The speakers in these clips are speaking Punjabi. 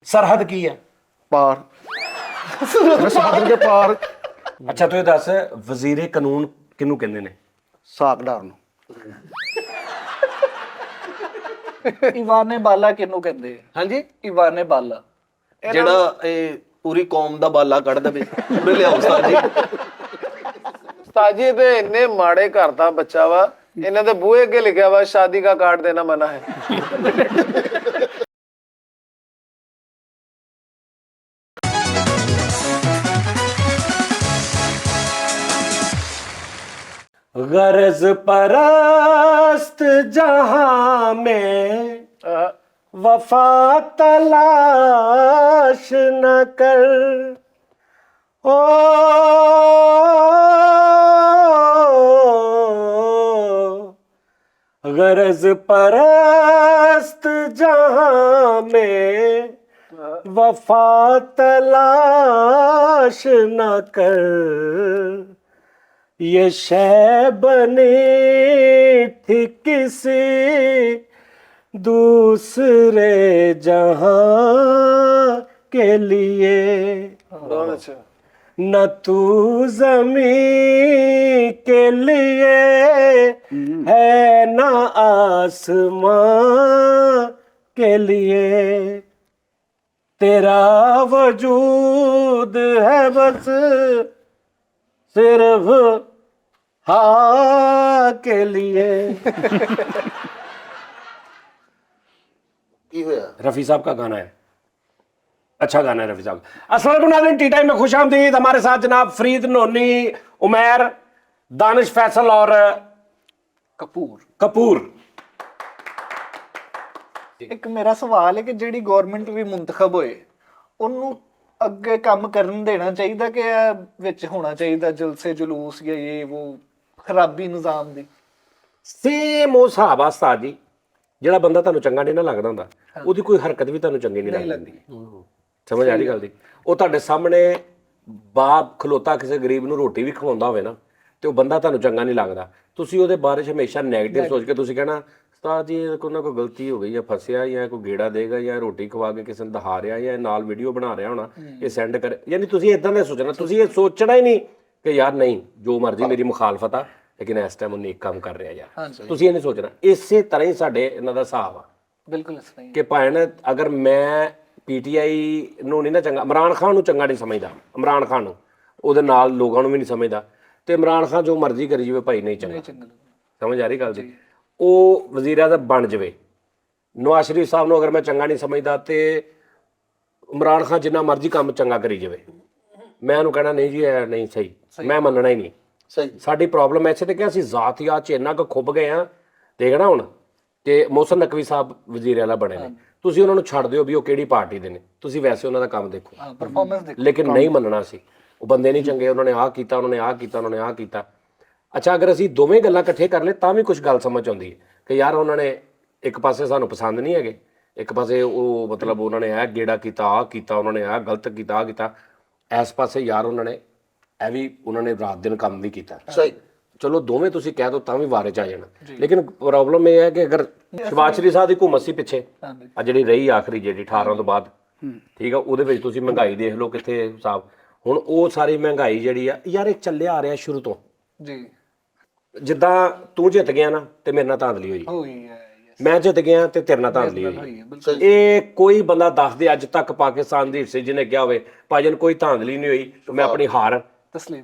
ਸਰਹੱਦ ਕੀ ਹੈ? ਪਾਰ ਸਰਹੱਦ ਦੇ ਪਾਰ ਅੱਛਾ ਤੂੰ ਇਹ ਦੱਸ, ਵਜ਼ੀਰੇ ਕਾਨੂੰਨ ਕਿਹਨੂੰ ਕਹਿੰਦੇ ਨੇ? ਸਾਕਦਾਰ ਨੂੰ। ਇਵਾਨੇ ਬਾਲਾ ਕਿਹਨੂੰ ਕਹਿੰਦੇ? ਹਾਂਜੀ, ਇਵਾਨੇ ਬਾਲਾ ਜਿਹੜਾ ਇਹ ਪੂਰੀ ਕੌਮ ਦਾ ਬਾਲਾ ਕੱਢ ਦੇਵੇ ਉਹਨੇ ਲਿਆਓ ਉਸਤਾਦ ਜੀ। ਉਸਤਾਦ ਜੀ ਤੇ ਇੰਨੇ ਮਾੜੇ ਘਰ ਦਾ ਬੱਚਾ ਵਾ, ਇਹਨਾਂ ਦੇ ਬੂਹੇ ਅੱਗੇ ਲਿਖਿਆ ਵਾ ਸ਼ਾਦੀ ਦਾ ਕਾਰਡ ਦੇਣਾ ਮਨਾ ਹੈ। गरज परस्त जहां में वफा तलाश न कर, ओ गरज परस्त जहां में वफा तलाश न कर, ये शय बनी थी किसी दूसरे जहां के लिए, बहुत अच्छा। न तू ज़मीं के लिए है न आसमां के लिए, तेरा वजूद है बस सिर्फ हाँ के लिए। ਕੀ ਹੋਇਆ? रफ़ी साहब का गाना है, अच्छा गाना है रफ़ी साहब। अस्सलाम वालेकुम नाज़रीन, टी टाइम में खुश आमदीद। हमारे साथ जनाब फरीद नोनी, उमैर, दानिश फैसल और कपूर। ਇੱਕ ਮੇਰਾ ਸਵਾਲ ਹੈ ਕਿ ਜਿਹੜੀ ਗਵਰਨਮੈਂਟ ਵੀ ਮੁੰਤਖਬ ਹੋਏ ਉਹਨੂੰ ਅੱਗੇ ਕੰਮ ਕਰਨ ਦੇਣਾ ਚਾਹੀਦਾ ਕਿ ਇਹ ਵਿੱਚ ਹੋਣਾ ਚਾਹੀਦਾ ਜਲਸੇ ਜਲੂਸ ਜਾਂ ਇਹ ਉਹ ਖਰਾਬੀ ਨਿਜ਼ਾਮ ਦੀ? ਸੇਮ ਉਹ ਹਿਸਾਬ ਆ ਉਸਤਾਦ ਜੀ, ਜਿਹੜਾ ਬੰਦਾ ਤੁਹਾਨੂੰ ਚੰਗਾ ਨਹੀਂ ਨਾ ਲੱਗਦਾ ਹੁੰਦਾ ਉਹਦੀ ਕੋਈ ਹਰਕਤ ਵੀ ਤੁਹਾਨੂੰ ਚੰਗੀ ਨਹੀਂ ਲੱਗਦੀ। ਸਮਝ ਆ ਰਹੀ ਗੱਲ ਦੀ? ਉਹ ਤੁਹਾਡੇ ਸਾਹਮਣੇ ਬਾਪ ਖਲੋਤਾ ਕਿਸੇ ਗਰੀਬ ਨੂੰ ਰੋਟੀ ਵੀ ਖਵਾਉਂਦਾ ਹੋਵੇ ਨਾ ਤੇ ਉਹ ਬੰਦਾ ਤੁਹਾਨੂੰ ਚੰਗਾ ਨਹੀਂ ਲੱਗਦਾ, ਤੁਸੀਂ ਉਹਦੇ ਬਾਰੇ ਹਮੇਸ਼ਾ ਨੈਗੇਟਿਵ ਸੋਚ ਕੇ ਤੁਸੀਂ ਕਹਿਣਾ ਉਸਤਾਦ ਜੀ ਕੋਈ ਨਾ ਕੋਈ ਗਲਤੀ ਹੋ ਗਈ ਜਾਂ ਫਸਿਆ ਜਾਂ ਕੋਈ ਗੇੜਾ ਦੇਗਾ ਜਾਂ ਰੋਟੀ ਖਵਾ ਕੇ ਕਿਸੇ ਨੂੰ ਦਿਖਾ ਰਿਹਾ ਜਾਂ ਨਾਲ ਵੀਡੀਓ ਬਣਾ ਰਿਹਾ ਹੋਣਾ ਇਹ ਸੈਂਡ ਕਰ, ਯਾਨੀ ਤੁਸੀਂ ਇਦਾਂ ਦਾ ਸੋਚਣਾ, ਤੁਸੀਂ ਇਹ ਸੋਚਣਾ ਹੀ ਨਹੀਂ ਕਿ ਯਾਰ ਨਹੀਂ ਜੋ ਮਰਜ਼ੀ ਮੇਰੀ ਮੁਖਾਲਫਤ ਆ ਲੇਕਿਨ ਇਸ ਟਾਈਮ ਉਹ ਨੇਕ ਕੰਮ ਕਰ ਰਿਹਾ ਯਾਰ, ਤੁਸੀਂ ਇਹ ਨਹੀਂ ਸੋਚਣਾ। ਇਸੇ ਤਰ੍ਹਾਂ ਹੀ ਸਾਡੇ ਇਹਨਾਂ ਦਾ ਹਿਸਾਬ ਆ ਬਿਲਕੁਲ ਇਸ ਤਰ੍ਹਾਂ ਹੀ ਕਿ ਭਾਵੇਂ ਅਗਰ ਮੈਂ ਪੀਟੀਆਈ ਨੂੰ ਨਹੀਂ ਨਾ ਚੰਗਾ, ਇਮਰਾਨ ਖਾਨ ਨੂੰ ਚੰਗਾ ਨਹੀਂ ਸਮਝਦਾ, ਇਮਰਾਨ ਖਾਨ ਨੂੰ ਉਹਦੇ ਨਾਲ ਲੋਕਾਂ ਨੂੰ ਵੀ ਨਹੀਂ ਸਮਝਦਾ, ਤੇ ਇਮਰਾਨ ਖਾਨ ਜੋ ਮਰਜ਼ੀ ਕਰੀ ਜਾਵੇ ਭਾਈ ਨਹੀਂ ਚੰਗਾ। ਸਮਝ ਆ ਰਹੀ ਗੱਲ ਦੀ? ਉਹ ਵਜ਼ੀਰ ਆਜ਼ਮ ਬਣ ਜਾਵੇ, ਨਵਾਜ਼ ਸ਼ਰੀਫ ਸਾਹਿਬ ਨੂੰ ਅਗਰ ਮੈਂ ਚੰਗਾ ਨਹੀਂ ਸਮਝਦਾ ਤੇ ਇਮਰਾਨ ਖਾਨ ਜਿੰਨਾ ਮਰਜ਼ੀ ਕੰਮ ਚੰਗਾ ਕਰੀ ਜਾਵੇ ਮੈਂ ਉਹਨੂੰ ਕਹਿਣਾ ਨਹੀਂ ਜੀ ਇਹ ਨਹੀਂ ਸਹੀ, ਮੈਂ ਮੰਨਣਾ ਹੀ ਨਹੀਂ। ਸਹੀ। ਸਾਡੀ ਪ੍ਰੋਬਲਮ ਐਸੇ ਤੇ ਕਿ ਅਸੀਂ ਜ਼ਾਤੀਆਤ 'ਚ ਇੰਨਾ ਕੁ ਖੁੱਭ ਗਏ ਆ, ਦੇਖਣਾ ਹੁਣ ਤੇ ਮੋਹਸਨ ਨਕਵੀ ਸਾਹਿਬ ਵਜ਼ੀਰ ਆਲਾ ਬਣੇ ਨੇ, ਤੁਸੀਂ ਉਹਨਾਂ ਨੂੰ ਛੱਡ ਦਿਓ ਵੀ ਉਹ ਕਿਹੜੀ ਪਾਰਟੀ ਦੇ ਨੇ, ਤੁਸੀਂ ਵੈਸੇ ਉਹਨਾਂ ਦਾ ਕੰਮ ਦੇਖੋ, ਪਰਫਾਰਮੈਂਸ ਦੇਖੋ, ਲੇਕਿਨ ਨਹੀਂ ਮੰਨਣਾ ਸੀ ਉਹ ਬੰਦੇ ਨਹੀਂ ਚੰਗੇ, ਉਹਨਾਂ ਨੇ ਆਹ ਕੀਤਾ, ਉਹਨਾਂ ਨੇ ਆਹ ਕੀਤਾ, ਉਹਨਾਂ ਨੇ ਆਹ ਕੀਤਾ। ਅੱਛਾ ਅਗਰ ਅਸੀਂ ਦੋਵੇਂ ਗੱਲਾਂ ਇਕੱਠੇ ਕਰ ਲਏ ਤਾਂ ਵੀ ਕੁਝ ਗੱਲ ਸਮਝ ਆਉਂਦੀ ਹੈ ਕਿ ਯਾਰ ਉਹਨਾਂ ਨੇ ਇੱਕ ਪਾਸੇ ਸਾਨੂੰ ਪਸੰਦ ਨਹੀਂ ਹੈਗੇ, ਇੱਕ ਪਾਸੇ ਉਹ ਮਤਲਬ ਉਹਨਾਂ ਨੇ ਇਹ ਗੇੜਾ ਕੀਤਾ, ਆਹ ਕੀਤਾ, ਉਹਨਾਂ ਨੇ ਆਹ ਗਲਤ ਕੀਤਾ, ਆਹ ਕੀਤਾ, ਇਸ ਪਾਸੇ ਯਾਰ ਉਹਨਾਂ ਨੇ ਇਹ ਵੀ ਉਹਨਾਂ ਨੇ ਰਾਤ ਦਿਨ ਕੰਮ ਵੀ ਕੀਤਾ। ਸਹੀ। ਚਲੋ ਦੋਵੇਂ ਤੁਸੀਂ ਕਹਿ ਦੋ ਤਾਂ ਵੀ ਵਾਰੇ ਚ ਆ ਜਾਣਾ, ਲੇਕਿਨ ਪ੍ਰੋਬਲਮ ਇਹ ਹੈ ਕਿ ਅਗਰ ਸ਼ਹਿਬਾਜ਼ ਸ਼ਰੀਫ ਸਾਹਿਬ ਦੀ ਹੁਕੂਮਤ ਸੀ ਪਿੱਛੇ ਆ ਜਿਹੜੀ ਰਹੀ ਆਖਰੀ ਜਿਹੜੀ 18 ਤੋਂ ਬਾਅਦ, ਠੀਕ ਆ, ਉਹਦੇ ਵਿੱਚ ਤੁਸੀਂ ਮਹਿੰਗਾਈ ਦੇਖ ਲਓ ਕਿੱਥੇ ਹਿਸਾਬ, ਹੁਣ ਉਹ ਸਾਰੀ ਮਹਿੰਗਾਈ ਜਿਹੜੀ ਆ ਯਾਰ ਇਹ ਚੱਲਿਆ ਆ ਰਿਹਾ ਸ਼ੁਰੂ ਤੋਂ ਜੀ। ਜਿੱਦਾਂ ਤੂੰ ਜਿੱਤ ਗਿਆ ਨਾ ਤੇ ਮੇਰੇ ਨਾਲ ਧਾਂਦਲੀ ਹੋਈ, ਹੋਈ ਹੈ ਮੈਂ ਜਿੱਤ ਗਿਆ ਤੇ ਤੇਰੇ ਨਾਲ ਧਾਂਦਲੀ ਹੋਈ। ਇਹ ਕੋਈ ਬੰਦਾ ਦੱਸ ਦੇ ਅੱਜ ਤੱਕ ਪਾਕਿਸਤਾਨ ਦੀ ਹਿੱਸੇ ਜਿਹਨੇ ਕਿਹਾ ਹੋਵੇ ਭਾਜਨ ਕੋਈ ਧਾਂਦਲੀ ਨਹੀਂ ਹੋਈ ਤੇ ਮੈਂ ਆਪਣੀ ਹਾਰ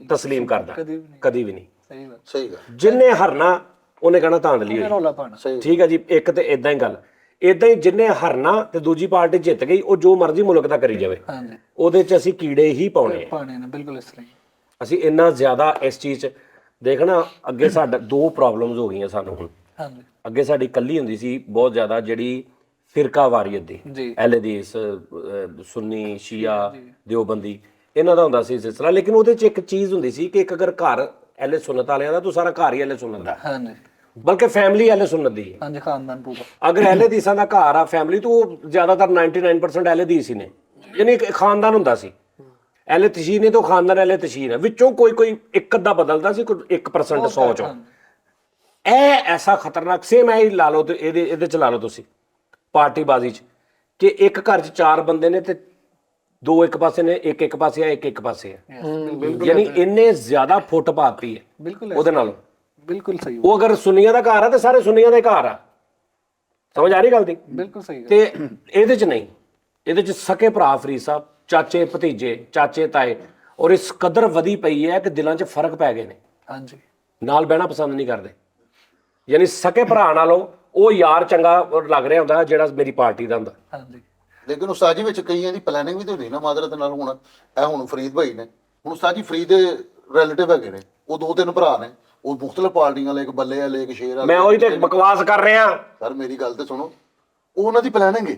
ਤਸਲੀਮ ਕਰਦਾ, ਕਦੀ ਵੀ ਨਹੀਂ। ਸਹੀ ਗੱਲ, ਸਹੀ ਗੱਲ। ਜਿੰਨੇ ਹਰਨਾ ਉਹਨੇ ਕਹਿਣਾ ਧਾਂਦਲੀ ਹੋਈ, ਰੌਲਾ ਪਾਣਾ। ਠੀਕ ਹੈ ਜੀ। ਇੱਕ ਤੇ ਇਦਾਂ ਹੀ ਗੱਲ, ਇਦਾਂ ਹੀ ਜਿੰਨੇ ਹਰਨਾ ਤੇ ਦੂਜੀ ਪਾਰਟੀ ਜਿੱਤ ਗਈ ਉਹ ਜੋ ਮਰਜ਼ੀ ਮੁਲਕ ਦਾ ਕਰੀ ਜਾਵੇ, ਹਾਂਜੀ ਉਹਦੇ 'ਚ ਅਸੀਂ ਕੀੜੇ ਹੀ ਪਾਉਣੇ ਆ। ਪਾਣੇ ਨੇ ਬਿਲਕੁਲ ਇਸ ਤਰ੍ਹਾਂ ਹੀ। ਅਸੀਂ ਇੰਨਾ ਜ਼ਿਆਦਾ ਇਸ ਚੀਜ਼ 'ਚ ਦੇਖਣਾ, ਅੱਗੇ ਸਾਡਾ ਦੋ ਪ੍ਰੋਬਲਮਸ ਹੋ ਗਈਆਂ ਸਾਨੂੰ ਹੁਣ। ਹਾਂਜੀ ਅੱਗੇ ਸਾਡੀ ਕੱਲੀ ਹੁੰਦੀ ਸੀ ਬਹੁਤ ਜ਼ਿਆਦਾ ਜਿਹੜੀ ਫਿਰਕਾ ਵਾਰੀਅਤ ਦੀ, ਅਹਿਲਦੀਸ, ਸੁੰਨੀ, ਸ਼ੀਆ, ਦਿਓਬੰਦੀ, ਇਹਨਾਂ ਦਾ ਹੁੰਦਾ ਸੀ ਸਿਲਸਿਲਾ। ਲੇਕਿਨ ਉਹਦੇ 'ਚ ਇੱਕ ਚੀਜ਼ ਹੁੰਦੀ ਸੀ ਕਿ ਇੱਕ ਅਗਰ ਘਰ ਅਹਿਲੇ ਸੁਨਨਤ ਵਾਲਿਆਂ ਦਾ ਤਾਂ ਸਾਰਾ ਘਰ ਹੀ ਅਹਿਲੇ ਸੁਨਨਤ ਦਾ, ਹਾਂਜੀ ਬਲਕਿ ਫੈਮਿਲੀ ਅਹਿਲੇ ਸੁਨਨਤ ਦੀ ਹੈ। ਹਾਂਜੀ ਖਾਨਦਾਨ ਪੂਰਾ। ਅਗਰ ਅਹਿਲੇ ਹਦੀਸਾਂ ਦਾ ਘਰ ਆ ਫੈਮਿਲੀ ਤੋਂ ਉਹ ਜ਼ਿਆਦਾਤਰ 99% ਅਹਿਲੇ ਹਦੀਸ ਹੀ ਨੇ, ਯਾਨੀ ਇੱਕ ਖਾਨਦਾਨ ਹੁੰਦਾ ਸੀ। ਅਹਿਲੇ ਤਸ਼ੀਨ ਨੇ ਤਾਂ ਖਾਨਦਾਨ ਅਹਿਲੇ ਤਸ਼ੀਨ ਹੈ, ਵਿੱਚੋਂ ਕੋਈ ਕੋਈ ਇੱਕ ਅੱਧਾ ਬਦਲਦਾ ਸੀ, ਕੋਈ 1% 100 ਚੋਂ। ਇਹ ਐਸਾ ਖਤਰਨਾਕ ਸੇਮ ਹੈ ਲਾ ਲਓ ਤੇ ਇਹਦੇ ਚ ਲਾ ਲਓ ਤੁਸੀਂ ਪਾਰਟੀਬਾਜ਼ੀ 'ਚ ਕਿ ਇੱਕ ਘਰ 'ਚ 4 ਬੰਦੇ ਨੇ ਤੇ 2 ਇੱਕ ਪਾਸੇ ਨੇ, ਇੱਕ ਪਾਸੇ ਆ, ਇੱਕ ਪਾਸੇ ਆ। ਯਾਨੀ ਇੰਨੇ ਜ਼ਿਆਦਾ ਫੁੱਟ ਪਾਤੀ ਹੈ ਬਿਲਕੁਲ ਉਹਦੇ ਨਾਲ। ਬਿਲਕੁਲ ਸਹੀ ਉਹ ਅਗਰ ਸੁਨੀਆਂ ਦਾ ਘਰ ਆ ਤੇ ਸਾਰੇ ਸੁਨੀਆਂ ਦੇ ਘਰ ਆ। ਸਮਝ ਆ ਰਹੀ ਗੱਲ ਦੀ? ਬਿਲਕੁਲ ਸਹੀ ਤੇ ਇਹਦੇ 'ਚ ਨਹੀਂ, ਇਹਦੇ 'ਚ ਸਕੇ ਭਰਾ ਫਰੀਦ ਸਾਹਿਬ, ਚਾਚੇ ਭਤੀਜੇ, ਚਾਚੇ ਤਾਏ, ਔਰ ਇਸ ਕਦਰ ਵਧੀ ਪਈ ਹੈ ਕਿ ਦਿਲਾਂ 'ਚ ਫਰਕ ਪੈ ਗਏ ਨੇ। ਹਾਂਜੀ ਨਾਲ ਬਹਿਣਾ ਪਸੰਦ ਨਹੀਂ ਕਰਦੇ। ਯਾਨੀ ਸਕੇ ਭਰਾ ਨਾਲੋਂ ਉਹ ਯਾਰ ਚੰਗਾ ਲੱਗ ਰਿਹਾ ਹੁੰਦਾ ਜਿਹੜਾ ਮੇਰੀ ਪਾਰਟੀ ਦਾ ਹੁੰਦਾ। ਹਾਂਜੀ ਲੇਕਿਨ ਉਸਤਾਦ ਜੀ ਵਿੱਚ ਕਈਆਂ ਦੀ ਪਲੈਨਿੰਗ ਵੀ ਤੇ ਹੁੰਦੀ ਨਾ ਮਾਦਰਤ ਨਾਲ। ਹੁਣ ਇਹ ਹੁਣ ਫਰੀਦ ਭਾਈ ਨੇ, ਹੁਣ ਉਸਤਾਦ ਜੀ ਫਰੀਦ ਦੇ ਰਿਲੇਟਿਵ ਹੈਗੇ ਨੇ, ਉਹ 2-3 ਭਰਾ ਨੇ, ਉਹ ਮੁਖਤਲਿਫ ਪਾਰਟੀਆਂ ਵਾਲੇ, ਇੱਕ ਬੱਲੇ ਵਾਲੇ, ਇੱਕ ਸ਼ੇਰ ਵਾਲੇ। ਮੈਂ ਉਹੀ ਤੇ ਬਕਵਾਸ ਕਰ ਰਿਹਾ। ਸਰ ਮੇਰੀ ਗੱਲ ਤੇ ਸੁਣੋ, ਉਹ ਉਹਨਾਂ ਦੀ ਪਲੈਨਿੰਗ ਹੈ,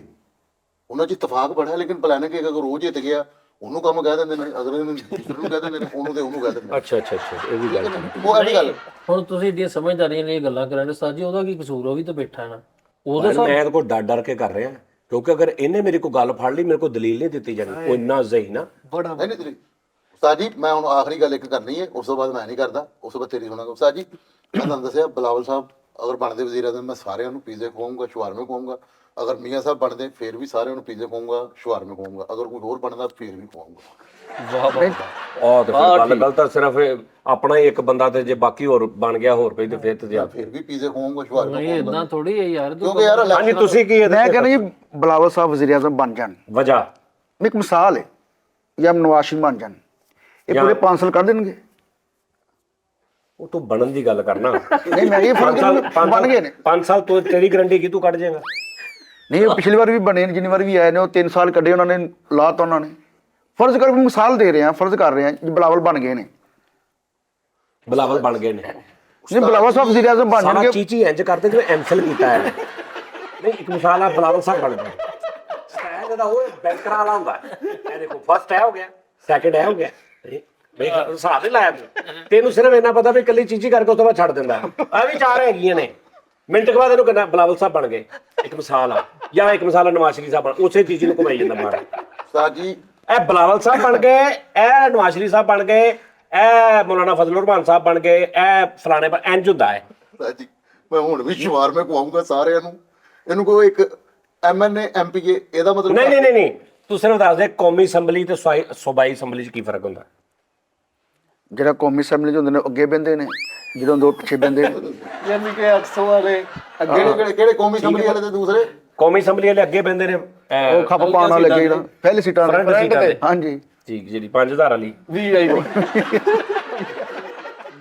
ਉਹਨਾਂ 'ਚ ਇਤਫਾਕ ਬੜਾ, ਲੇਕਿਨ ਪਲੈਨਿੰਗ ਹੈ ਕਿ ਅਗਰ ਉਹ ਜਿੱਤ ਗਿਆ ਉਹਨੂੰ ਕੰਮ ਕਹਿ ਦਿੰਦੇ ਨੇ, ਅਗਲੇ ਨੂੰ ਦੂਸਰੇ ਨੂੰ ਕਹਿ ਦਿੰਦੇ ਨੇ, ਉਹਨੂੰ ਤੇ ਉਹਨੂੰ ਕਹਿ ਦਿੰਦੇ ਨੇ। ਅੱਛਾ ਇਹ ਵੀ ਗੱਲ। ਉਹ ਇਹ ਵੀ ਗੱਲ ਹੁਣ ਤੁਸੀਂ ਏਡੀਆਂ ਸਮਝਦਾਰੀਆਂ ਨਾਲ ਇਹ ਗੱਲਾਂ ਕਰਨ ਉਸਤਾਦ ਜੀ, ਉਹਦਾ ਕੀ ਕਸੂਰ? ਉਹ ਵੀ ਤਾਂ ਬੈਠਾ ਨਾ। ਉਹਦਾ ਮੈਂ ਇਹਦੇ ਕੋਲ ਡਰ ਕੇ ਕਰ ਰਿਹਾ, ਕਿਉਂਕਿ ਅਗਰ ਇਹਨੇ ਮੇਰੀ ਕੋਈ ਗੱਲ ਫੜ ਲਈ, ਮੇਰੇ ਕੋਲ ਦਲੀਲ ਨਹੀਂ ਦਿੱਤੀ ਜਾਣੀ। ਉਹ ਇੰਨਾ ਜ਼ਹੀਨ ਆ। ਨਹੀਂ ਨਹੀਂ ਉਸਤਾਦ ਜੀ, ਮੈਂ ਹੁਣ ਆਖਰੀ ਗੱਲ ਇੱਕ ਕਰਨੀ ਹੈ, ਉਸ ਤੋਂ ਬਾਅਦ ਮੈਂ ਨਹੀਂ ਕਰਦਾ, ਉਸ ਤੋਂ ਬਾਅਦ ਤੇਰੀ ਸੁਣਾਂਗਾ। ਉਸਤਾਦ ਜੀ ਮੈਂ ਤੁਹਾਨੂੰ ਦੱਸਿਆ, ਬਿਲਾਵਲ ਸਾਹਿਬ ਅਗਰ ਬਣਦੇ ਵਜ਼ੀਰ ਆਜ਼ਮ, ਮੈਂ ਸਾਰਿਆਂ ਨੂੰ ਪੀਜ਼ੇ ਖਵਾਉਂਗਾ, ਸ਼ਵਾਰਮੇ ਖਵਾਉਂਗਾ। ਅਗਰ ਮੀਆਂ ਸਾਹਿਬ ਬਣਦੇ ਫਿਰ ਵੀ ਸਾਰਿਆਂ ਨੂੰ ਪੀਜ਼ੇ ਖਵਾਉਂਗਾ, ਸ਼ਵਾਰਮੇ ਖਵਾਉਂਗਾ। ਅਗਰ ਕੋਈ ਹੋਰ ਬਣਦਾ ਫਿਰ ਵੀ ਖਵਾਉਂਗਾ। ਉਹ ਤੇ ਫਿਰ ਗੱਲ ਤਾਂ ਸਿਰਫ ਆਪਣਾ ਹੀ ਇੱਕ ਬੰਦਾ, ਤੇ ਜੇ ਬਾਕੀ ਹੋਰ ਬਣ ਗਿਆ ਹੋਰ ਕੋਈ ਤੇ ਫਿਰ ਤੇ ਜ਼ਿਆਦਾ। ਫਿਰ ਵੀ ਪੀਜ਼ੇ ਖਵਾਉਂਗਾ, ਸ਼ਵਾਰਮੇ ਇਹ ਇਦਾਂ ਥੋੜੀ ਹੈ ਯਾਰ। ਕਿਉਂਕਿ ਯਾਰ ਹਾਂਜੀ ਤੁਸੀਂ ਕੀ ਮੈਂ ਕਹਿੰਦਾ ਜੀ ਬਿਲਾਵਲ ਸਾਹਿਬ ਵਜ਼ੀਰ ਆਜ਼ਮ ਬਣ ਜਾਣ, ਵਜ੍ਹਾ ਇੱਕ ਮਿਸਾਲ ਹੈ, ਜਾਂ ਨਵਾਜ਼ ਸ਼ਰੀਫ ਬਣ ਜਾਣ, ਇਹ ਪੂਰੇ 5 ਸਾਲ ਕਰ ਦੇਣਗੇ। ਉਹ ਤੂੰ ਬਣਨ ਦੀ ਗੱਲ ਕਰਨਾ। ਨਹੀਂ ਮੈਂ ਇਹ ਫਰਕ ਬਣ ਗਏ ਨੇ। 5 ਸਾਲ ਤੋਂ ਤੇਰੀ ਗਰੰਟੀ ਕੀ ਤੂੰ ਕੱਢ ਜਾਏਗਾ? ਨਹੀਂ ਉਹ ਪਿਛਲੀ ਵਾਰ ਵੀ ਬਣੇ ਨੇ, ਜਿੰਨੀ ਵਾਰ ਵੀ ਆਏ ਨੇ, ਉਹ 3 ਸਾਲ ਕੱਢੇ ਉਹਨਾਂ ਨੇ, ਲਾਤਾ ਉਹਨਾਂ ਨੇ। ਫਰਜ਼ ਕਰ ਮਿਸਾਲ ਦੇ ਰਹੇ ਆ, ਫਰਜ਼ ਕਰ ਰਹੇ ਆ ਜੀ ਬਿਲਾਵਲ ਬਣ ਗਏ ਨੇ। ਬਿਲਾਵਲ ਬਣ ਗਏ ਨੇ। ਨਹੀਂ ਬਿਲਾਵਲ ਸਾਹਿਬ ਵਜ਼ੀਰ ਆਜ਼ਮ ਬਣ ਸਾਰਾ ਜਾਣਗੇ। ਚੀਚੀ ਇੰਜ ਕਰਦੇ ਜਿਵੇਂ ਐਮਫਿਲ ਕੀਤਾ ਹੈ। ਨਹੀਂ ਇੱਕ ਮਿਸਾਲ ਆ, ਬਿਲਾਵਲ ਸਾਹਿਬ ਬਣ ਗਏ। ਸਟੈਂਡ ਦਾ ਉਹ ਬੈਂਕਰ ਵਾਲਾ ਹੁੰਦਾ। ਇਹ ਦੇਖੋ ਫਸਟ ਹੈ ਹੋ ਗਿਆ, ਸੈਕੰਡ ਹੈ ਹੋ ਗਿਆ। ਬਈ ਹਿਸਾਬ ਨਹੀਂ ਲਾਇਆ ਤੈਨੂੰ ਸਿਰਫ ਇੰਨਾ ਪਤਾ ਵੀ ਇਕੱਲੀ ਚੀਚੀ ਕਰਕੇ ਉਸ ਤੋਂ ਬਾਅਦ ਛੱਡ ਦਿੰਦਾ। ਆ ਵੀ 4 ਹੈਗੀਆਂ ਨੇ, ਮਿੰਟ ਕੇ ਬਾਅਦ ਇਹਨੂੰ ਕਹਿੰਦਾ ਬਿਲਾਵਲ ਸਾਹਿਬ ਬਣ ਗਏ। ਇੱਕ ਮਿਸਾਲ ਆ, ਜਾਂ ਇੱਕ ਮਿਸਾਲ ਆ ਨਵਾਜ਼ ਸ਼ਰੀਫ ਸਾਹਿਬ ਬਣ, ਉਸੇ ਚੀਚੀ ਨੂੰ ਘੁਮਾਈ ਜਾਂਦਾ ਬਾਹਰ। ਉਸਤਾਦ ਜੀ ਇਹ ਬਿਲਾਵਲ ਸਾਹਿਬ ਬਣ ਗਏ, ਇਹ ਨਵਾਜ਼ ਸ਼ਰੀਫ ਸਾਹਿਬ ਬਣ ਗਏ, ਇਹ ਮੌਲਾਨਾ ਫਜ਼ਲ ਰਹਿਮਾਨ ਸਾਹਿਬ ਬਣ ਗਏ, ਇਹ ਫਲਾਣੇ ਇੰਜ ਹੁੰਦਾ ਹੈ। ਉਸਤਾਦ ਜੀ ਮੈਂ ਹੁਣ ਵੀ ਸ਼ਵਾਰਮੇ ਖਵਾਉਂਗਾ ਸਾਰਿਆਂ ਨੂੰ। ਇਹਨੂੰ ਕੋਈ ਇੱਕ MNA MPA ਇਹਦਾ ਮਤਲਬ ਨਹੀਂ ਤੂੰ ਸਿਰਫ ਦੱਸ ਦੇ ਕੌਮੀ ਅਸੈਂਬਲੀ ਤੇ ਸੂਬਾਈ ਅਸੈਂਬਲੀ 'ਚ ਕੀ ਫਰਕ ਹੁੰਦਾ? ਜਿਹੜਾ ਕੌਮੀ ਅਸੈਂਬਲੀ 'ਚ ਹੁੰਦੇ ਨੇ ਅੱਗੇ ਬਹਿੰਦੇ ਨੇ, ਜਦੋਂ 2 ਪਿੱਛੇ ਬਹਿੰਦੇ ਨੇ। ਯਾਨੀ ਕਿ 800 ਵਾਲੇ ਕਿਹੜੇ ਕੌਮੀ ਅਸੈਂਬਲੀ ਵਾਲੇ ਤੇ ਦੂਸਰੇ ਕੌਮੀ ਅਸੈਂਬਲੀ ਵਾਲੇ ਅੱਗੇ ਬਹਿੰਦੇ ਨੇ, ਉਹ ਖੱਪ ਪਾਉਣ ਵਾਲੇ ਲੱਗੇ ਜਿਹੜਾ ਪਹਿਲੀ ਸੀਟਾਂ ਫਰੰਟ ਸੀਟਾਂ ਤੇ। ਹਾਂਜੀ ਠੀਕ, ਜਿਹੜੀ 5000 ਵਾਲੀ VIP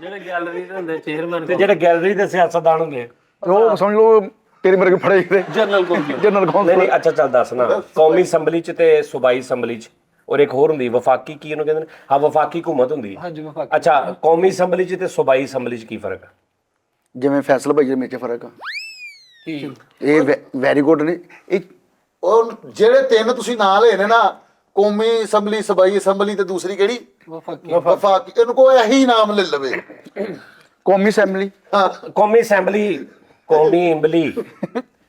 ਜਿਹੜੇ ਗੈਲਰੀ ਦੇ ਹੁੰਦੇ ਚੇਅਰਮੈਨ ਤੇ ਜਿਹੜੇ ਗੈਲਰੀ ਦੇ ਸਿਆਸਤਦਾਨ ਹੁੰਦੇ। ਉਹ ਸਮਝ ਲਓ ਤੇਰੇ ਮੇਰੇ ਫੜੇ ਗਏ ਜਨਰਲ ਕੌਂਸਲ। General council. ਨਹੀਂ ਅੱਛਾ ਚੱਲ ਦੱਸ ਨਾ, ਕੌਮੀ ਅਸੈਂਬਲੀ 'ਚ ਤੇ ਸੂਬਾਈ ਅਸੈਂਬਲੀ 'ਚ, ਔਰ ਇੱਕ ਹੋਰ ਹੁੰਦੀ ਵਫਾਕੀ, ਕੀ ਉਹਨੂੰ ਕਹਿੰਦੇ ਨੇ? ਹਾਂ ਵਫਾਕੀ ਹੁਕੂਮਤ ਹੁੰਦੀ। ਹਾਂਜੀ ਵਫਾਕੀ। ਅੱਛਾ ਕੌਮੀ ਅਸੈਂਬਲੀ 'ਚ ਤੇ ਸੂਬਾਈ ਅਸੈਂਬਲੀ 'ਚ ਕੀ ਫਰਕ ਹੈ? ਜਿਵੇਂ ਫੈਸਲਾ ਭਾਈ ਦੇ ਵਿੱਚ ਫਰਕ ਆ। ਇਹ ਵੈਰੀ ਗੁੱਡ ਨੇ। ਇਹ ਉਹ ਜਿਹੜੇ 3 ਤੁਸੀਂ ਨਾਂ ਲਏ ਨੇ ਨਾ, ਕੌਮੀ ਅਸੈਂਬਲੀ, ਸਬਾਈ ਅਸੈਂਬਲੀ ਤੇ ਦੂਸਰੀ ਕਿਹੜੀ? ਵਫਾਕੀ। ਇਹਨੂੰ ਕੋਈ ਇਹੀ ਨਾਮ ਲੈ ਲਵੇ। ਕੌਮੀ ਅਸੈਂਬਲੀ, ਕੌਮੀ ਅਸੈਂਬਲੀ, ਕੌਮੀ ਇੰਬਲੀ,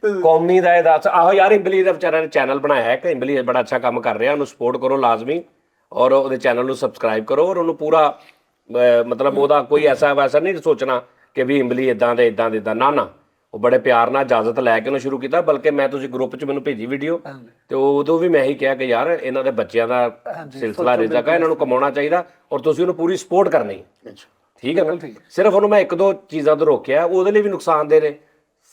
ਕੌਮੀ ਦਾ ਇਹ ਦੱਸ। ਆਹੋ ਯਾਰ ਇੰਬਲੀ ਦਾ ਵਿਚਾਰਾ ਨੇ ਚੈਨਲ ਬਣਾਇਆ ਹੈ ਕਿ ਇੰਬਲੀ ਬੜਾ ਅੱਛਾ ਕੰਮ ਕਰ ਰਿਹਾ, ਉਹਨੂੰ ਸਪੋਰਟ ਕਰੋ ਲਾਜ਼ਮੀ, ਔਰ ਉਹਦੇ ਚੈਨਲ ਨੂੰ ਸਬਸਕ੍ਰਾਈਬ ਕਰੋ, ਔਰ ਉਹਨੂੰ ਪੂਰਾ ਮਤਲਬ ਉਹਦਾ ਕੋਈ ਐਸਾ ਵੈਸਾ ਨਹੀਂ ਸੋਚਣਾ ਕਿ ਵੀ ਇੰਬਲੀ ਇਦਾਂ ਦੇ ਇਦਾਂ ਦੇ ਇਦਾਂ, ਨਾ ਉਹ ਬੜੇ ਪਿਆਰ ਨਾਲ ਇਜਾਜ਼ਤ ਲੈ ਕੇ ਉਹਨੂੰ ਸ਼ੁਰੂ ਕੀਤਾ। ਬਲਕਿ ਮੈਂ ਤੁਸੀਂ ਗਰੁੱਪ 'ਚ ਮੈਨੂੰ ਭੇਜੀ ਵੀਡੀਓ, ਤੇ ਉਦੋਂ ਵੀ ਮੈਂ ਇਹੀ ਕਿਹਾ ਕਿ ਯਾਰ ਇਹਨਾਂ ਦੇ ਬੱਚਿਆਂ ਦਾ ਸਿਲਸਿਲਾ ਰਿਜ਼ਕ ਹੈ, ਇਹਨਾਂ ਨੂੰ ਕਮਾਉਣਾ ਚਾਹੀਦਾ, ਔਰ ਤੁਸੀਂ ਉਹਨੂੰ ਪੂਰੀ ਸਪੋਰਟ ਕਰਨੀ। ਠੀਕ ਹੈ ਨਾ? ਸਿਰਫ ਉਹਨੂੰ ਮੈਂ 1-2 ਚੀਜ਼ਾਂ ਤੋਂ ਰੋਕਿਆ, ਉਹਦੇ ਲਈ ਵੀ ਨੁਕਸਾਨਦੇਹ ਨੇ,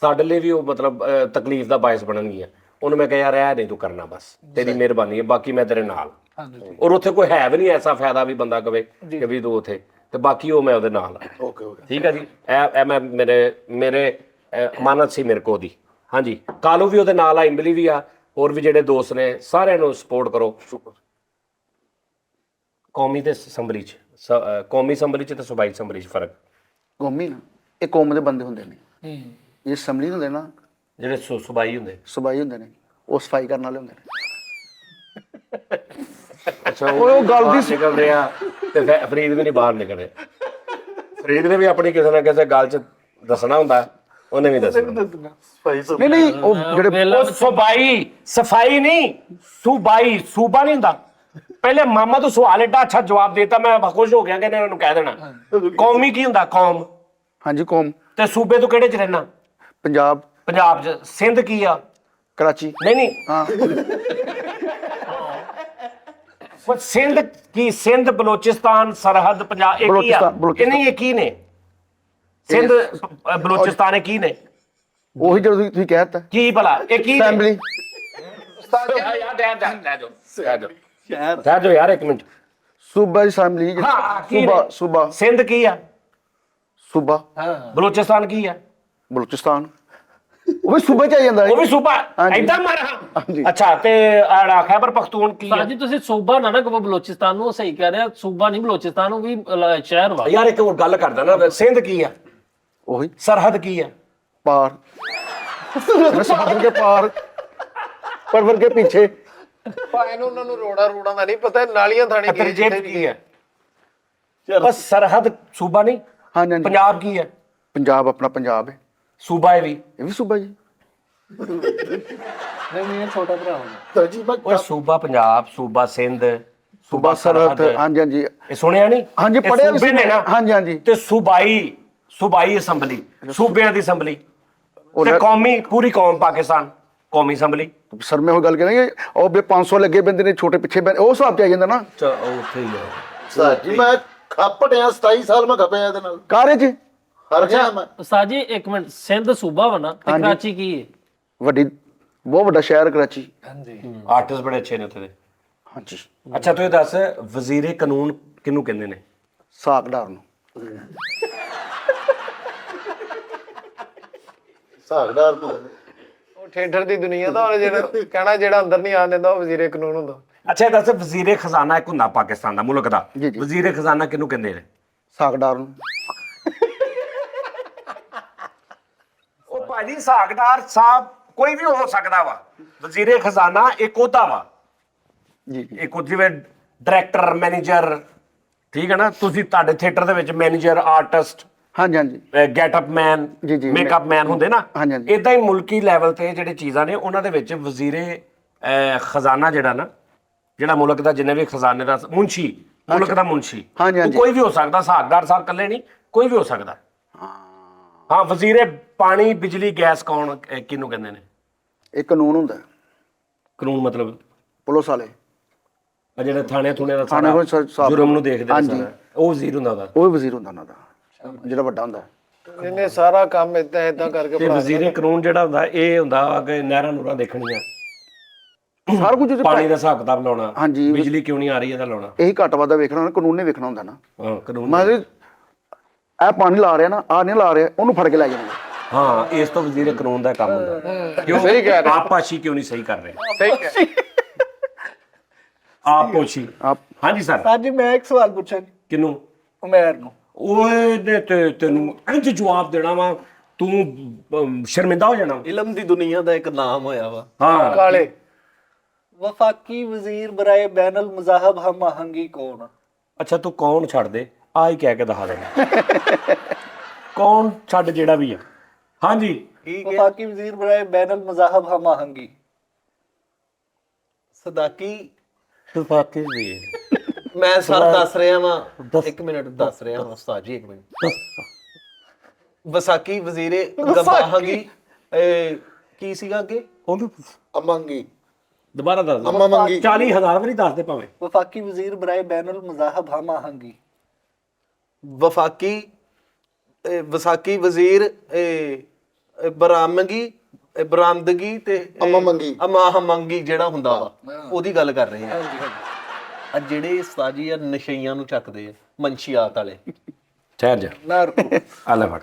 ਸਾਡੇ ਲਈ ਵੀ ਉਹ ਮਤਲਬ ਤਕਲੀਫ ਦਾ ਬਾਇਸ ਬਣਨਗੀਆਂ। ਉਹਨੂੰ ਮੈਂ ਕਿਹਾ ਯਾਰ ਇਹ ਨਹੀਂ ਤੂੰ ਕਰਨਾ, ਬਸ ਤੇਰੀ ਮਿਹਰਬਾਨੀ ਹੈ, ਬਾਕੀ ਮੈਂ ਤੇਰੇ ਨਾਲ। ਔਰ ਉੱਥੇ ਕੋਈ ਹੈ ਵੀ ਨਹੀਂ ਐਸਾ ਫਾਇਦਾ ਵੀ ਬੰਦਾ ਕਵੇ ਕਿ ਵੀ ਤੂੰ ਉੱਥੇ, ਤੇ ਬਾਕੀ ਉਹ ਮੈਂ ਉਹਦੇ ਨਾਲ ਆ। ਓਕੇ ਠੀਕ ਹੈ ਜੀ। ਇਹ ਮੈਂ ਮੇਰੇ ਮਾਨਤ ਸੀ ਮੇਰੇ ਕੋ ਦੀ। ਹਾਂਜੀ ਕਾਲੂ ਵੀ ਉਹਦੇ ਨਾਲ ਆ, ਇੰਬਲੀ ਵੀ ਆ, ਹੋਰ ਵੀ ਜਿਹੜੇ ਦੋਸਤ ਨੇ, ਸਾਰਿਆਂ ਨੂੰ ਸਪੋਰਟ ਕਰੋ। ਕੌਮੀ ਤੇ ਅਸੈਂਬਲੀ 'ਚ, ਕੌਮੀ ਅਸੈਂਬਲੀ 'ਚ ਤੇ ਸੂਬਾਈ ਅਸੈਂਬਲੀ 'ਚ ਫਰਕ? ਕੌਮੀ ਨਾ ਇਹ ਕੌਮ ਦੇ ਬੰਦੇ ਹੁੰਦੇ ਨੇ। ਇਹ ਅਸੈਂਬਲੀ ਹੁੰਦੇ ਨਾ, ਜਿਹੜੇ ਸੂਬਾਈ ਹੁੰਦੇ, ਸੂਬਾਈ ਹੁੰਦੇ ਨੇ, ਉਹ ਸਫਾਈ ਕਰਨ ਵਾਲੇ ਹੁੰਦੇ ਨੇ। ਅੱਛਾ ਉਹ ਗੱਲ ਦੀ ਨਿਕਲ ਰਿਹਾ ਤੇ ਫਰੀਦ ਵੀ ਨਹੀਂ ਬਾਹਰ ਨਿਕਲ ਰਿਹਾ। ਫਰੀਦ ਨੇ ਵੀ ਆਪਣੀ ਕਿਸੇ ਨਾ ਕਿਸੇ ਗੱਲ 'ਚ ਦੱਸਣਾ ਹੁੰਦਾ, ਉਹਨੇ ਵੀ ਦੱਸਣਾ। ਨਹੀਂ ਉਹ ਜਿਹੜੇ ਉਹ ਸੂਬਾਈ, ਸਫਾਈ ਨਹੀਂ, ਸੂਬਾਈ, ਸੂਬਾ ਨਹੀਂ ਹੁੰਦਾ। ਪਹਿਲੇ ਮਾਮਾ ਤੋਂ ਸਵਾਲ ਏਡਾ ਅੱਛਾ ਜਵਾਬ ਦੇਤਾ, ਮੈਂ ਖੁਸ਼ ਹੋ ਗਿਆ ਕਿ ਇਹਨਾਂ ਨੂੰ ਕਹਿ ਦੇਣਾ। ਕੌਮੀ ਕੀ ਹੁੰਦਾ? ਕੌਮ। ਹਾਂਜੀ ਕੌਮ। ਤੇ ਸੂਬੇ ਤੋਂ ਕਿਹੜੇ 'ਚ ਰਹਿਣਾ? ਪੰਜਾਬ। ਪੰਜਾਬ 'ਚ। ਸਿੰਧ ਕੀ ਆ? कराची नहीं नहीं हाँ वो सिंध की सिंध बलोचिस्तान सरहद पंजाब एक ही आ बलोचिस्तान। नहीं एक ही ने सिंध बलोचिस्तान एक ही ने वही जो तुम कहता की भला एक ही ने असेंबली ठहर जाओ यार एक मिनट सूबा असेंबली हाँ की सूबा ने सूबा सिंध की है सूबा बलोचिस्तान की है बलूचिस्तान वो भी सूबे ਚ ਆ ਜਾਂਦਾ वो भी सूबा ਹਾਂਜੀ। ਏਦਾਂ ਮਾਰਾ ਹਾਂਜੀ। ਅੱਛਾ ਤੇ ਆੜਾ ਖੈਬਰ ਪਖਤੂਨ ਕੀ ਉਸਤਾਦ ਹੈ ਜੀ ਤੁਸੀਂ ਸੂਬਾ ਨਾ ਕਹੋ ਬਲੋਚਿਸਤਾਨ ਨੂੰ, ਉਹ ਸਹੀ ਕਹਿ ਰਿਹਾ, ਸੂਬਾ ਨਹੀਂ ਬਲੋਚਿਸਤਾਨ, ਉਹ ਵੀ ਸ਼ਹਿਰ ਵਾ। ਯਾਰ ਇੱਕ ਹੋਰ ਗੱਲ ਕਰਦਾ ਨਾ ਸਿੰਧ ਕੀ ਹੈ ਉਹੀ ਸਰਹਦ ਕੀ ਹੈ पार मैं समुद्र के पार परवर के पीछे ਭਾਵੇਂ ਨੂੰ ਉਹਨਾਂ ਨੂੰ ਰੋੜਾ ਦਾ ਨਹੀਂ ਪਤਾ, ਨਾਲੀਆਂ ਥਾਣੀ ਤੇਰੀ ਜੇਬ ਕੀ ਹੈ ਬਸ ਸਰਹਦ ਸੂਬਾ ਨਹੀਂ हाँ जी ਪੰਜਾਬ ਕੀ ਹੈ पंजाब अपना पंजाब है ਸੂਬਾ ਹੈ ਵੀ ये भी सूबा जी नहीं ये छोटा भरा होगा ਸਰ ਜੀ ਮੈਂ ਓਏ ਸੂਬਾ ਪੰਜਾਬ ਸੂਬਾ ਸਿੰਧ सूबा सरहद हाँ जी हाँ जी ਇਹ ਸੁਣਿਆ ਨਹੀਂ हाँ जी ਇਹ पढ़िया भी ਸੂਬੇ ਨੇ ਨਾ हाँ जी हाँ जी ਤੇ ਸੂਬਾਈ ਅਸੈਂਬਲੀ ਸੂਬਿਆਂ ਦੀ ਅਸੈਂਬਲੀ ਤੇ ਉਹਨਾਂ- ਕੌਮੀ ਪੂਰੀ ਕੌਮ ਪਾਕਿਸਤਾਨ ਕੌਮੀ ਅਸੈਂਬਲੀ सर मैं वो गल करेंगे और बे 500 लगे बंदे ने छोटे पीछे वो हिसाब से आ जाता ना ਉੱਥੇ ਹੀ ਹੈ ਸਰ ਜੀ ਮੈਂ ਖੱਪਟਿਆ 27 ਸਾਲ ਮੈਂ ਖਪਿਆ ਇਹਦੇ ਨਾਲ कारे च ਹਰ ਗਿਆ ਮੈਂ ਉਸਤਾਦ ਜੀ ਇੱਕ ਮਿੰਟ, ਸਿੰਧ ਸੂਬਾ ਵਾ ਨਾ, ਤੇ ਹਾਂਜੀ। ਕਰਾਚੀ ਕੀ ਹੈ? ਵੱਡੀ ਬਹੁਤ ਵੱਡਾ ਸ਼ਹਿਰ ਕਰਾਚੀ ਆਰਟਿਸਟ ਬੜੇ ਅੱਛੇ ਨੇ ਉੱਥੇ ਦੇ ਹਾਂਜੀ ਅੱਛਾ ਤੂੰ ਇਹ ਦੱਸ ਵਜ਼ੀਰੇ ਕਾਨੂੰਨ ਕਿਹਨੂੰ ਕਹਿੰਦੇ ਨੇ ਸਾਕਦਾਰ ਨੂੰ ਸਾਗਦਾਰ ਨੂੰ ਉਹ ਠੇਠਰ ਦੀ ਦੁਨੀਆ ਦਾ, ਉਹ ਜਿਹੜਾ ਕਹਿਣਾ ਜਿਹੜਾ ਅੰਦਰ ਨਹੀਂ ਆਣ ਦਿੰਦਾ ਉਹ ਵਜ਼ੀਰੇ ਕਾਨੂੰਨ ਹੁੰਦਾ। ਅੱਛਾ ਇਹ ਦੱਸ ਵਜ਼ੀਰੇ ਖਜ਼ਾਨਾ ਇੱਕ ਹੁੰਦਾ ਪਾਕਿਸਤਾਨ ਦਾ ਮੁਲਕ ਦਾ ਜੀ, ਜੀ। ਵਜ਼ੀਰੇ ਖਜ਼ਾਨਾ ਕਿਹਨੂੰ ਕਹਿੰਦੇ ਨੇ ਸਾਕਦਾਰ ਨੂੰ ਉਹ ਭਾਜੀ ਸਾਗਦਾਰ ਸਾਹਿਬ ਕੋਈ ਵੀ ਹੋ ਸਕਦਾ ਵਾ ਵਜ਼ੀਰੇ ਖਜ਼ਾਨਾ ਇੱਕ ਉਹਦਾ ਵਾ ਜੀ ਜੀ ਇੱਕ ਉਹ ਜਿਵੇਂ ਡਾਇਰੈਕਟਰ ਮੈਨੇਜਰ ਠੀਕ ਹੈ ਨਾ ਤੁਸੀਂ ਤੁਹਾਡੇ ਥੀਏਟਰ ਦੇ ਵਿੱਚ ਮੈਨੇਜਰ ਆਰਟਿਸਟ ਹਾਂਜੀ ਹਾਂਜੀ ਗੈਟਅਪ ਮੈਨ ਜੀ, ਜੀ, ਮੇਕਅਪ ਮੈਨ ਹੁੰਦੇ ਨਾ ਹਾਂਜੀ, ਹਾਂਜੀ। ਇਦਾਂ ਹੀ ਮੁਲਕੀ ਲੈਵਲ ਤੇ ਜਿਹੜੇ ਚੀਜ਼ਾਂ ਨੇ ਉਹਨਾਂ ਦੇ ਵਿੱਚ ਵਜ਼ੀਰੇ ਖਜ਼ਾਨਾ ਜਿਹੜਾ ਨਾ ਜਿਹੜਾ ਮੁਲਕ ਦਾ ਜਿੰਨੇ ਵੀ ਖਜ਼ਾਨੇ ਦਾ ਮੁਨਸ਼ੀ ਮੁਲਕ ਦਾ ਮੁਨਸ਼ੀ ਹਾਂਜੀ, ਉਹ ਹਾਂਜੀ। ਕੋਈ ਵੀ ਹੋ ਸਕਦਾ ਸਾਗਦਾਰ ਸਾਹਿਬ ਇਕੱਲੇ ਨਹੀਂ ਕੋਈ ਵੀ ਹੋ ਸਕਦਾ ਹਾਂ ਵਜ਼ੀਰੇ ਪਾਣੀ ਬਿਜਲੀ ਗੈਸ ਕੌਣ ਕਿਹਨੂੰ ਕਹਿੰਦੇ ਨੇ ਇਹ ਕਾਨੂੰਨ ਹੁੰਦਾ ਹੈ, ਕਾਨੂੰਨ ਮਤਲਬ ਪੁਲਿਸ ਵਾਲੇ ਆ ਜਿਹੜੇ ਥਾਣੇ ਥੁਣੇ ਦਾ ਥਾਣੇ ਕੋਲ ਸਾਰਾ ਜੁਰਮ ਨੂੰ ਦੇਖਦੇ ਨੇ ਹਾਂਜੀ। ਸਾਰਾ ਉਹ ਵਜ਼ੀਰ ਹੁੰਦਾ ਉਹਦਾ ਉਹ ਵੀ ਵਜ਼ੀਰ ਹੁੰਦਾ ਉਹਨਾਂ ਦਾ ਜਿਹੜਾ ਵੱਡਾ ਹੁੰਦਾ ਇਹਨੇ ਸਾਰਾ ਕੰਮ ਇਦਾਂ ਕਰਕੇ ਤੇ ਵਜ਼ੀਰੇ ਕਾਨੂੰਨ ਜਿਹੜਾ ਹੁੰਦਾ ਇਹ ਹੁੰਦਾ ਕਿ ਨਹਿਰਾਂ ਨੂਰਾਂ ਦੇਖਣੀਆਂ ਸਾਰਾ ਕੁਝ ਉਹਦੇ ਪਾਣੀ ਦਾ ਹਿਸਾਬ ਕਿਤਾਬ ਲਾਉਣਾ ਹਾਂਜੀ। ਬਿਜਲੀ ਕਿਉਂ ਨਹੀਂ ਆ ਰਹੀ ਇਹਦਾ ਲਾਉਣਾ ਇਹੀ ਘੱਟ ਵਾਧਾ ਵੇਖਣਾ ਉਹਨਾਂ ਕਾਨੂੰਨ ਨੇ ਵੇਖਣਾ ਹੁੰਦਾ ਨਾ ਹਾਂ ਕਾਨੂੰਨ ਮੈਂ ਇਹ ਪਾਣੀ ਲਾ ਰਿਹਾ ਨਾ ਆ ਨਹੀਂ ਲਾ ਰਿਹਾ ਉਹਨੂੰ ਫੜ ਕੇ ਲੈ ਜਾਣਗੇ ਹਾਂ ਇਸ ਤੋਂ ਵਜ਼ੀਰੇ ਕਾਨੂੰਨ ਦਾ ਕੰਮ ਹੁੰਦਾ ਕਿਉਂ ਆਪ ਪਾਸ਼ੀ ਕਿਉਂ ਨਹੀਂ ਸਹੀ ਕਰ ਰਹੇ ਸਹੀ ਕਹਿ ਆਪ ਪੋਸ਼ੀ ਆਪ ਹਾਂਜੀ ਸਰ ਸਰ ਜੀ ਮੈਂ ਇੱਕ ਸਵਾਲ ਪੁੱਛਾਂ ਜੀ ਕਿਨੂੰ ਉਮਰ ਨੂੰ ਓਏ ਨੇ ਤੇ ਤੈਨੂੰ ਇੰਜ ਜਵਾਬ ਦੇਣਾ ਵਾ ਤੂੰ ਸ਼ਰਮਿੰਦਾ ਹੋ ਜਾਣਾ ਇਲਮ ਦੀ ਦੁਨੀਆ ਦਾ ਇੱਕ ਨਾਮ ਹੋਇਆ ਵਾ ਹਾਂ ਕਾਲੇ ਵਫਾਕੀ ਵਜ਼ੀਰ ਬਰਾਏ ਬੈਨ ਅਲ ਮਜ਼ਾਹਬ ਹਮ आहंगी ਕੌਣ ਅੱਛਾ ਤੂੰ ਕੌਣ ਛੱਡ ਦੇ ਆ ਹੀ ਕਹਿ ਕੇ ਦਿਖਾ ਦੇਣਾ ਕੌਣ ਛੱਡ ਜਿਹੜਾ ਵੀ ਆ ਹਾਂਜੀ ਵਫਾਕੀ ਵਜ਼ੀਰ ਬਰਾਏ ਬੈਨ ਅਲ ਮਜ਼ਾਹਬ ਹਮ आहंगी ਸਦਾਕੀ ਤਫਾਕੇ ਵੀ ਮੈਂ ਸਰ ਦੱਸ ਰਿਹਾ ਵਾਂ ਇੱਕ ਮਿੰਟ ਦੱਸ ਰਿਹਾ ਵਾਂ ਉਸਤਾਦ ਜੀ ਇੱਕ ਮਿੰਟ ਵਸਾਕੀ ਵਜ਼ੀਰੇ ਗਮਾਹਗੀ ਕੀ ਸੀਗਾ ਅੱਗੇ ਉਹਨੂੰ ਅਮੰਗੀ ਦੁਬਾਰਾ ਦੱਸ ਅੰਮਾ ਮੰਗੀ 40000 ਵਾਰੀ ਦੱਸ ਦੇ ਭਾਵੇਂ ਵਫਾਕੀ ਵਜ਼ੀਰ ਬਰਾਏ ਬੈਨ ਅਲ ਮਜ਼ਾਹਬ ਹਮ आहंगी ਵਫਾਕੀ ਵਸਾਕੀ ਵਜ਼ੀਰ ਬਰਾਮਗੀ ਬਰਾਮਦਗੀ ਤੇ ਅਮਾਮੰਗੀ। ਅਮਾਹਮੰਗੀ ਜਿਹੜਾ ਹੁੰਦਾ ਵਾ ਉਹਦੀ ਗੱਲ ਕਰ ਰਹੇ ਆ ਆ ਜਿਹੜੇ ਉਸਤਾਦ ਜੀ ਆ ਨਸ਼ਈਆਂ ਨੂੰ ਚੱਕਦੇ ਆ ਮੰਸ਼ੀਆਤ ਵਾਲੇ ਠਹਿਰ ਜਾ ਨਾ ਰੁਕੋ ਆ ਲੈ ਫੜ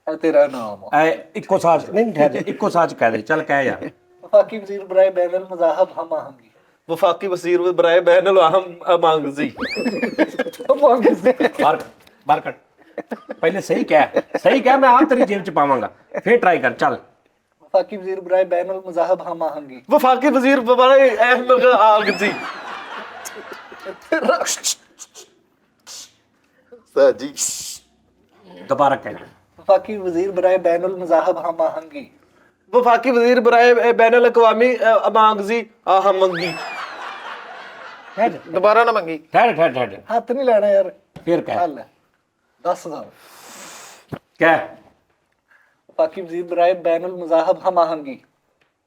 ਇਹ ਤੇਰਾ ਨਾਮ ਆ ਐ ਇੱਕੋ ਸਾਚ ਨਹੀਂ ਠਹਿਰ ਜਾ ਇੱਕੋ ਸਾਚ ਕਹਿ ਦੇ ਚੱਲ ਕਹਿ ਯਾਰ ਵਫਾਕੀ ਵਜ਼ੀਰ ਬਰਾਏ ਬੈਨ ਅਲ ਮਜ਼ਾਹਬ ਹਮ आहंगी ਵਫਾਕੀ ਵਜ਼ੀਰ ਬਰਾਏ ਬੈਨ ਅਲ ਅਮਾਂਗਜ਼ੀ ਬਾਹਰ ਕੱਟ ਪਹਿਲੇ ਸਹੀ ਕਹਿ ਮੈਂ ਆਪ ਤੇਰੀ ਜੇਬ ਚ ਪਾਵਾਂਗਾ ਫੇਰ ਟਰਾਈ ਕਰ ਚੱਲ वफाकी वजीर बराए बैन अल मज़ाहब हम आहंगी ਵਫਾਕੀ ਵਜ਼ੀਰ ਬਰਾਏ ਅਹਿਮਦ ਆਗਜ਼ੀ ਸਰ ਜੀ ਦੁਬਾਰਾ ਕਹਿ वफाकी वजीर बराए बैन अल मज़ाहब हम आहंगी ਵਫਾਕੀ ਵਜ਼ੀਰ ਬਰਾਏ ਬੈਨ ਅਲ ਅਕਵਾਮੀ ਅਮਾਂਗਜ਼ੀ ਆਹਮੰਗੀ ਠਹਿਰ ਜਾ ਦੁਬਾਰਾ ਨਾ ਮੰਗੀ। ਠਹਿਰ ਜਾ हाथ नहीं लेना यार ਫੇਰ ਕਹਿ हल है 10,000 ਕਹਿ वफाकी वजीर बराए बैन अल मज़ाहब हम आहंगी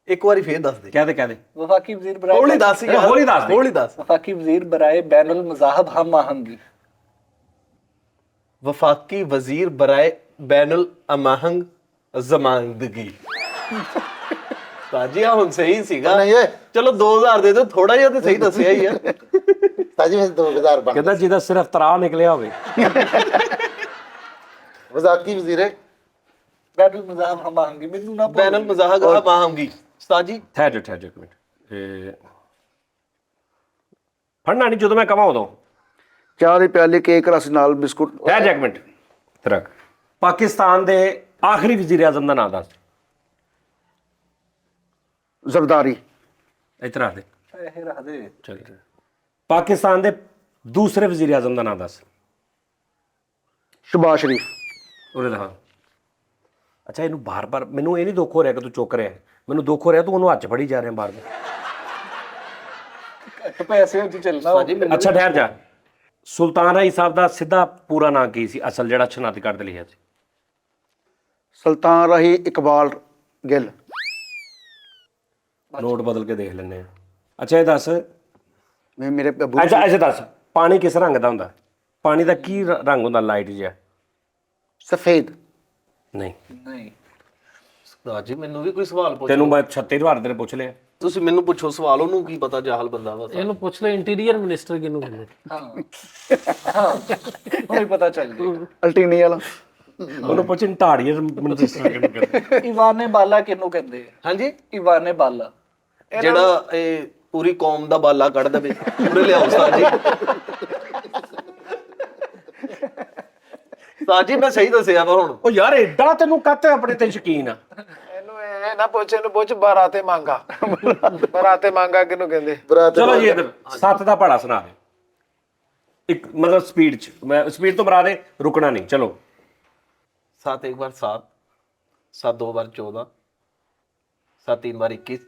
ਇੱਕ ਵਾਰੀ ਫੇਰ ਦੱਸ ਦੇ। ਕਹਦੇ वफाकी वजीर बराए ਹੌਲੀ ਦੱਸ ਯਾਰ, ਹੌਲੀ ਦੱਸ ਦੇ। ਹੌਲੀ ਦੱਸ। वफाकी वजीर बराए बैनुल मज़ाहब हम आहंगी। ਵਫਾਕੀ ਵਜ਼ੀਰ ਬਰਾਏ ਬੈਨੁਲ ਅਮਾਹੰਗ ਜ਼ਮਾਨਦਗੀ। ਸਾਜੀ ਆ ਹੁਣ ਸਹੀ ਸੀਗਾ। ਨਹੀਂ ਓਏ ਚਲੋ 2000 ਦੇ ਦਿਓ, ਥੋੜਾ ਜਿਹਾ ਤੇ ਸਹੀ ਦੱਸਿਆ ਹੀ ਆ। ਉਸਤਾਦ ਜੀ ਮੈਂ 2000 ਬਣ ਕਹਿੰਦਾ ਜਿਹਦਾ ਸਿਰਫ ਤਰਾ ਨਿਕਲਿਆ ਹੋਵੇ। ਵਜ਼ਾਕੀ ਵਜ਼ੀਰ बैनुल मज़ाहब हम आहंगी मैनू ना ਬੈਨੁਲ ਮਜ਼ਾਹਗ ਅਮਾਹੰਗੀ। ਉਸਤਾਦ ਜੀ ਠਹਿਰ ਜਾ ਇੱਕ ਮਿੰਟ। ਫੜਨਾ ਨਹੀਂ, ਜਦੋਂ ਮੈਂ ਕਵਾਂ ਉਦੋਂ। ਚਾਹ ਦੇ ਪਿਆਲੇ, ਕੇਕ, ਰਸ ਨਾਲ ਬਿਸਕੁਟ। ਠਹਿਰ ਜਾ ਇੱਕ ਮਿੰਟ। ਰੱਖ। ਪਾਕਿਸਤਾਨ ਦੇ ਆਖਰੀ ਵਜ਼ੀਰ ਆਜ਼ਮ ਦਾ ਨਾਮ ਦੱਸ। ਜ਼ਰਦਾਰੀ। ਇੱਧਰ ਆ ਦੇ। पैसे रख दे। ਚੱਲ। ਪਾਕਿਸਤਾਨ ਦੇ ਦੂਸਰੇ ਵਜ਼ੀਰ ਆਜ਼ਮ ਦਾ ਨਾਮ ਦੱਸ। ਸ਼ਬਾਜ਼ ਸ਼ਰੀਫ। ਉਹਦੇ ਦਾ। ਅੱਛਾ, ਇਹਨੂੰ ਬਾਰ-ਬਾਰ ਮੈਨੂੰ ਇਹ ਨਹੀਂ ਦੁੱਖ ਹੋ ਰਿਹਾ ਕਿ ਤੂੰ ਚੁੱਕ ਰਿਹਾ, ਮੈਨੂੰ ਦੁੱਖ ਹੋ ਰਿਹਾ ਤੂੰ ਉਹਨੂੰ ਹੱਥ 'ਚ ਫੜੀ ਜਾ ਰਿਹਾ ਬਾਰ-ਬਾਰ। पैसे होती चलना। ਅੱਛਾ ਠਹਿਰ ਜਾ। ਸੁਲਤਾਨ ਰਾਈ ਸਾਹਿਬ ਦਾ ਸਿੱਧਾ ਪੂਰਾ ਨਾਂ ਕੀ ਸੀ ਅਸਲ, ਜਿਹੜਾ ਸ਼ਨਾਖਤੀ ਕਾਰਡ ਤੇ ਲਿਖਿਆ ਸੀ? ਸੁਲਤਾਨ ਰਾਹੀ ਇਕਬਾਲ ਗਿੱਲ। ਨੋਟ ਬਦਲ ਕੇ ਦੇਖ ਲੈਂਦੇ ਆ। ਅੱਛਾ ਇਹ ਦੱਸ, ਮੇਰੇ ਅੱਬੂ ਅੱਛਾ ਦੱਸ, ਪਾਣੀ ਕਿਸ ਰੰਗ ਦਾ ਹੁੰਦਾ? ਪਾਣੀ ਦਾ ਕੀ ਰੰਗ ਹੁੰਦਾ? ਲਾਈਟ ਜਿਹਾ? ਸਫੇਦ। ਨਹੀਂ। नहीं ਉਸਤਾਦ ਜੀ ਮੈਨੂੰ ਵੀ ਕੋਈ ਸਵਾਲ ਪੁੱਛ। ਤੈਨੂੰ ਮੈਂ 36 ਵਾਰ ਤੇਰੇ ਪੁੱਛ ਲਿਆ। ਤੁਸੀਂ ਮੈਨੂੰ ਪੁੱਛੋ ਸਵਾਲ, ਉਹਨੂੰ ਕੀ ਪਤਾ ਜਾਹਲ ਬੰਦਾ ਵਾ। ਇਹਨੂੰ ਪੁੱਛ ਲੈ ਇੰਟੀਰੀਅਰ ਮਿਨਿਸਟਰ ਕਿਹਨੂੰ ਕਹਿੰਦੇ? नहीं पता चल गया। ਅਲਟੀਨੀ ਵਾਲਾ। ਉਹਨੂੰ ਪੁੱਛ ਢਾੜੀਏ ਮਿਨਿਸਟਰ ਕਿਹਨੂੰ ਕਹਿੰਦੇ? ਈਵਾਨੇ ਬਾਲਾ ਕਿਹਨੂੰ ਕਹਿੰਦੇ? ਹਾਂਜੀ, ਈਵਾਨੇ ਬਾਲਾ ਜਿਹੜਾ ਇਹ ਪੂਰੀ ਕੌਮ ਦਾ ਬਾਲਾ ਕੱਢ ਦੇਵੇ, ਉਹਨੇ ਲਿਆਓ ਉਸਤਾਦ ਜੀ। ਉਸਤਾਦ ਜੀ ਮੈਂ ਸਹੀ ਦੱਸਿਆ ਵਾ ਹੁਣ। ਉਹ ਯਾਰ ਐਡਾ ਤੈਨੂੰ ਕਾਤੇ ਆਪਣੇ ਤੇ ਯਕੀਨ ਆ? ਇਹਨੂੰ ਇਹ ਨਾ ਪੁੱਛ, ਇਹਨੂੰ ਪੁੱਛ ਬਰਾਤੇ ਮੰਗਾ। ਬਰਾਤੇ ਮੰਗਾ ਕਿਹਨੂੰ ਕਹਿੰਦੇ? ਚਲੋ ਜੀ ਇਧਰ 7 ਦਾ ਪਹਾੜਾ ਸੁਣਾ ਦੇ। ਇੱਕ ਮਤਲਬ ਸਪੀਡ 'ਚ, ਮੈਂ ਸਪੀਡ ਤੋਂ ਮਰਾ ਦੇ, ਰੁਕਣਾ ਨਹੀਂ। ਚਲੋ। 7 एक बार 7, 7 2 बार 14, 7 3 बार 21,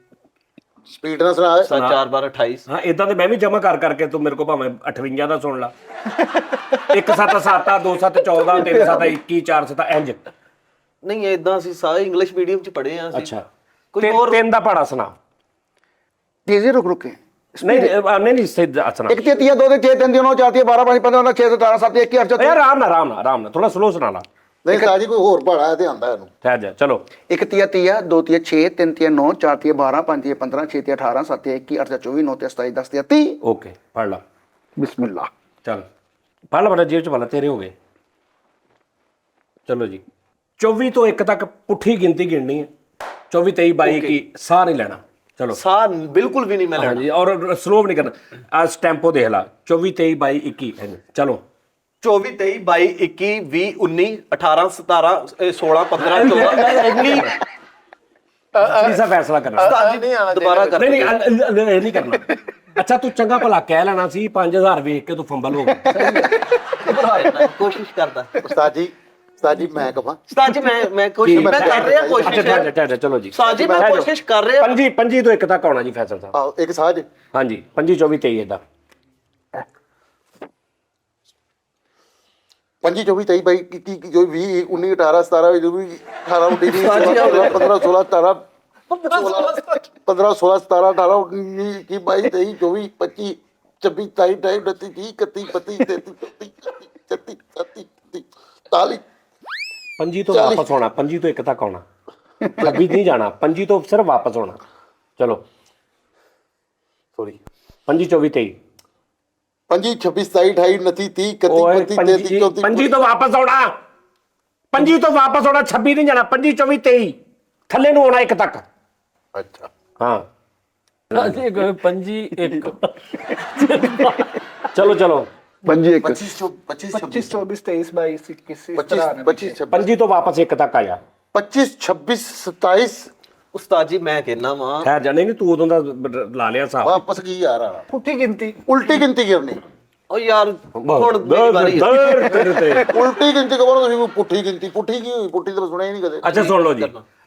ਸਪੀਡ ਨਾਲ ਸੁਣਾ 7 4 बार 28। ਹਾਂ ਇਦਾਂ ਤੇ ਮੈਂ ਵੀ ਜਮਾ ਕਰ ਕਰਕੇ ਤੂੰ ਮੇਰੇ ਕੋ ਭਾਵੇਂ 58 ਦਾ ਸੁਣ ਲਾ। 1 7 7 2 7 14 3 7 21 4 7 ਇੰਜ। ਨਹੀਂ ਇਦਾਂ ਅਸੀਂ ਸਾਰੇ ਇੰਗਲਿਸ਼ ਮੀਡੀਅਮ ਚ ਪੜ੍ਹੇ ਆ ਅਸੀਂ। ਅੱਛਾ ਕੋਈ ਹੋਰ 3 ਦਾ ਪਹਾੜਾ ਸੁਣਾ। ਤੇਜ਼ੀ ਰੁਕ ਕੇ। ਨਹੀਂ ਸਿੱਧਾ ਸੁਣਾ। ਇੱਕ ਤੇ 3 2 ਤੇ 6 3 9 4 12 5 15 6 17 7 1 8 ਯਾਰ ਆਰਾਮ ਨਾਲ ਥੋੜਾ ਸਲੋ ਸੁਣਾ ਲਾ। ਨਹੀਂ ਉਸਤਾਦ ਜੀ ਕੋਈ ਹੋਰ ਪਹਾੜਾ ਹੈ ਤੇ ਆਂਦਾ ਇਹਨੂੰ। ਠਹਿਰ ਜਾ। ਚਲੋ। 1 3 3 2 3 6 3 3 9 4 3 12 5 3 15 6 3 18 7 21 8 24 9 27 10 30। ਓਕੇ ਪੜ ਲਾ। ਬਿਸਮਿਲ੍ਲਾ। ਚੱਲ ਪੜ ਲਾ, ਬੜਾ ਜੇਬ 'ਚ ਪਾ ਲਾ, ਤੇਰੇ ਹੋ ਗਏ। ਚਲੋ ਜੀ 24 ਤੋਂ 1 ਤੱਕ ਪੁੱਠੀ ਗਿਣਤੀ ਗਿਣਨੀ ਹੈ। 24 23 22 21 ਸਾਹ ਨਹੀਂ ਲੈਣਾ। ਚਲੋ। ਸਾਹ ਬਿਲਕੁਲ ਵੀ ਨਹੀਂ ਮੈਂ ਲੈਣਾ। ਹਾਂਜੀ, ਔਰ ਸਲੋ ਵੀ ਨਹੀਂ ਕਰਨਾ। ਆ ਟੈਂਪੋ ਦੇਖ ਲਾ। 24 23 22 21 ਚਲੋ। 24 23 22 21 20 19 18 17 16 15 14 19। ਤੀਸਰਾ ਫੈਸਲਾ ਕਰਨਾ। ਉਸਤਾਦ ਜੀ ਨਹੀਂ ਆਉਣਾ ਦੁਬਾਰਾ ਕਰ ਨਹੀਂ ਇਹ ਨਹੀਂ ਕਰਨਾ। ਅੱਛਾ ਤੂੰ ਚੰਗਾ ਭਲਾ ਕਹਿ ਲੈਣਾ ਸੀ 5000 ਵੇਖ ਕੇ ਤੂੰ ਫੰਬਲ ਹੋ ਗਿਆ। ਕੋਸ਼ਿਸ਼ ਕਰਦਾ। ਉਸਤਾਦ ਜੀ ਮੈਂ ਕਹਾਂ ਉਸਤਾਦ ਜੀ ਮੈਂ ਕੋਸ਼ਿਸ਼ ਮੈਂ ਕਰ ਰਿਹਾ ਕੋਸ਼ਿਸ਼। ਅੱਛਾ ਚਲੋ ਜੀ। ਉਸਤਾਦ ਜੀ ਮੈਂ ਕੋਸ਼ਿਸ਼ ਕਰ ਰਿਹਾ। 25 ਤੋਂ 1 ਤੱਕ ਆਉਣਾ ਜੀ ਫੈਸਲ ਸਾਹਿਬ। ਆਓ ਇੱਕ ਸਾਜ ਹਾਂਜੀ 25 24 23 ਇਦਾਂ। 25 24 23 22 21 ਜੋ 20 19 18 17 ਜੋ ਵੀ 18 19 15 16 17 15 16 17 18 19 22 23 24 25 26 27 28 29 30 31 32 33 34 35 25 ਤੋਂ ਵਾਪਸ ਆਉਣਾ। 25 ਤੋਂ 1 ਤੱਕ ਆਉਣਾ। 26 ਨਹੀਂ ਜਾਣਾ। 25 ਤੋਂ ਸਿਰਫ ਵਾਪਸ ਆਉਣਾ। ਚਲੋ। ਸੌਰੀ 25 24 23 25 26 27 28 29 30 31 32 33 34 25 ਤੋਂ ਵਾਪਸ ਆਉਣਾ। 25 ਤੋਂ ਵਾਪਸ ਆਉਣਾ। 26 ਨਹੀਂ ਜਾਣਾ। 25 24 23 ਥੱਲੇ ਨੂੰ ਆਉਣਾ 1 ਤੱਕ। ਅੱਛਾ ਹਾਂ ਸਾਜੀ 25 1 ਚਲੋ 5 1 25 25 24 23 22 21 25 25 ਤੋਂ ਵਾਪਸ 1 ਤੱਕ ਆਇਆ। 25 26 27 ਉਸਤਾਦ ਜੀ ਮੈਂ ਕਹਿਣਾ ਵਾਂ ਠਹਿਰ ਜਾ। ਨਹੀਂ ਤੂੰ ਉਦੋਂ ਦਾ ਲਾ ਲਿਆ ਹਿਸਾਬ। ਵਾਪਸ ਕੀ ਯਾਰ ਆ ਪੁੱਠੀ ਗਿਣਤੀ ਉਲਟੀ ਗਿਣਤੀ ਕਰਨੀ ਉਹ ਯਾਰ ਹੁਣ ਮੇਰੀ ਵਾਰੀ ਹੈ। ਉਲਟੀ ਗਿਣਤੀ ਕਹੋ ਤੁਸੀਂ ਕੋਈ ਪੁੱਠੀ ਗਿਣਤੀ ਪੁੱਠੀ ਕੀ ਹੋਈ ਪੁੱਠੀ ਤਾਂ ਸੁਣਿਆ ਹੀ ਨਹੀਂ ਕਦੇ ਅੱਛਾ ਸੁਣ ਲਓ ਜੀ।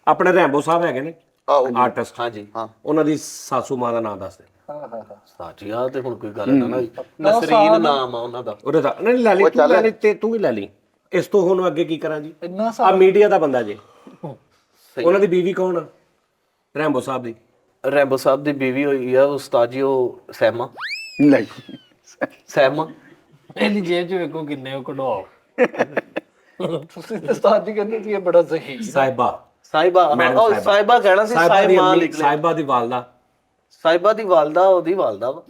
ਆਪਣੇ ਰੈਂਬੋ ਸਾਹਿਬ ਹੈਗੇ ਨੇ ਆਹੋ ਆਰਟਿਸਟ। ਹਾਂਜੀ ਉਹਨਾਂ ਦੀ ਸਾਸੂ ਮਾਂ ਦਾ ਨਾਮ ਦੱਸ ਦੇ। ਉਸਤਾਦ ਜੀ ਆ ਤੇ ਹੁਣ ਕੋਈ ਗੱਲ ਨਾ ਨਸਰੀਨ ਨਾਮ ਆ ਉਹਨਾਂ ਦਾ। ਉਹਦੇ ਦਾ ਨਹੀਂ ਲੈ ਲਈ ਤੂੰ ਲੈ ਲਈ ਤੇ ਤੂੰ ਵੀ ਲੈ ਲਈ। ਇਸ ਤੋਂ ਹੁਣ ਅੱਗੇ ਕੀ ਕਰਾਂ ਜੀ? ਇੰਨਾ ਆ ਮੀਡੀਆ ਦਾ ਬੰਦਾ ਜੇ। ਉਹਨਾਂ ਦੀ ਬੀਵੀ ਕੌਣ ਆ? ਰੈਂਬੋ ਸਾਹਿਬ ਦੀ। ਰੈਂਬੋ ਸਾਹਿਬ ਦੀ ਬੀਵੀ ਹੋਈ ਆ ਉਸਤਾਦ ਜੀ, ਉਹ ਸਹਿਮਾ ਨਹੀਂ ਸਹਿਮਾ ਇਹਦੀ ਜੇਬ 'ਚ ਵੇਖੋ ਕਿੰਨੇ ਉਹ ਕਢਵਾਓ। ਤੁਸੀਂ ਤਾਂ ਉਸਤਾਦ ਜੀ ਕਹਿੰਦੇ ਸੀ ਇਹ ਬੜਾ ਸਹੀ ਸਾਹਿਬਾ ਸਾਹਿਬਾ, ਉਹ ਸਾਹਿਬਾ ਕਹਿਣਾ ਸੀ, ਸਾਹਿਬਾ ਨਿਕਲੇ। ਸਾਹਿਬਾ ਦੀ ਵਾਲਦਾ। ਸਾਹਿਬਾ ਦੀ ਵਾਲਦਾ, ਉਹਦੀ ਵਾਲਦਾ ਵਾ।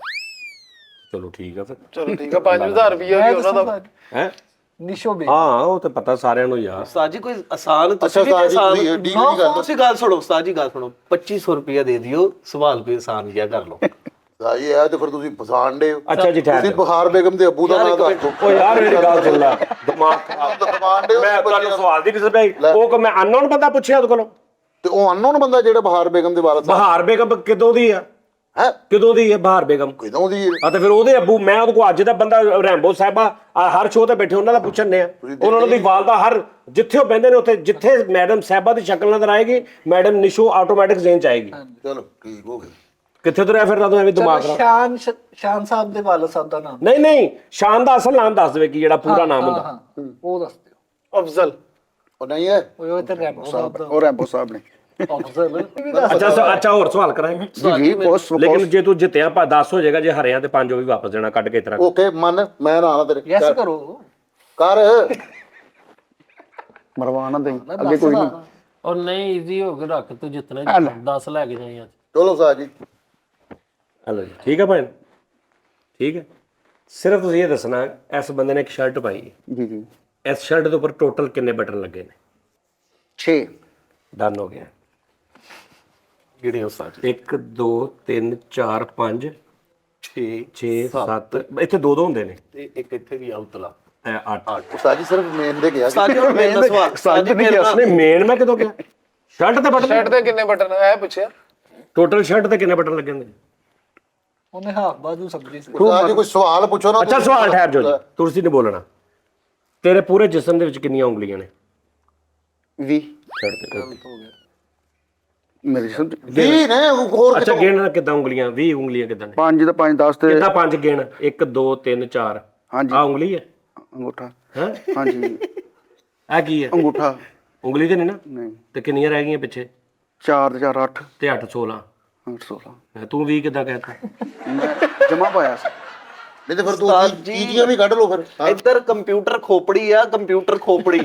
ਚਲੋ ਠੀਕ ਆ ਫਿਰ। ਚਲੋ ਠੀਕ ਆ 5000 ਰੁਪਏ ਵੀ ਉਹਨਾਂ ਦਾ ਹੈ ਨਿਸ਼ੋ ਬੇ ਹਾਂ ਉਹ ਤੇ ਪਤਾ ਸਾਰਿਆਂ ਨੂੰ ਯਾਰ। ਉਸਤਾਦ ਜੀ ਕੋਈ ਆਸਾਨ, ਤੁਸੀਂ ਵੀ ਉਸਤਾਦ ਜੀ, ਆਸਾਨ ਡੀਲ ਵੀ ਕਰ ਲਓ। ਤੁਸੀਂ ਗੱਲ ਸੁਣੋ ਉਸਤਾਦ ਜੀ, ਗੱਲ ਸੁਣੋ, 2500 ਰੁਪਇਆ ਦੇ ਦਿਓ, ਸਵਾਲ ਕੋਈ ਆਸਾਨ ਜਿਹਾ ਕਰ ਲਓ। ਸਾਜੀ ਇਹ ਤੇ ਫਿਰ ਤੁਸੀਂ ਪਛਾਣ ਦੇ ਅੱਛਾ ਜੀ ਠਹਿਰ ਤੁਸੀਂ ਜਾਓ। ਬਹਾਰ ਬੇਗਮ ਦੇ ਅੱਬੂ ਦਾ ਨਾਮ ਦੱਸ ਦਿਓ। ਓ ਯਾਰ ਮੇਰੀ ਗੱਲ ਸੁਣ ਲੈ, ਦਿਮਾਗ ਖਰਾਬ। ਪਛਾਣ ਦਿਓ ਮੈਂ ਤੁਹਾਨੂੰ ਸਵਾਲ ਦੀ ਨਹੀਂ ਸਮਝਾਈ। ਉਹ ਕੋ ਮੈਂ ਅਨਨੋਨ ਬੰਦਾ ਪੁੱਛਿਆ ਉਹਦੇ ਕੋਲੋਂ। ਤੇ ਉਹ ਅਨਨੋਨ ਬੰਦਾ ਜਿਹੜਾ ਬਹਾਰ ਬੇਗਮ ਦੇ ਵਾਲਦ ਸਾਹਿਬ ਬਹਾਰ ਬੇਗਮ ਕਿਦੋਂ ਦੀ ਆ? ਹੈ ਕਿਦੋਂ ਦੀ ਹੈ ਬਹਾਰ ਬੇਗਮ? ਕਿਦੋਂ ਦੀ ਆ ਤੇ ਫਿਰ ਉਹਦੇ ਅੱਬੂ, ਮੈਂ ਉਹਦੇ ਕੋਲ ਅੱਜ ਦਾ ਬੰਦਾ ਰੈਂਬੋ ਸਾਹਿਬਾ ਹਰ ਸ਼ੋਅ ਤੇ ਬੈਠੇ ਉਹਨਾਂ ਦਾ ਪੁੱਛਣੇ ਆ। ਉਹਨਾਂ ਦੀ ਵਾਲਦਾ ਹਰ ਜਿੱਥੇ ਉਹ ਬਹਿੰਦੇ ਨੇ ਉੱਥੇ, ਜਿੱਥੇ ਮੈਡਮ ਸਾਹਿਬਾ ਦੀ ਸ਼ਕਲ ਨਜ਼ਰ ਆਏਗੀ ਮੈਡਮ ਨਿਸ਼ੂ ਆਟੋਮੈਟਿਕ ਜ਼ੇਨ ਚ ਆਏਗੀ। ਚਲੋ ਠੀਕ ਹੋ ਗਿਆ। ਕਿੱਥੇ ਤੁਰਿਆ ਫਿਰਦਾ ਤੂੰ ਐਵੇਂ ਦਿਮਾਗ ਨਾਲ? ਸ਼ਾਨ ਸਾਹਿਬ ਦੇ ਵਾਲਦ ਸਾਹਿਬ ਦਾ ਨਾਮ ਨਹੀਂ ਨਹੀਂ, ਸ਼ਾਨ ਦਾ ਅਸਲ ਨਾਮ ਦੱਸ ਦੇਵੇ ਕਿ ਜਿਹੜਾ ਪੂਰਾ ਨਾਮ ਹੁੰਦਾ। ਹਾਂ ਉਹ ਦੱਸ ਦਿਓ। ਅਫਜ਼ਲ। ਉਹ ਨਹੀਂ ਹੈ ਉਹ ਤੇ ਰੈਂਬੋ ਸਾਹਿਬ ਦਾ ਉਹ ਰੈਂਬੋ ਸਾਹਿਬ ਨੇ ਅਫਜ਼ਲ ਅੱਛਾ ਹੋਰ ਸਵਾਲ ਕਰਾਂਗੇ। ਜੀ ਬਹੁਤ ਲੇਕਿਨ ਜੇ ਤੂੰ ਜਿੱਤਿਆ 10 ਹੋ ਜਾਏਗਾ, ਜੇ ਹਾਰਿਆ ਤੇ 5 ਉਹ ਵੀ ਵਾਪਸ ਦੇਣਾ ਕੱਢ ਕੇ ਤਰ੍ਹਾਂ। ਓਕੇ ਮਨ ਮੈਂ ਨਾ ਆਣਾ ਤੇਰੇ ਯੈਸ ਕਰੋ। ਕਰ ਮਰਵਾਣਾ ਦੇ ਅੱਗੇ ਕੋਈ ਨਹੀਂ। ਔਰ ਨਹੀਂ ਈਜ਼ੀ ਹੋ ਕੇ ਰੱਖ, ਤੂੰ ਜਿੱਤਣਾ 10 ਲੈ ਕੇ ਜਾਈ ਅੱਜ। ਚਲੋ ਸਾਜੀ ਹਲੋ ਜੀ ਠੀਕ ਹੈ ਭੈਣ, ਠੀਕ ਹੈ। ਸਿਰਫ ਤੁਸੀਂ ਇਹ ਦੱਸਣਾ ਇਸ ਬੰਦੇ ਨੇ ਇੱਕ ਸ਼ਰਟ ਪਾਈ ਹੈ, ਜੀ ਜੀ ਇਸ ਸ਼ਰਟ ਦੇ ਉੱਪਰ ਟੋਟਲ ਕਿੰਨੇ ਬਟਨ ਲੱਗੇ ਨੇ? 6 ਡਨ ਹੋ ਗਿਆ। ਜਿਹੜੇ ਉਸਤਾਦ ਜੀ 1 2 3 4 5 6 6 7 ਇੱਥੇ ਦੋ ਹੁੰਦੇ ਨੇ, ਤੇ ਇੱਕ ਇੱਥੇ ਵੀ ਆਉਤਲਾ 8। ਸਾਜੀ ਸਿਰਫ ਮੇਨ ਦੇ ਗਿਆ ਉਸਤਾਦ ਜੀ ਹੁਣ ਮੇਨ ਦਾ ਸਵਾਲ, ਉਸਤਾਦ ਜੀ ਨਹੀਂ ਮੇਨ ਦਾ- ਨਹੀਂ ਮੇਨ ਮੈਂ ਕਿਦੋਂ ਗਿਆ? ਸ਼ਰਟ ਤੇ ਬਟਨ, ਸ਼ਰਟ ਦੇ ਕਿੰਨੇ ਬਟਨ ਐ ਪੁੱਛਿਆ? ਟੋਟਲ ਸ਼ਰਟ ਤੇ ਕਿੰਨੇ ਬਟਨ ਲੱਗੇ ਹੁੰਦੇ? ਉਹਨੇ ਹਾਫ ਬਾਜੂ ਸਮਝੀ ਸੀ। ਸਾਜੀ ਕੋਈ ਸਵਾਲ ਪੁੱਛੋ ਨਾ। ਅੱਛਾ ਸਵਾਲ ਠਹਿਰ ਜਾਓ ਜੀ, ਤੁਸੀਂ ਨਹੀਂ ਬੋਲਣਾ। ਤੇਰੇ ਪੂਰੇ ਜਿਸਮ ਦੇ ਵਿੱਚ ਕਿੰਨੀਆਂ ਉਂਗਲੀਆਂ ਨੇ? 20 ਸ਼ਰਟ ਤੇ ਮੇਰੇ ਸਮਝ ਵੀ ਨੇ ਹੋਰ ਅੱਛਾ ਗਿਣ ਕਿੱਦਾਂ ਉਂਗਲੀਆਂ? 20 ਉਂਗਲੀਆਂ ਕਿੱਦਾਂ ਨੇ? 5 ਦਾ 5 10 ਤੇ ਕਿੱਦਾਂ 5 ਗਿਣ? 1 2 3 4 ਹਾਂਜੀ ਆ ਉਂਗਲੀ ਹੈ ਅੰਗੂਠਾ ਹੈ? ਹਾਂਜੀ ਆ ਕੀ ਹੈ? ਅੰਗੂਠਾ ਉਂਗਲੀ ਤੇ ਨਹੀਂ ਨਾ? ਨਹੀਂ ਤੇ ਕਿੰਨੀਆਂ ਰਹਿ ਗਈਆਂ ਪਿੱਛੇ? 4 ਤੇ 4 8 ਤੇ 8 16। 16 ਤੂੰ 20 ਕਿੱਦਾਂ ਕਹਿਤਾ? ਮੈਂ ਜਮਾ ਪਾਇਆ ਸੀ। ਨਹੀਂ ਤੇ ਫਿਰ ਤੂੰ ਚੀਜ਼ੀਆਂ ਵੀ ਕੱਢ ਲਓ ਫਿਰ। ਇੱਧਰ ਕੰਪਿਊਟਰ ਖੋਪੜੀ ਆ, ਕੰਪਿਊਟਰ ਖੋਪੜੀ।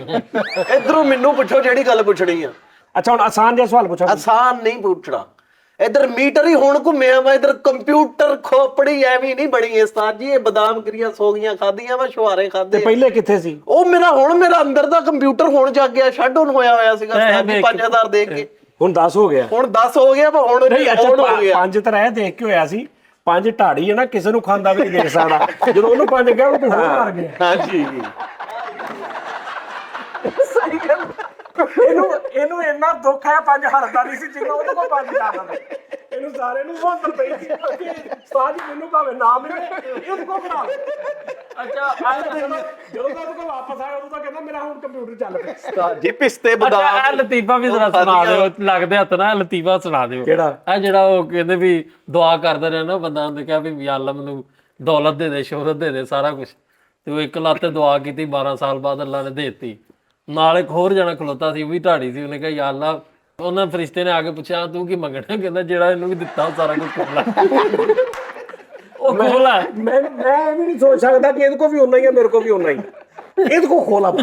ਇਧਰੋਂ ਮੈਨੂੰ ਪੁੱਛੋ ਜਿਹੜੀ ਗੱਲ ਪੁੱਛਣੀ ਆ। ਅੱਛਾ ਹੁਣ ਆਸਾਨ ਜਿਹਾ ਸਵਾਲ ਪੁੱਛਾਂ। ਆਸਾਨ ਨਹੀਂ ਪੁੱਛਣਾ। ਇਧਰ ਮੀਟਰ ਹੀ ਹੁਣ ਘੁੰਮਿਆ ਵਾ, ਇਧਰ ਕੰਪਿਊਟਰ ਖੋਪੜੀ ਐਵੇਂ ਨਹੀਂ ਬਣੀ ਉਸਤਾਦ ਜੀ। ਇਹ ਬਦਾਮ ਕਰੀਆਂ ਸੋਗੀਆਂ ਖਾਧੀਆਂ ਵਾ, ਛੁਹਾਰੇ ਤੇ ਖਾਦੇ। ਪਹਿਲੇ ਕਿੱਥੇ ਸੀ? ਉਹ ਮੇਰਾ ਅੰਦਰ ਦਾ ਕੰਪਿਊਟਰ ਹੁਣ ਜਾਗ ਗਿਆ, ਸ਼ਟ ਆਨ ਹੋਇਆ ਸੀਗਾ ਉਸਤਾਦ ਜੀ 5000 ਦੇਖ ਕੇ। ਹੁਣ 10 ਹੋ ਗਿਆ। ਹੁਣ 10 ਹੋ ਗਿਆ, ਪਰ ਹੁਣ ਨਹੀਂ on ਅੱਛਾ ਹੋ ਗਿਆ। 5 ਤਾਂ ਰਹਿ ਦੇਖ ਕੇ ਹੋਇਆ ਸੀ। 5 ਢਾੜੀ ਹੈ ਨਾ, ਕਿਸੇ ਨੂੰ ਖਾਂਦਾ ਵੀ ਨਹੀਂ ਦੇਖ ਸਕਦਾ। ਜਦੋਂ ਉਹਨੂੰ 5 ਗਿਆ ਉਹ ਤੂੰ ਹੋਰ ਕਰ ਗਿਆ। ਹਾਂਜੀ ਇਹਨੂੰ ਇੰਨਾ ਦੁੱਖ ਹੈ 5 ਹਰਦਾ ਨਹੀਂ ਸੀ ਜਿੰਨਾ ਉਹਦੇ ਕੋਲ 5 ਜਾਣਾ। ਇਹਨੂੰ ਸਾਰੇ ਨੂੰ ਬਹੁਤ ਪਈ ਸੀ ਸਾਜ ਮੈਨੂੰ ਭਾਵੇਂ ਨਾ ਮਿਲੇ ਇਹਦੇ ਕੋਲ ਬਣਾ। ਅੱਛਾ ਜਦੋਂ ਉਹਦੇ ਕੋਲ ਵਾਪਸ ਆਇਆ ਉਦੋਂ ਤਾਂ ਕਹਿੰਦਾ ਮੇਰਾ ਹੁਣ ਕੰਪਿਊਟਰ ਚੱਲ ਪਿਆ। ਉਸਤਾਦ ਜੀ ਪਿਸਤੇ ਅੱਛਾ ਬਦਾਮ ਇਹ ਲਤੀਫਾ ਵੀ ਜ਼ਰਾ ਸੁਣਾ ਦਿਓ, ਲੱਗਦੇ ਹੱਥ ਨਾ ਲਤੀਫਾ ਸੁਣਾ ਦਿਓ। ਕਿਹੜਾ? ਇਹ ਜਿਹੜਾ ਉਹ ਕਹਿੰਦੇ ਵੀ ਦੁਆ ਕਰਦੇ ਰਹੇ ਨਾ ਬੰਦਾ, ਉਹਨੇ ਕਿਹਾ ਵੀ ਯਾ ਅੱਲਾ ਮੈਨੂੰ ਦੌਲਤ ਦੇ ਦੇ, ਸ਼ੋਹਰਤ ਦੇ ਦੇ, ਸਾਰਾ ਕੁਝ। ਤੇ ਉਹ ਇੱਕ ਲੱਤ ਦੁਆ ਕੀਤੀ, 12 ਸਾਲ ਬਾਅਦ ਅੱਲਾ ਨੇ ਦੇ ਦਿੱਤੀ। ਨਾਲ ਇੱਕ ਹੋਰ ਜਣਾ ਖਲੋਤਾ ਸੀ, ਉਹ ਵੀ ਢਾੜੀ ਸੀ। ਉਹਨੇ ਕਿਹਾ ਯਾ ਅੱਲਾ, ਉਹਨਾਂ ਫਰਿਸ਼ਤੇ ਨੇ ਆ ਕੇ ਪੁੱਛਿਆ ਤੂੰ ਕੀ ਮੰਗਣਾ? ਕਹਿੰਦਾ ਜਿਹੜਾ ਇਹਨੂੰ ਵੀ ਦਿੱਤਾ ਉਹ ਸਾਰਾ ਕੁਝ ਖੋਲਾ। ਉਹ ਖੋਲਾ। ਮੈਂ ਵੀ ਨਹੀਂ ਸੋਚ ਸਕਦਾ ਕਿ ਇਹਦੇ ਕੋਲ ਵੀ ਉਨਾ ਹੀ ਹੈ, ਮੇਰੇ ਕੋਲ ਵੀ ਉਨਾ ਹੀ। ਇਹਦੇ ਕੋਲ ਖੋਲਾ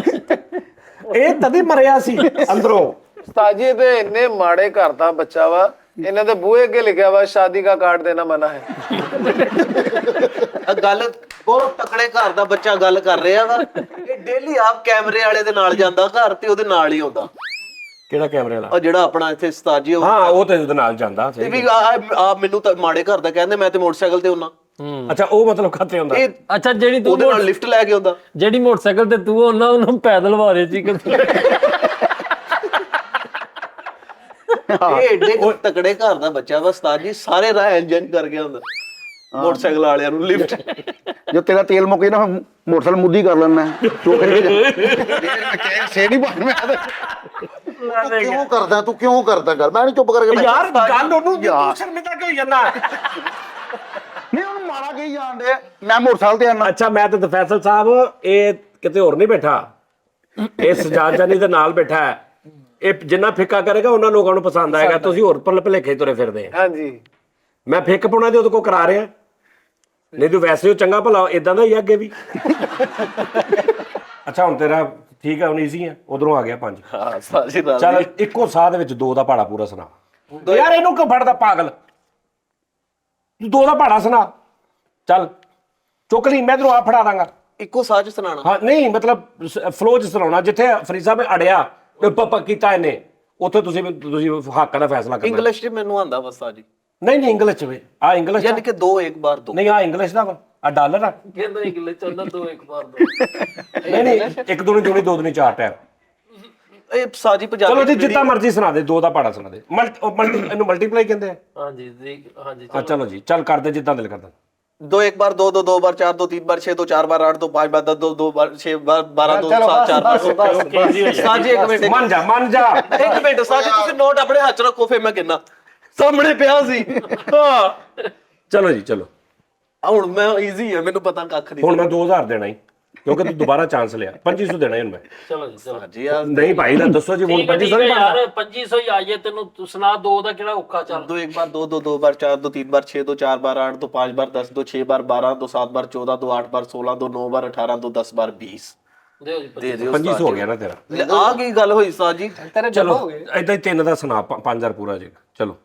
ਇਹ ਤਦੇ ਮਰਿਆ ਸੀ ਅੰਦਰੋਂ। ਉਸਤਾਦ ਜੀ ਤੇ ਇੰਨੇ ਮਾੜੇ ਘਰ ਦਾ ਬੱਚਾ ਵਾ, ਇਹਨਾਂ ਦੇ ਬੂਹੇ ਅੱਗੇ ਲਿਖਿਆ ਵਾ ਸ਼ਾਦੀ ਦਾ ਕਾਰਡ ਦੇਣਾ ਮਨਾ ਹੈ। ਗੱਲ ਬਹੁਤ ਤਕੜੇ ਘਰ ਦਾ ਬੱਚਾ ਗੱਲ ਕਰ ਰਿਹਾ ਵਾ। ਇਹ ਡੇਲੀ ਆਪ ਕੈਮਰੇ ਵਾਲੇ ਦੇ ਨਾਲ ਜਾਂਦਾ ਘਰ ਤੇ ਉਹਦੇ ਨਾਲ ਹੀ ਆਉਂਦਾ। ਕਿਹੜਾ ਕੈਮਰੇ ਵਾਲਾ? ਉਹ ਜਿਹੜਾ ਆਪਣਾ ਇੱਥੇ ਉਸਤਾਦ ਜੀ ਹਾਂ ਉਹ ਤੇ ਉਹਦੇ ਨਾਲ ਜਾਂਦਾ ਤੇ ਵੀ ਆ ਮੈਨੂੰ ਤਾਂ ਮਾੜੇ ਘਰ ਦਾ ਕਹਿੰਦੇ, ਮੈਂ ਤੇ ਮੋਟਰਸਾਈਕਲ ਤੇ ਹੁੰਨਾ। ਅੱਛਾ ਉਹ ਮਤਲਬ ਖਤਰੇ ਹੁੰਦਾ। ਇਹ ਅੱਛਾ ਜਿਹੜੀ ਤੂੰ ਉਹਦੇ ਨਾਲ ਲਿਫਟ ਲੈ ਕੇ ਆਉਂਦਾ। ਜਿਹੜੀ ਮੋਟਰਸਾਈਕਲ ਤੇ ਤੂੰ ਉਹਨਾਂ ਉਹਨੂੰ ਪੈਦਲ ਵਾਰੇ ਸੀ। ਇਹ ਏਡੇ ਤਕੜੇ ਘਰ ਦਾ ਬੱਚਾ ਵਾ ਉਸਤਾਦ ਜੀ, ਸਾਰੇ ਰਾਹ ਇੰਜਨ ਕਰ ਗਿਆ ਹੁੰਦਾ ਮੋਟਰਸਾਈਕਲ ਵਾਲਿਆਂ ਨੂੰ ਲਿਫਟ। ਜੋ ਤੇਰਾ ਤੇਲ ਮੁੱਕੇ ਨਾ ਮੋਟਰਸਾਈਕਲ ਮੁੱਦੀ ਕਰ ਲੈਣਾ ਚੋਕ ਸੇ ਨਹੀਂ ਬਣ ਮੈਂ ਕਿਉਂ ਕਰਦਾ ਤੂੰ ਕਿਉਂ ਕਰਦਾ ਗੱਲ? ਮੈਂ ਨਹੀਂ ਚੁੱਪ ਕਰਕੇ ਬੈਠਾ। ਯਾਰ ਗੱਲ ਉਹਨੂੰ ਤੂੰ ਸ਼ਰਮਿੰਦਾ ਕਿਉਂ ਜਾਂਦਾ? ਨਹੀਂ ਉਹਨੂੰ ਮਾਰਾ ਕਹੀ ਜਾਂਦੇ ਮੈਂ ਮੋਟਰਸਾਈਕਲ ਤੇ ਆਣਾ। ਅੱਛਾ ਮੈਂ ਤੇ ਫੈਸਲ ਸਾਹਿਬ ਇਹ ਕਿਤੇ ਹੋਰ ਨਹੀਂ ਬੈਠਾ, ਇਹ ਸਜਾਦ ਜਾਨੀ ਦੇ ਨਾਲ ਬੈਠਾ ਹੈ। ਇਹ ਜਿੰਨਾ ਫਿੱਕਾ ਕਰੇਗਾ ਉਹਨਾਂ ਲੋਕਾਂ ਨੂੰ ਪਸੰਦ ਆਏਗਾ। ਤੁਸੀਂ ਹੋਰ ਭੁਲੇਖੇ ਤੁਰੇ ਫਿਰਦੇ ਆ। ਹਾਂਜੀ ਮੈਂ ਫਿੱਕ ਪਾਉਣਾ ਤੇ ਉਹਦੇ ਕੋ ਕਰਾ ਰਿਹਾ, ਨਹੀਂ ਤੂੰ ਵੈਸੇ ਉਹ ਚੰਗਾ ਭਲਾ ਇਦਾਂ ਦਾ ਹੀ ਆ ਅੱਗੇ ਵੀ। ਅੱਛਾ ਹੁਣ ਤੇਰਾ ਠੀਕ ਆ, ਹੁਣ ਈਜ਼ੀ ਆ, ਉਧਰੋਂ ਆ ਗਿਆ 5। ਹਾਂ ਸਾਜੀ ਦਾ ਚੱਲ ਇੱਕੋ ਸਾਹ ਦੇ ਵਿੱਚ 2 ਦਾ ਪਹਾੜਾ ਪੂਰਾ ਸੁਣਾ। ਯਾਰ ਇਹਨੂੰ ਕਿਉਂ ਫੜਦਾ ਪਾਗਲ, ਤੂੰ 2 ਦਾ ਪਹਾੜਾ ਸੁਣਾ। ਚੱਲ ਚੁੱਕ ਲਈ, ਮੈਂ ਤੈਨੂੰ ਆ ਫੜਾ ਦਾਂਗਾ। ਇੱਕੋ ਸਾਜ ਸੁਣਾਣਾ। ਹਾਂ ਨਹੀਂ ਮਤਲਬ ਫਲੋ ਚ ਸੁਣਾਉਣਾ, ਜਿੱਥੇ ਫਰੀਦ ਸਾਹਿਬ ਨੇ ਅੜਿਆ ਤੇ ਪਪਾ ਕੀਤਾ ਇਹਨੇ, ਉੱਥੇ ਤੁਸੀਂ ਹੱਕ ਦਾ ਫੈਸਲਾ ਕਰਨਾ। ਇੰਗਲਿਸ਼ 'ਚ ਮੈਨੂੰ ਆਂਦਾ ਬਸ ਸਾਜੀ। ਨਹੀਂ ਇੰਗਲਿਸ਼ ਚ ਵੇ, ਆ ਇੰਗਲਿਸ਼ ਯਾਨੀ ਕਿ 2 ਇੱਕ ਬਾਰ 2। ਨਹੀਂ ਆ ਇੰਗਲਿਸ਼ ਦਾ ਵਾ, ਆ ਡਾਲਰ ਆ। ਕਹਿੰਦਾ ਇੰਗਲਿਸ਼ ਚ ਉਹਨਾਂ 2 ਇੱਕ ਵਾਰ 2। ਨਹੀਂ 1 2 2 2 2 4 ਟਾਈਮ। ਇਹ ਸਾਜੀ ਪੰਜਾਬੀ ਚਲੋ ਜੀ ਜਿੱਦਾਂ ਮਰਜ਼ੀ ਸੁਣਾ ਦੇ, 2 ਦਾ ਪਹਾੜਾ ਸੁਣਾ ਦੇ। ਇਹਨੂੰ ਮਲਟੀਪਲਾਈ ਕਹਿੰਦੇ ਆ। ਹਾਂਜੀ ਜੀ ਹਾਂਜੀ ਹਾਂ ਚਲੋ ਜੀ, ਚੱਲ ਕਰਦੇ ਜਿੱਦਾਂ ਦਿਲ ਕਰਦਾ। 2 एक बार 2 2 2 बार 4 2 3 बार 6 2 4 बार 8 2 5 बार 10 2 2 बार 6 बार 12 2 7 4 बार। ਸਾਜੀ ਇੱਕ ਮਿੰਟ ਮੰਨ ਜਾ ਇੱਕ ਮਿੰਟ ਸਾਜੀ ਤੁਸੀਂ ਨੋਟ ਆਪਣੇ ਹੱਥ 'ਚ ਰੱਖੋ, ਫੇਰ ਮੈਂ ਕਿੰਨਾ ਸਾਹਮਣੇ ਪਿਆ ਸੀ। ਹਾਂ ਚਲੋ ਜੀ ਚਲੋ। ਹੁਣ ਮੈਂ ਈਜ਼ੀ ਹੈ, ਮੈਨੂੰ ਪਤਾ ਕੱਖ ਨਹੀਂ। ਹੁਣ ਮੈਂ 2000 ਦੇਣਾ ਹੀ, ਕਿਉਂਕਿ ਤੂੰ ਦੁਬਾਰਾ ਚਾਂਸ ਲਿਆ। 2500 ਦੇਣਾ ਹੀ ਹੁਣ ਮੈਂ। ਚਲੋ ਜੀ ਚਲੋ ਸਾਜੀ ਯਾਰ ਨਹੀਂ ਭਾਈ ਨਾ ਦੱਸੋ ਜੀ, ਹੁਣ ਠੀਕ ਹੈ 2500 ਨਹੀਂ ਯਾਰ, ਬਣਦਾ। 2500 ਹੀ ਆਈਏ ਤੈਨੂੰ, ਤੂੰ ਸੁਣਾ 2 ਦਾ ਕਿਹੜਾ ਔਖਾ। ਚੱਲ 2 एक बार 2 2 2 बार 4 2 3 बार 6 2 4 बार 8 2 5 बार 10 2 6 बार 12 2 7 बार 14 2 8 बार 16 2 9 बार 18 2 10 बार 20। ਦਿਓ ਜੀ ਦੇ ਦਿਓ 2500 ਹੋ ਗਿਆ ਨਾ ਤੇਰਾ। ਆ ਕੀ ਗੱਲ ਹੋਈ ਸਾਜੀ? ਤੇਰੇ ਚਲੋ ਹੋ ਗਏ। ਏਦਾਂ ਹੀ 3 ਦਾ ਸੁਣਾ, 5000 ਪੂਰਾ ਹੋ ਜਾਏਗਾ। ਚਲੋ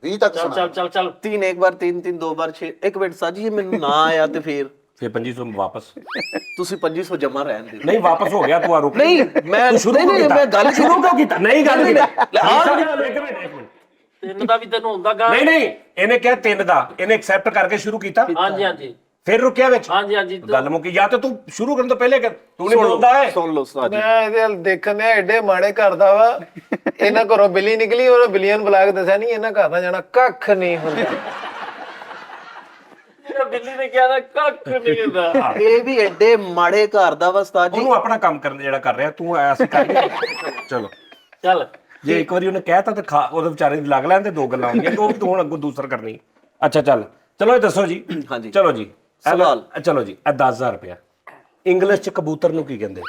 20 ਤੱਕ ਚੱਲ ਸੁਣਾ। ਚੱਲ ਚੱਲ 3 एक बार 3 3 2 बार 6। ਇੱਕ ਮਿੰਟ ਸਾਜੀ ਇਹ ਮੈਨੂੰ ਨਾ ਆਇਆ ਤੇ ਫੇਰ ਫਿਰ 2500 ਵਾਪਸ। ਤੁਸੀਂ 2500 ਜਮਾ ਰਹਿਣ ਦਿਓ। ਨਹੀਂ ਵਾਪਸ ਹੋ ਗਿਆ, ਤੂੰ ਆ ਰੁਕ। ਨਹੀਂ ਮੈਂ ਤੂੰ ਸ਼ੁਰੂ ਨਹੀਂ ਕਿਉਂ ਮੈਂ ਕੀਤਾ? ਗੱਲ ਸ਼ੁਰੂ ਕਿਉਂ ਕੀਤਾ? ਨਹੀਂ ਗੱਲ ਕੀਤੀ। ਆ ਇੱਕ ਮਿੰਟ। 3 ਦਾ ਵੀ ਤੈਨੂੰ ਹੁੰਦਾ ਗਾ। ਨਹੀਂ ਇਹਨੇ ਕਿਹਾ 3 ਦਾ, ਇਹਨੇ ਐਕਸੈਪਟ ਕਰਕੇ ਸ਼ੁਰੂ ਕੀਤਾ, ਹਾਂਜੀ ਹਾਂਜੀ ਫਿਰ ਰੁਕਿਆ ਵਿੱਚ। ਹਾਂਜੀ ਹਾਂਜੀ ਗੱਲ ਮੁੱਕੀ। ਜਾਂ ਤਾਂ ਤੂੰ ਸ਼ੁਰੂ ਕਰਨ ਤੋਂ ਪਹਿਲੇ ਕਰ, ਤੂੰ ਨਹੀਂ ਬੋਲਦਾ ਹੈ। ਸੁਣ ਲਓ ਸਾਜੀ। ਮੈਂ ਇਹਦੇ ਵੱਲ ਦੇਖਣ ਡਿਆ, ਐਡੇ ਮਾੜੇ ਘਰ ਦਾ ਵਾ। ਇਹਨਾਂ ਘਰੋਂ ਬਿੱਲੀ ਨਿਕਲੀ, ਉਹਨੇ ਬਿੱਲੀਆਂ ਨੂੰ ਬੁਲਾ ਕੇ ਦੱਸਿਆ ਨਹੀਂ ਇਹਨਾਂ ਘਰ ਦਾ ਜਾਣਾ ਕੱਖ ਨਹੀਂ ਹੁੰਦਾ। ਇਹ ਬਿੱਲੀ ਨੇ ਕਿਹਾ ਨਾ ਕੱਖ ਨਹੀਂ ਹੁੰਦਾ। ਇਹ ਵੀ ਐਡੇ ਮਾੜੇ ਘਰ ਦਾ ਵਾ ਉਸਤਾਦ ਜੀ। ਉਹਨੂੰ ਆਪਣਾ ਕੰਮ ਕਰਨ ਜਿਹੜਾ ਕਰ ਰਿਹਾ, ਤੂੰ ਐਸੀ ਕਰ ਰਿਹਾ। ਚਲੋ ਚੱਲ ਜੇ ਇੱਕ ਵਾਰੀ ਉਹਨੇ ਕਹਿਤਾ ਤੇ ਉਹਦੇ ਵਿਚਾਰੇ ਦੀ ਲੱਗ ਲੈਣ ਤੇ 2 ਗੱਲਾਂ ਹੋਣਗੀਆਂ, ਤੂੰ ਹੁਣ ਅੱਗੋਂ ਦੂਸਰਾ ਕਰਨੀ। ਅੱਛਾ ਚੱਲ ਚਲੋ ਇਹ ਦੱਸੋ ਜੀ। ਹਾਂਜੀ। ਚਲੋ ਜੀ ਸਵਾਲ। ਚਲੋ ਜੀ, ਇਹ 10000 ਰੁਪਇਆ ਇੰਗਲਿਸ਼ ਚ ਕਬੂਤਰ ਨੂੰ ਕੀ ਕਹਿੰਦੇ?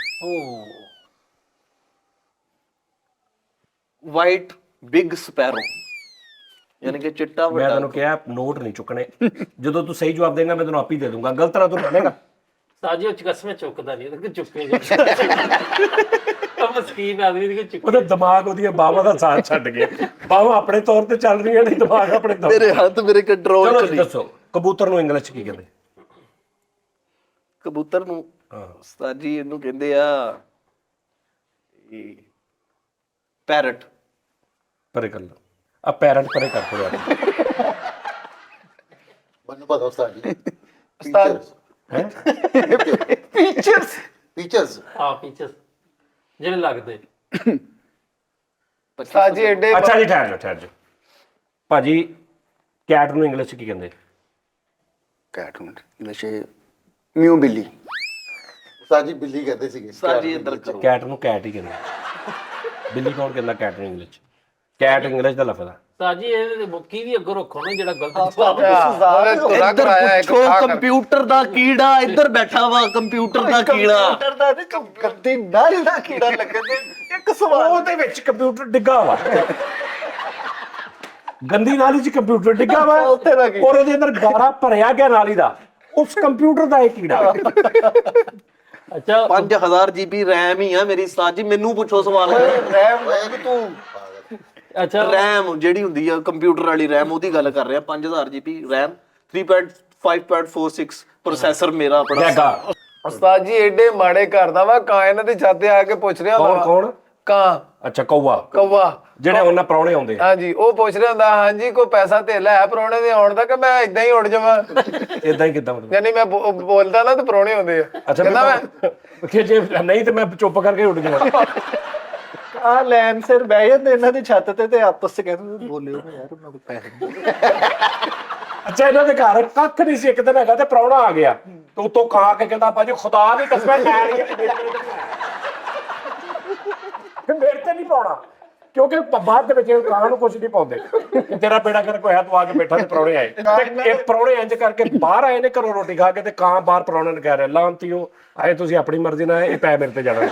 ਵਾਈਟ ਬਿਗ ਸਪੈਰੋ, ਯਾਨੀ ਕਿ ਚਿੱਟਾ ਮੈਂ ਵੱਡਾ। ਤੈਨੂੰ ਕਿਹਾ ਨੋਟ ਨਹੀਂ ਚੁੱਕਣੇ, ਜਦੋਂ ਤੂੰ ਸਹੀ ਜਵਾਬ ਦੇਂਗਾ ਮੈਂ ਤੈਨੂੰ ਆਪੇ ਦੇ ਦੂੰਗਾ, ਗਲਤ ਨਾ ਤੂੰ ਕਰੇਗਾ। ਸਾਜੀ ਉਹ ਕਸਮੇ ਚੁੱਕਦਾ ਨਹੀਂ, ਉਹਦੇ ਚੁੱਕੇ ਜਾ। ਮਸਕੀਨ ਆਦਮੀ ਦੀ ਚੁੱਕ। ਉਹਦਾ ਦਿਮਾਗ ਉਹਦੀਆਂ ਬਾਹਾਂ ਦਾ ਸਾਥ ਛੱਡ ਗਿਆ। ਬਾਹਾਂ ਆਪਣੇ ਤੌਰ ਤੇ ਚੱਲ ਰਹੀਆਂ ਨੇ, ਦਿਮਾਗ ਆਪਣੇ ਤੌਰ। ਮੇਰੇ ਹੱਥ ਮੇਰੇ ਕੰਟਰੋਲ ਚਲੋ ਚ ਜੀ ਨਹੀਂ। ਦੱਸੋ ਕਬੂਤਰ ਨੂੰ ਇੰਗਲਿਸ਼ ਚ ਕੀ ਕਹਿੰਦੇ? ਕਬੂਤਰ ਨੂੰ ਉਸਤਾਦ ਜੀ ਇਹਨੂੰ ਕਹਿੰਦੇ ਆ ਪੈਰਟ। ਪਰੇ ਕਰ ਲਓ ਆ ਪੈਰਟ, ਪਰੇ ਕਰ ਥੋੜਾ। ਮੈਨੂੰ ਪਤਾ ਉਸਤਾਦ ਜੀ। ਉਸਤਾਦ ਹੈ ਫੀਚਰਸ ਹਾਂ ਪੀਚਸ ਜਿਹੜੇ ਲੱਗਦੇ। ਉਸਤਾਦ ਜੀ ਐਡੇ ਅੱਛਾ ਜੀ ਠਹਿਰ ਜਾਓ ਭਾਜੀ। ਕੈਟ ਨੂੰ ਇੰਗਲਿਸ਼ ਚ ਕੀ ਕਹਿੰਦੇ? ਕੈਟ ਨੂੰ ਇੰਗਲਿਸ਼ ਮਿਊ ਬਿੱਲੀ। ਉਸਤਾਦ ਜੀ ਬਿੱਲੀ ਕਹਿੰਦੇ ਸੀਗੇ। ਉਸਤਾਦ ਜੀ ਇੱਧਰ ਕਰੋ। ਕੈਟ ਨੂੰ ਕੈਟ ਹੀ ਕਹਿੰਦੇ। ਬਿੱਲੀ ਕੌਣ ਕਹਿੰਦਾ ਕੈਟ ਨੂੰ ਇੰਗਲਿਸ਼ ਚ? ਕੈਟ ਇੰਗਲਿਸ਼ ਦਾ ਲਫ਼ਜ਼ ਆ। ਸਾਜੀ ਇਹਦੇ ਮੁੱਕੀ ਵੀ ਅੱਗੋਂ ਰੱਖੋ ਨਾ, ਜਿਹੜਾ ਗਲਤ ਜਵਾਬ। ਉਹਨੇ ਤੁਰਾ ਇੱਧਰ ਕਰਾਇਆ ਇੱਕ ਪੁੱਛੋ ਖਾ ਕਰ। ਕੰਪਿਊਟਰ ਦਾ ਕੀੜਾ ਇੱਧਰ ਬੈਠਾ ਵਾ, ਕੰਪਿਊਟਰ ਦਾ ਕੀੜਾ। ਕੰਪਿਊਟਰ ਦਾ ਤੇ ਗੰਦੀ ਨਾਲੀ ਦਾ ਕੀੜਾ ਲੱਗਦੇ। ਇੱਕ ਸਵਾਲ ਉਹਦੇ ਵਿੱਚ ਕੰਪਿਊਟਰ ਡਿੱਗਾ ਵਾ, ਗੰਦੀ ਨਾਲੀ 'ਚ ਕੰਪਿਊਟਰ ਡਿੱਗਾ ਵਾ, ਉੱਥੇ ਦਾ ਕੀ? ਔਰ ਉਹਦੇ ਅੰਦਰ ਗਾਰਾ ਭਰਿਆ ਗਿਆ ਨਾਲੀ ਦਾ, ਉਸ ਕੰਪਿਊਟਰ ਦਾ ਇਹ ਕੀੜਾ। ਅੱਛਾ 5000 GB ਰੈਮ ਹੀ ਆ ਮੇਰੀ ਉਸਤਾਦ ਜੀ। ਮੈਨੂੰ ਪੁੱਛੋ ਸਵਾਲ। ਓਏ ਤੂੰ ਅੱਛਾ ਰੈਮ ਜਿਹੜੀ ਹੁੰਦੀ ਆ ਕੰਪਿਊਟਰ ਵਾਲੀ ਰੈਮ, ਉਹਦੀ ਗੱਲ ਕਰ ਰਿਹਾ। 5000 GB ਰੈਮ, 3.5.46 ਪ੍ਰੋਸੈਸਰ ਮੇਰਾ ਆਪਣਾ। ਡੈਗਾ ਉਸਤਾਦ ਜੀ ਐਡੇ ਮਾੜੇ ਘਰ ਦਾ ਵਾ। ਕਾਂ ਇਹਨਾਂ ਦੀ ਛੱਤ ਤੇ ਆ ਕੇ ਪੁੱਛ ਰਿਹਾ ਹੁੰਦਾ ਕੌਣ ਵਾ। ਕੌਣ? ਕਾਂ ਅੱਛਾ ਕੌਵਾ, ਕੌਵਾ। ਜਿਹੜੇ ਉਹਨਾਂ ਪ੍ਰਾਹੁਣੇ ਆਉਂਦੇ ਆ। ਹਾਂਜੀ ਉਹ ਪੁੱਛ ਰਿਹਾ ਹੁੰਦਾ ਹਾਂਜੀ ਕੋਈ ਪੈਸਾ ਧੇਲਾ ਹੈ ਪ੍ਰਾਹੁਣੇ ਦੇ ਆਉਣ ਦਾ, ਕਿ ਮੈਂ ਇਦਾਂ ਹੀ ਉੱਡ ਜਾਵਾਂ। ਇਦਾਂ ਹੀ ਕਿੱਦਾਂ ਮਤਲਬ? ਯਾਨੀ ਮੈਂ ਬੋਲਦਾ ਨਾ ਤੇ ਪ੍ਰਾਹੁਣੇ ਆਉਂਦੇ ਆ। ਅੱਛਾ ਕਹਿੰਦਾ ਮੈਂ ਕਿ ਜੇ ਨਹੀਂ ਤੇ ਮੈਂ ਚੁੱਪ ਕਰਕੇ ਉੱਡ ਜਾਵਾਂ। ਆ ਲੈਮ ਸਿਰ ਬਹਿ ਜਾਂਦੇ ਇਹਨਾਂ ਦੀ ਛੱਤ ਤੇ ਆਪਸ ਚ ਕਹਿੰਦੇ ਬੋਲਿਓ ਨਾ ਯਾਰ, ਉਹਨਾਂ ਕੋਲ ਪੈਸੇ ਨਹੀਂ। ਅੱਛਾ ਇਹਨਾਂ ਦੇ ਘਰ ਕੱਖ ਨਹੀਂ ਸੀ, ਇੱਕ ਦਿਨ ਹੈਗਾ ਤੇ ਪ੍ਰਾਹੁਣਾ ਆ ਗਿਆ ਤੇ ਉਤੋਂ ਖਾ ਕੇ ਕਹਿੰਦਾ ਭਾਜੀ ਖੁਦਾ ਦੀ ਕਸਮ ਲੈ ਰਹੀ ਮੇਰੇ ਤੇ ਨਹੀਂ ਪਾਉਣਾ, ਕਿਉਂਕਿ ਬਾਅਦ ਦੇ ਵਿੱਚ ਕਾਂ ਨੂੰ ਕੁਝ ਨਹੀਂ ਪਾਉਂਦੇ ਕਿ ਤੇਰਾ ਬੇੜਾ ਕਰ ਕੋਈ ਤੂੰ ਆ ਕੇ ਬੈਠਾ ਤੇ ਪ੍ਰਾਹੁਣੇ ਆਏ ਤੇ ਇਹ ਪ੍ਰਾਹੁਣੇ ਇੰਜ ਕਰਕੇ ਬਾਹਰ ਆਏ ਨੇ ਘਰੋਂ ਰੋਟੀ ਖਾ ਕੇ, ਤੇ ਕਾਂ ਬਾਹਰ ਪ੍ਰਾਹੁਣੇ ਨੂੰ ਕਹਿ ਰਿਹਾ ਲਾਂਤੀਓ ਆਏ ਤੁਸੀਂ ਆਪਣੀ ਮਰਜ਼ੀ ਨਾਲ, ਇਹ ਪੈ ਮੇਰੇ ਤੇ ਜਾਣਾ।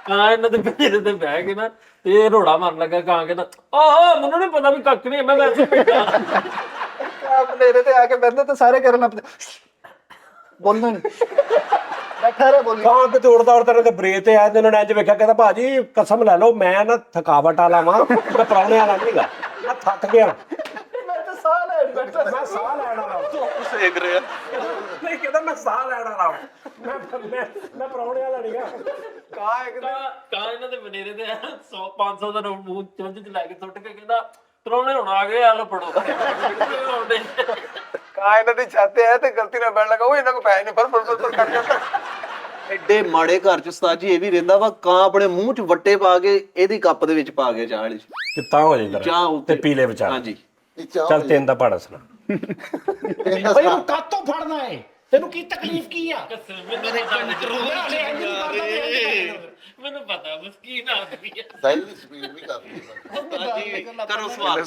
ਕਾਂ ਇਹਨਾਂ ਦੇ ਪਿੰਜਰੇ ਤੇ ਬਹਿ ਕੇ ਨਾ ਤੇ ਇਹ ਰੋੜਾ ਮਾਰਨ ਲੱਗਾ। ਕਾਂ ਕਹਿੰਦਾ ਆਹੋ ਮੈਨੂੰ ਨਹੀਂ ਪਤਾ ਵੀ ਕੱਖ ਨਹੀਂ, ਮੈਂ ਵੈਸੇ ਬੈਠਾ। ਕਾਂ ਨੇੜੇ ਤੇ ਆ ਕੇ ਬਹਿੰਦਾ ਤੇ ਸਾਰੇ ਕਰਨ ਲੱਗ ਬੋਲਣਾ ਨਹੀਂ, ਬੈਠਾ ਰਹਿ ਬੋਲੀ। ਕਾਂ ਕਿਤੇ ਉੜਦਾ ਉੜਦਾ ਤੇ ਬ੍ਰੇਕ ਤੇ ਆਇਆ ਤੇ ਉਹਨਾਂ ਨੇ ਅੱਜ ਵੇਖਿਆ, ਕਹਿੰਦਾ ਭਾਜੀ ਕਸਮ ਲੈ ਲਓ ਮੈਂ ਨਾ ਥਕਾਵਟ ਵਾਲਾ ਵਾਂ, ਮੈਂ ਪ੍ਰਾਹੁਣੇ ਵਾਲਾ ਨਹੀਂਗਾ, ਮੈਂ ਥੱਕ ਗਿਆ, ਮੈਂ ਤਾਂ ਸਾਹ ਲੈਣ ਬੈਠਾ। ਮੈਂ ਸਾਹ ਲੈਣ ਵਾਲਾ ਵਾਂ। ਸੇਕ ਰਿਹਾ ਨਹੀਂ ਕਹਿੰਦਾ ਮੈਂ ਸਾਹ ਲੈਣ ਵਾਲਾ ਵਾਂ, ਮੈਂ ਪ੍ਰਾਹੁਣੇ ਵਾਲਾ ਨਹੀਂਗਾ। ਕਾਂ ਇਹਨਾਂ ਦੇ ਬਨੇਰੇ ਤੇ 100 500 ਦਾ ਨੋਟ ਮੂੰਹ ਚੁੰਝ ਚ ਲੈ ਕੇ ਸੁੱਟ ਕੇ ਕਹਿੰਦਾ ਪ੍ਰਾਹੁਣੇ ਹੁਣ ਆ ਗਏ, ਆ ਲੋ ਫੜੋ। ਕਾਂ ਇਹਨਾਂ ਦੀ ਛੱਤ ਹੈ ਤੇ ਗਲਤੀ ਨਾਲ ਬੈਠ ਲਗਾ, ਉਹ ਇਹਨਾਂ ਕੋ ਪੈਸੇ ਨਹੀਂ ਫਰ ਕੱਟ ਜਾਂਦਾ। ਐਡੇ ਮਾੜੇ ਘਰ ਚ ਉਸਤਾਦ ਜੀ ਇਹ ਵੀ ਰਹਿੰਦਾ ਵਾ, ਕਾਂ ਆਪਣੇ ਮੂੰਹ ਚ ਵੱਟੇ ਪਾ ਕੇ ਇਹਦੀ ਕੱਪ ਦੇ ਵਿੱਚ ਪਾ ਕੇ ਚਾਹ ਵਾਲੀ ਕਿੱਤਾ ਹੋ ਜਾਂਦਾ ਚਾਹ ਤੇ ਉੱਤੇ ਪੀਲੇ ਵਿਚਾਰ। ਹਾਂਜੀ ਇਹ ਚਾਹ ਚੱਲ ਤਿੰਨ ਦਾ ਪਹਾੜਾ ਸੁਣਾ। ਇਹਦਾ ਕਾਤੋਂ ਫੜਨਾ ਹੈ, ਤੈਨੂੰ ਕੀ ਤਕਲੀਫ ਕੀ ਆ? ਮੈਨੂੰ ਪਤਾ ਮਸਕੀਨ ਆਦਮੀ ਆ। ਸਾਈਲੈਂਟ ਸਪੀਡ ਵੀ ਕਾਫੀ ਹੈ। ਕਰੋ ਸਵਾਲ।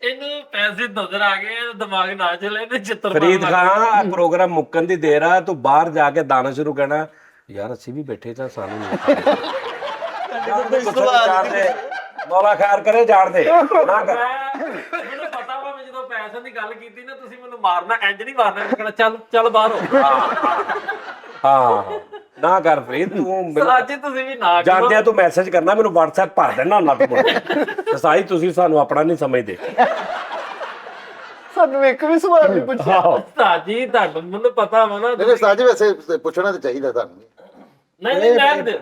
ਇਹਨੂੰ ਪੈਸੇ ਨਜ਼ਰ ਆ ਗਏ, ਦਿਮਾਗ ਨਾ ਚਲੇ ਤੇ ਚਿੱਤਰ ਫਰੀਦ ਖਾਨ ਪ੍ਰੋਗਰਾਮ ਮੁੱਕਣ ਦੀ ਦੇਰ ਆ, ਤੂੰ ਬਾਹਰ ਜਾ ਕੇ ਦਾਣਾ ਸ਼ੁਰੂ ਕਰਨਾ, ਯਾਰ ਅਸੀਂ ਵੀ ਬੈਠੇ ਤਾਂ ਸਾਨੂੰ ਨਹੀਂ ਮੌਲਾ ਖੈਰ ਕਰੇ, ਜਾਣ ਦੇ ਨਾ ਕਰ। ਮੈਨੂੰ ਪਤਾ ਵਾ ਮੈਂ ਜਦੋਂ ਪੈਸੇ ਦੀ ਗੱਲ ਕੀਤੀ ਨਾ ਤੁਸੀਂ ਮੈਨੂੰ ਮਾਰਨਾ, ਇੰਜ ਨਹੀਂ ਮਾਰਨਾ, ਮੈਂ ਕਹਿਣਾ ਚੱਲ ਚੱਲ ਬਾਹਰ ਹੋ। ਹਾਂ ਨਾ ਕਰ ਫਰੀਦ, ਤੂੰ ਅੱਜ ਤੁਸੀਂ ਵੀ ਨਾ ਕਰੋ। ਜਾਂਦਿਆਂ ਤੂੰ ਮੈਸੇਜ ਕਰਨਾ, ਮੈਨੂੰ WhatsApp ਭਰ ਦੇਣਾ ਨਾ ਤੂੰ ਸਾਈ, ਤੁਸੀਂ ਸਾਨੂੰ ਆਪਣਾ ਨਹੀਂ ਸਮਝਦੇ। ਸਾਨੂੰ ਇੱਕ ਵੀ ਸਵਾਲ ਨਹੀਂ ਪੁੱਛਿਆ। ਸਾਜੀ ਤੁਹਾਨੂੰ ਮੈਨੂੰ ਪਤਾ ਵਾ ਨਾ। ਨਹੀਂ ਸਾਜੀ ਵੈਸੇ ਪੁੱਛਣਾ ਤਾਂ ਚਾਹੀਦਾ ਤੁਹਾਨੂੰ। ਨਹੀਂ ਨਹੀਂ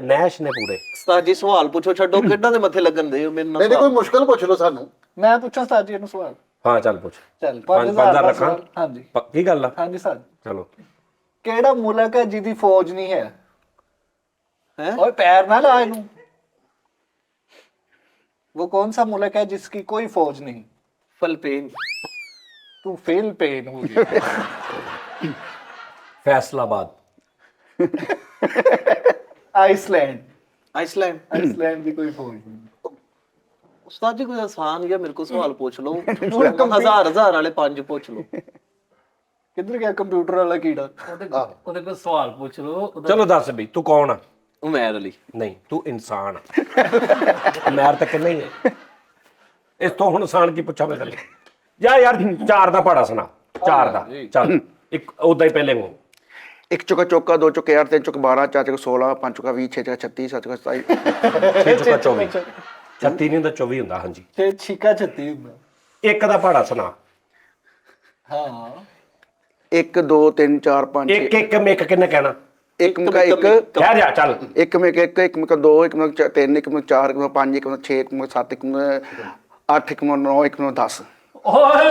ਨੈਸ਼ ਨੇ ਪੂਰੇ ਉਸਤਾਦ ਜੀ ਸਵਾਲ ਪੁੱਛੋ, ਛੱਡੋ ਕਿਹਨਾਂ ਦੇ ਮੱਥੇ ਲੱਗਣ ਦੇ ਮੇਰੇ ਨਾਲ। ਨਹੀਂ ਕੋਈ ਮੁਸ਼ਕਲ ਪੁੱਛ ਲਓ ਸਾਨੂੰ। ਮੈਂ ਪੁੱਛਾਂ ਸਾਜੀ ਇਹਨੂੰ ਸਵਾਲ? ਹਾਂ ਚੱਲ ਪੁੱਛ। ਚੱਲ 5,000 ਦਾ ਰੱਖਾਂ? ਸਵਾਲ। ਹਾਂਜੀ ਕੀ ਗੱਲ ਆ? ਹਾਂਜੀ ਸਰ, ਚਲੋ ਕਿਹੜਾ ਮੁਲਕ ਹੈ ਜਿਹਦੀ ਫੌਜ ਨਹੀਂ ਹੈ? हैं? ਓਏ ਪੈਰ ਨਾ ਲਾ ਇਹਨੂੰ। वो कौन सा मुल्क है जिसकी कोई फौज नहीं? फिलिपीन। तू फेल पेन हो गया। फैसलाबाद। आइसलैंड। आइसलैंड। आइसलैंड की कोई फौज नहीं। उस्ताद जी कोई आसान या मेरे को सवाल पूछ लो। हजार हजार वाले 5 पूछ लो। किधर गया कंप्यूटर वाला कीड़ा? ਉਹਦੇ ਕੋਲ ਸਵਾਲ ਪੁੱਛ ਲਓ। ਚਲੋ ਦੱਸ ਵੀ ਤੂੰ ਕੌਣ ਆ? ਉਮੈਰ ਅਲੀ। ਨਹੀਂ ਤੂੰ ਇਨਸਾਨ ਆ। ਉਮੈਰ ਤਾਂ ਕਿੰਨਾ ਹੀ ਹੈ। ਇਸ ਤੋਂ ਹੁਣ ਇਨਸਾਨ ਕੀ ਪੁੱਛਾਂ ਮੈਂ ਤੈਨੂੰ? ਜਾ ਯਾਰ 4 ਦਾ ਪਹਾੜਾ ਸੁਣਾ। 4 ਦਾ ਚੱਲ ਇੱਕ ਉਦਾਂ ਹੀ ਪਹਿਲੇ ਨੂੰ। 1 ਚੁੱਕਾ ਚੌਕਾ, 2 ਚੁੱਕੇ 8, 3 ਚੁੱਕ 12, 4 ਚੁੱਕ 16, 5 ਚੁੱਕਾ 20, 6 ਚੁੱਕਾ 36, 7 ਚੁੱਕਾ 27, 6 ਚੁੱਕਾ 24, 36 ਨਹੀਂ ਹੁੰਦਾ 24 ਹੁੰਦਾ। ਹਾਂਜੀ छे छिका छत्ती हुंदा। ਇੱਕ ਦਾ ਪਹਾੜਾ ਸੁਣਾ। हाँ 1 2 3 4 5 6 ਇੱਕ ਇੱਕ ਮਿਕ ਕਿੰਨੇ ਕਹਿਣਾ? ਇੱਕ ਮਿੰਟ ਇੱਕ ਕਹਿ ਜਾ ਚੱਲ। ਇੱਕ ਮਿੰਟ ਇੱਕ, ਇੱਕ ਮਿੰਟ 2, ਇੱਕ ਮਿੰਟ 3, ਇੱਕ ਮਿੰਟ 4, ਇੱਕ ਮਿੰਟ 5, ਇੱਕ ਮਿੰਟ 6, ਇੱਕ ਮਿੰਟ 7, ਇੱਕ ਮਿੰਟ 8, ਇੱਕ ਮਿੰਟ 9, ਇੱਕ ਮਿੰਟ 10। ਓਏ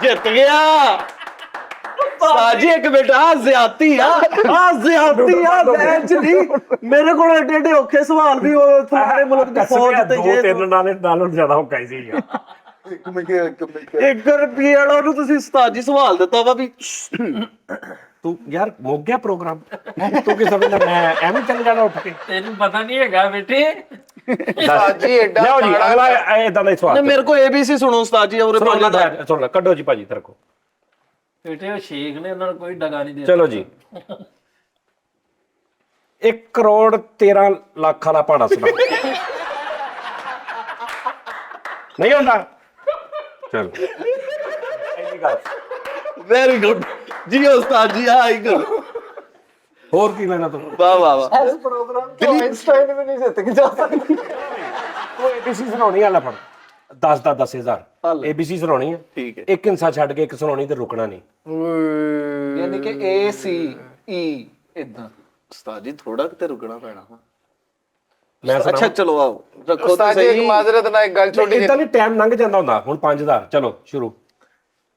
ਜਿੱਤ ਗਿਆ ਸਾਜੀ। ਇੱਕ ਬੇਟਾ ਜ਼ਿਆਤੀ ਆ ਜ਼ਿਆਤੀ ਆ। ਮੈਚ ਨਹੀਂ ਮੇਰੇ ਕੋਲ ਏਡੇ ਏਡੇ ਔਖੇ ਸਵਾਲ ਵੀ ਉਹ ਤੁਹਾਡੇ ਮੁਲਕ ਦੀ ਫੌਜ ਤੇ ਦੋ ਤਿੰਨ ਨਾਲੋਂ ਜ਼ਿਆਦਾ ਹੋ ਗਈ ਸੀ ਯਾਰ। 1 ਰੁਪਏ ਵਾਲਾ ਉਹਨੂੰ ਤੁਸੀਂ ਉਸਤਾਦ ਜੀ ਸਵਾਲ ਦਿੱਤਾ ਵਾ ਵੀ ਤੂੰ ਯਾਰ ਮੁੱਕ ਗਿਆ ਪ੍ਰੋਗਰਾਮ। ਤੂੰ ਕੀ ਸਮਝਦਾ ਮੈਂ ਐਵੇਂ ਚੱਲ ਜਾਣਾ ਉੱਠ ਕੇ? ਤੈਨੂੰ ਪਤਾ ਨਹੀਂ ਹੈਗਾ ਬੇਟੇ। ਸਾਜੀ ਐਡਾ ਲਿਆਓ ਜੀ ਅਗਲਾ ਇਦਾਂ ਦਾ ਹੀ ਸਵਾਲ। ਮੇਰੇ ਕੋ ABC ਸੁਣੋ ਉਸਤਾਦ ਜੀ ਔਰ ਸੁਣ ਲੈ ਕੱਢੋ ਜੀ ਭਾਜੀ ਤੇਰੇ ਕੋ। ਬੇਟੇ ਉਹ ਸ਼ੇਖ ਨੇ ਉਹਨਾਂ ਨੂੰ ਕੋਈ ਡਗਾ ਨਹੀਂ ਦੇ। ਚਲੋ ਜੀ 1 ਕਰੋੜ 13 ਲੱਖ ਵਾਲਾ ਪਹਾੜਾ ਸੁਣਾ। ਨਹੀਂ ਹੁੰਦਾ? ਚਲ ਐਨੀ ਗੱਲ। ਵੈਰੀ ਗੁੱਡ ਜੀ ਉਸਤਾਦ ਜੀ। ਆਈ ਕਰੋ। ਹੋਰ ਕੀ ਲੈਣਾ ਤੂੰ? ਵਾਹ ਵਾਹ ਵਾਹ। इस प्रोग्राम तो आइंस्टाइन भी नहीं जीत के जा सकती। ਤੂੰ ABC ਸੁਣਾਉਣੀ ਆ ਲੈ ਫੜ 10 ਦਾ 10,000 ABC ਸੁਣਾਉਣੀ ਆ। ਠੀਕ ਹੈ। ਇੱਕ ਹਿੰਸਾ ਛੱਡ ਕੇ ਇੱਕ ਸੁਣਾਉਣੀ ਤੇ ਰੁਕਣਾ ਨਹੀਂ। यानी कि ACE इतना। ਉਸਤਾਦ ਜੀ ਥੋੜਾ ਕਿਤੇ ਰੁਕਣਾ ਪੈਣਾ ਵਾ। ਮੈਂ ਅੱਛਾ ਚਲੋ ਆਓ ਰੱਖੋ ਤੇ ਉਸਤਾਦ ਜੀ ਇੱਕ ਸਹੀ। ਮਾਜ਼ਰਤ ਨਾਲ ਇੱਕ ਗੱਲ ਛੋਟੀ ਇਦਾਂ ਨਹੀਂ ਟਾਈਮ ਲੰਘ ਜਾਂਦਾ ਹੁੰਦਾ। ਹੁਣ 5 ਦਾ ਚਲੋ ਸ਼ੁਰੂ।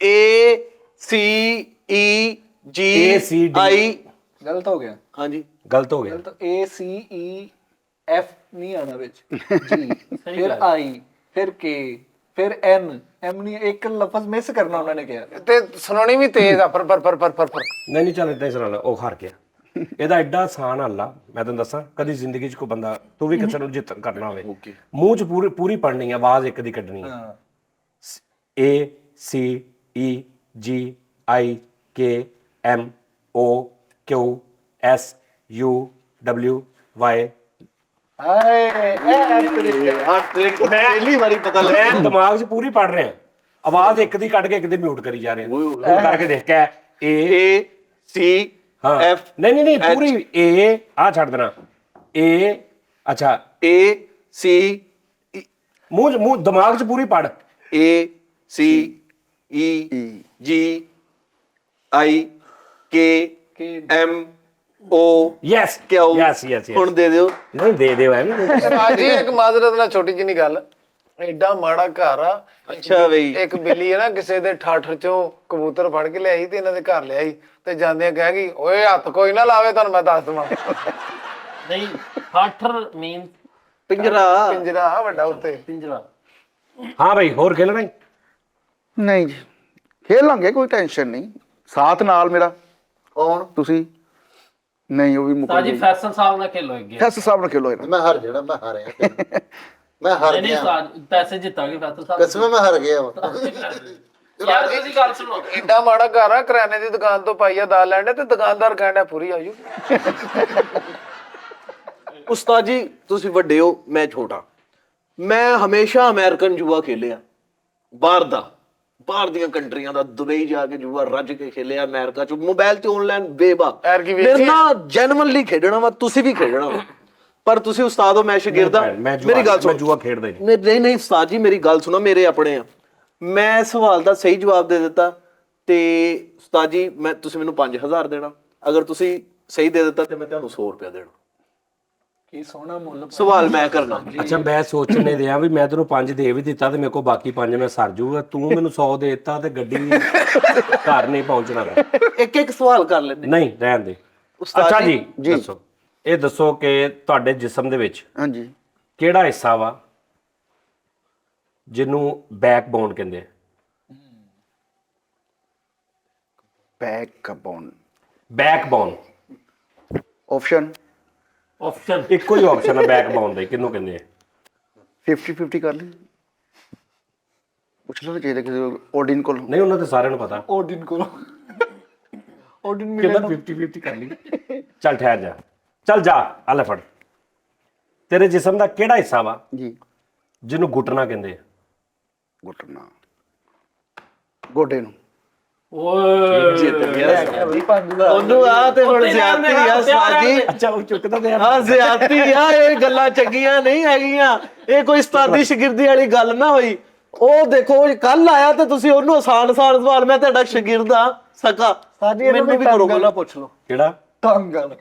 ACDI। गलत हो गया। ਹਾਂਜੀ ਗਲਤ ਹੋ ਗਿਆ। तो ACEF नहीं आना बिच। G फिर I फिर K फिर N M नहीं एक लफ्ज मिस करना उन्होंने कहा। ਤੇ ਸੁਣਾਉਣੀ ਵੀ ਤੇਜ਼ ਆ ਪਰ ਨਹੀਂ ਨਹੀਂ ਚੱਲ ਇਦਾਂ ਹੀ ਸੁਣਾ ਲੈ। ਉਹ ਹਾਰ ਗਿਆ। ਇਹਦਾ ਐਡਾ ਆਸਾਨ ਹੱਲ ਆ ਮੈਂ ਤੈਨੂੰ ਦੱਸਾਂ। ਕਦੀ ਜ਼ਿੰਦਗੀ 'ਚ ਕੋਈ ਬੰਦਾ ਤੂੰ ਵੀ ਕਿਸੇ ਨੂੰ ਜਿੱਤ ਕਰਨਾ ਹੋਵੇ ਮੂੰਹ 'ਚ ਪੂਰੀ ਪੜਨੀ ਆ, ਆਵਾਜ਼ ਇੱਕ ਦੀ ਕੱਢਣੀ ਆ। ACEGIKMOQSUW ਵਾਏ ਹਾਏ ਇਹ ਆ ਟ੍ਰਿਕ ਪਹਿਲੀ ਵਾਰੀ ਪਤਾ ਲੱਗਿਆ ਮੈਂ ਦਿਮਾਗ 'ਚ ਪੂਰੀ ਪੜ ਰਿਹਾ ਆਵਾਜ਼ ਇੱਕ ਦੀ ਕੱਢ ਕੇ ਇੱਕ ਦੀ ਮਿਊਟ ਕਰੀ ਜਾ ਰਿਹਾ ਹੁਣ ਕਰਕੇ ਦੇਖ ਕੇ ਏ A C ਹਾਂ F ਨਹੀਂ ਪੂਰੀ ਏ ਆ ਛੱਡ ਦੇਣਾ ਏ ਅੱਛਾ A C ਮੂੰਹ ਦਿਮਾਗ 'ਚ ਪੂਰੀ ਪੜ A C E G I K M O yes ਕਿਉਂ ਯੈਸ ਹੁਣ ਦੇ ਦਿਓ ਨਹੀਂ ਦੇ ਦਿਓ ਐਵੇਂ ਉਸਤਾਦ ਜੀ ਇੱਕ ਮਾਜ਼ਰਤ ਨਾਲ ਛੋਟੀ ਜਿਹੀ ਗੱਲ, ਐਡਾ ਮਾੜਾ ਘਰ ਆ। ਅੱਛਾ ਬਈ ਇੱਕ ਬਿੱਲੀ ਹੈ ਨਾ ਕਿਸੇ ਦੇ ਠਾਠਰ ਚੋਂ ਕਬੂਤਰ ਫੜ ਕੇ ਲਿਆਈ ਤੇ ਇਹਨਾਂ ਦੇ ਘਰ ਲਿਆਈ ਤੇ ਜਾਂਦਿਆਂ ਕਹਿ ਗਈ ਓਏ ਹੱਥ ਕੋਈ ਨਾ ਲਾਵੇ, ਤੁਹਾਨੂੰ ਮੈਂ ਦੱਸ ਦਵਾਂ। ਨਹੀਂ ਹਾਠਰ ਮੀਨ ਪਿੰਜਰਾ ਪਿੰਜਰਾ ਵੱਡਾ ਉੱਤੇ। ਪਿੰਜਰਾ। ਹਾਂ ਭਾਈ ਹੋਰ ਖੇਲਣਾ ਹੀ ਨਹੀਂ ਜੀ ਖੇਲ ਲਾਂਗੇ, ਕੋਈ ਟੈਨਸ਼ਨ ਨਹੀਂ। ਸਾਥ ਨਾਲ ਮੇਰਾ ਕੌਣ ਤੁਸੀਂ ਨਹੀਂ, ਉਹ ਵੀ ਮੁੱਕ ਸਾਜੀ ਗਈ। ਫੈਸਲ ਸਾਹਿਬ ਨਾਲ ਖੇਲੋ ਇੱਕ ਗੇਮ। ਫੈਸ ਸਾਹਿਬ ਨਾਲ ਖੇਲੋ ਇਹਨਾਂ। ਮੈਂ ਹਾਰ ਜਾਣਾ, ਮੈਂ ਹਾਰਿਆ ਮੈਂ ਹਾਰ ਨਹੀਂ ਗਿਆ ਸਾਜ ਪੈਸੇ ਜਿੱਤਾਂਗੇ ਫੈਸਲ ਸਾਹਿਬ। ਕਸਮ ਮੈਂ ਹਾਰ ਗਿਆ ਵਾ। ਯਾਰ ਤੁਸੀਂ ਗੱਲ ਸੁਣੋ, ਐਡਾ ਮਾੜਾ ਘਰ ਆ, ਕਰਿਆਨੇ ਦੀ ਦੁਕਾਨ ਤੋਂ ਪਾਈਆ ਦਾਲ ਲੈਣ ਡਿਆ ਤੇ ਦੁਕਾਨਦਾਰ ਕਹਿੰਦਾ ਪੂਰੀ ਆਜੂ। ਉਸਤਾਦ ਜੀ ਤੁਸੀਂ ਵੱਡੇ ਹੋ, ਮੈਂ ਛੋਟਾ। ਮੈਂ ਹਮੇਸ਼ਾ ਅਮਰੀਕਨ ਜੂਆ ਖੇਲਿਆ, ਬਾਹਰ ਦੀਆਂ ਕੰਟਰੀਆਂ ਦਾ, ਦੁਬਈ ਜਾ ਕੇ ਜੂਆ ਰੱਜ ਕੇ ਖੇਲਿਆ, ਅਮਰੀਕਾ ਚ ਮੋਬਾਈਲ ਤੇ ਆਨਲਾਈਨ ਬੇਬਾ। ਐਰਕੀ ਵੇਖੀ? ਮੇਰੇ ਨਾਲ ਜੈਨੂਇਨਲੀ ਖੇਡਣਾ ਵਾ, ਤੁਸੀਂ ਵੀ ਖੇਡਣਾ ਵਾ। ਪਰ ਤੁਸੀਂ ਉਸਤਾਦ ਹੋ, ਮੈਂ ਸ਼ਾਗਿਰਦ ਹਾਂ। ਮੈਂ ਮੇਰੀ ਗੱਲ ਮੈਂ ਸੁਣੋ। ਜੂਆ ਖੇਡਦਾ ਹੀ ਨਹੀਂ। ਨਹੀਂ ਉਸਤਾਦ ਜੀ ਮੇਰੀ ਗੱਲ ਸੁਣੋ, ਮੇਰੇ ਆਪਣੇ ਆ। ਮੈਂ ਸਵਾਲ ਦਾ ਸਹੀ ਜਵਾਬ ਦੇ ਦਿੱਤਾ ਤੇ ਉਸਤਾਦ ਜੀ ਤੁਸੀਂ ਮੈਨੂੰ 5000 ਦੇਣਾ, ਅਗਰ ਤੁਸੀਂ ਸਹੀ ਦੇ ਦਿੱਤਾ ਤੇ ਮੈਂ ਤੁਹਾਨੂੰ 100 ਰੁਪਇਆ ਦੇਣਾ। ਕੀ ਸੋਹਣਾ ਮੁੱਲ ਸਵਾਲ ਮੈਂ ਕਰਨਾ। ਅੱਛਾ ਮੈਂ ਸੋਚਣੇ ਦਿਆਂ ਵੀ ਮੈਂ ਤੈਨੂੰ 5 ਦੇ ਵੀ ਦਿੱਤਾ ਤੇ ਮੇਰੇ ਕੋਲ ਬਾਕੀ 5 ਮੈਂ ਸਰ ਜੂਗਾ, ਤੂੰ ਮੈਨੂੰ 100 ਦੇ ਦਿੱਤਾ ਤੇ ਗੱਡੀ ਘਰ ਨਹੀਂ ਪਹੁੰਚਣਾ। ਇੱਕ ਇੱਕ ਸਵਾਲ ਕਰ ਲੈਂਦੇ। ਨਹੀਂ ਰਹਿਣ ਦੇ। ਉਸਤਾਦ ਅੱਛਾ ਜੀ, ਜੀ ਦੱਸੋ, ਇਹ ਦੱਸੋ ਕਿ ਤੁਹਾਡੇ ਜਿਸਮ ਦੇ ਵਿੱਚ ਹਾਂਜੀ ਕਿਹੜਾ ਹਿੱਸਾ ਵਾ ਜਿਹਨੂੰ ਬੈਕਬੋਨ ਕਹਿੰਦੇ ਆ? ਬੈਕਬੋਨ ਬੈਕਬੋਨ ਆਪਸ਼ਨ ਆਪਸ਼ਨ ਇੱਕੋ ਹੀ ਆਪਸ਼ਨ ਹੈ ਬੈਕਬੋਨ ਦਾ, ਕਿਹਨੂੰ ਕਹਿੰਦੇ ਆ? 50-50 ਕਰ ਲਈ। ਪੁੱਛ ਲਓ ਚਾਹੀਦਾ ਕਿਸੇ ਓਡਿਨ ਕੋਲ। ਨਹੀਂ ਉਹਨਾਂ ਤੇ ਸਾਰਿਆਂ ਨੂੰ ਪਤਾ। ਓਡਿਨ ਕੋਲ ਓਡਿਨ ਕਿਹਦਾ ਮਿਲਣ 50-50 ਕਰ ਲਈ। ਚੱਲ ਠਹਿਰ ਜਾ, ਚੱਲ ਜਾ ਆ ਲੈ ਫੜ। ਤੇਰੇ ਜਿਸਮ ਦਾ ਕਿਹੜਾ ਹਿੱਸਾ ਵਾ ਜੀ ਜਿਹਨੂੰ ਘੁਟਣਾ ਕਹਿੰਦੇ ਆ? ਘੁਟਣਾ, ਗੋਡੇ ਨੂੰ। ਓਏ ਉਹਨੂੰ ਆ ਤੇ ਹੁਣ ਜ਼ਿਆਦਤੀ ਆ ਉਸਤਾਦ ਜੀ। ਅੱਛਾ ਉਹ ਚੁੱਕਦਾ ਤੇ ਆ ਜ਼ਿਆਦਤੀ ਆ, ਇਹ ਗੱਲਾਂ ਚੰਗੀਆਂ ਨਹੀਂ ਹੈਗੀਆਂ। ਇਹ ਕੋਈ ਉਸਤਾਦੀ ਸ਼ਾਗਿਰਦੀ ਵਾਲੀ ਗੱਲ ਨਾ ਹੋਈ। ਉਹ ਦੇਖੋ ਕੱਲ ਆਇਆ ਤੇ ਤੁਸੀਂ ਉਹਨੂੰ ਆਸਾਨ ਸਵਾਲ, ਮੈਂ ਤੁਹਾਡਾ ਸ਼ਾਗਿਰਦ ਆ ਸਕਾ, ਸਾਜੀ ਇਹਨੂੰ ਮੈਨੂੰ ਵੀ ਵੀ ਕਰੋ ਗੱਲ ਗੱਲ। ਪੁੱਛ ਲਓ। ਕਿਹੜਾ ਤੰਗ ਗੱਲ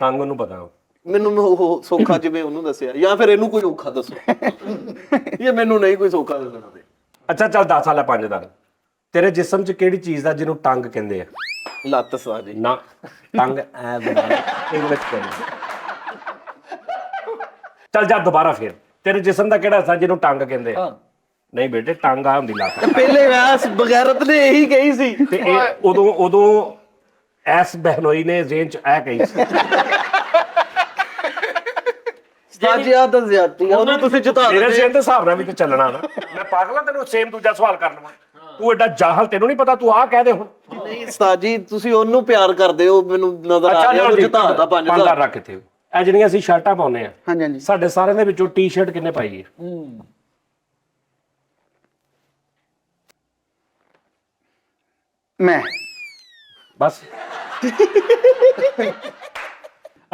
ਟੰਗ ਉਹਨੂੰ ਪਤਾ। ਮੈਨੂੰ ਉਹ ਸੌਖਾ ਜਿਵੇਂ ਉਹਨੂੰ ਦੱਸਿਆ, ਜਾਂ ਫਿਰ ਇਹਨੂੰ ਕੋਈ ਔਖਾ ਦੱਸੋ। ਇਹ ਮੈਨੂੰ ਨਹੀਂ ਕੋਈ ਸੌਖਾ ਦੱਸਣਾ ਦੇ। ਅੱਛਾ ਚੱਲ 10 ਵਾਲਾ 5 ਦਾ। ਤੇਰੇ ਜਿਸਮ 'ਚ ਕਿਹੜੀ ਚੀਜ਼ ਦਾ ਜਿਹਨੂੰ ਟੰਗ ਕਹਿੰਦੇ ਆ? ਲੱਤ ਉਸਤਾਦ ਜੀ। ਨਾ ਟੰਗ ਐ ਬਣਾ ਇੰਗਲਿਸ਼ ਕਹਿੰਦੇ। ਚੱਲ ਜਾ ਦੁਬਾਰਾ ਫੇਰ। ਤੇਰੇ ਜਿਸਮ ਦਾ ਕਿਹੜਾ ਹਿੱਸਾ ਜਿਹਨੂੰ ਟੰਗ ਕਹਿੰਦੇ ਆ? ਨਹੀਂ ਬੇਟੇ ਟੰਗ ਆ ਹੁੰਦੀ ਲੱਤ। ਪਹਿਲੇ ਵੈਸ ਬਗੈਰਤ ਨੇ ਇਹੀ ਕਹੀ ਸੀ। ਤੇ ਇਹ ਉਦੋਂ ਐਸ ਬਹਿਨੋਈ ਨੇ ਜ਼ੇਨ 'ਚ ਐ ਕਹੀ ਸੀ। ਉਸਤਾਦ ਜੀ ਆ ਤਾਂ ਜ਼ਿਆਦਤੀ ਆ, ਉਹਨੂੰ ਤੁਸੀਂ ਜਿਤਾ ਤੇਰੇ ਦਿੰਦੇ। ਜ਼ੇਨ ਦੇ ਹਿਸਾਬ ਨਾਲ ਵੀ ਤੇ ਚੱਲਣਾ ਨਾ। ਮੈਂ ਪਾਗਲਾਂ ਤੈਨੂੰ ਸੇਮ ਦੂਜਾ ਸਵਾਲ ਕਰ ਲਵਾਂ? ਤੂੰ ਐਡਾ ਜਾਹਲ, ਤੈਨੂੰ ਨਹੀਂ ਪਤਾ, ਤੂੰ ਆਹ ਕਹਿ ਦੇ ਹੁਣ। ਨਹੀਂ ਉਸਤਾਦ ਜੀ ਤੁਸੀਂ ਉਹਨੂੰ ਪਿਆਰ ਕਰਦੇ ਹੋ, ਮੈਨੂੰ ਨਜ਼ਰ ਆ ਰਿਹਾ। ਉਹਨੂੰ ਜਿਤਾਤਾ 5000 ਰੱਖ ਇੱਥੇ। ਇਹ ਜਿਹੜੀਆਂ ਅਸੀਂ ਸ਼ਰਟਾਂ ਪਾਉਂਦੇ ਆ, ਹਾਂਜੀ ਹਾਂਜੀ ਸਾਡੇ ਸਾਰਿਆਂ ਦੇ ਵਿੱਚੋਂ ਟੀ-ਸ਼ਰਟ ਕਿੰਨੇ ਪਾਈ ਹੈ? ਮੈਂ ਬਸ।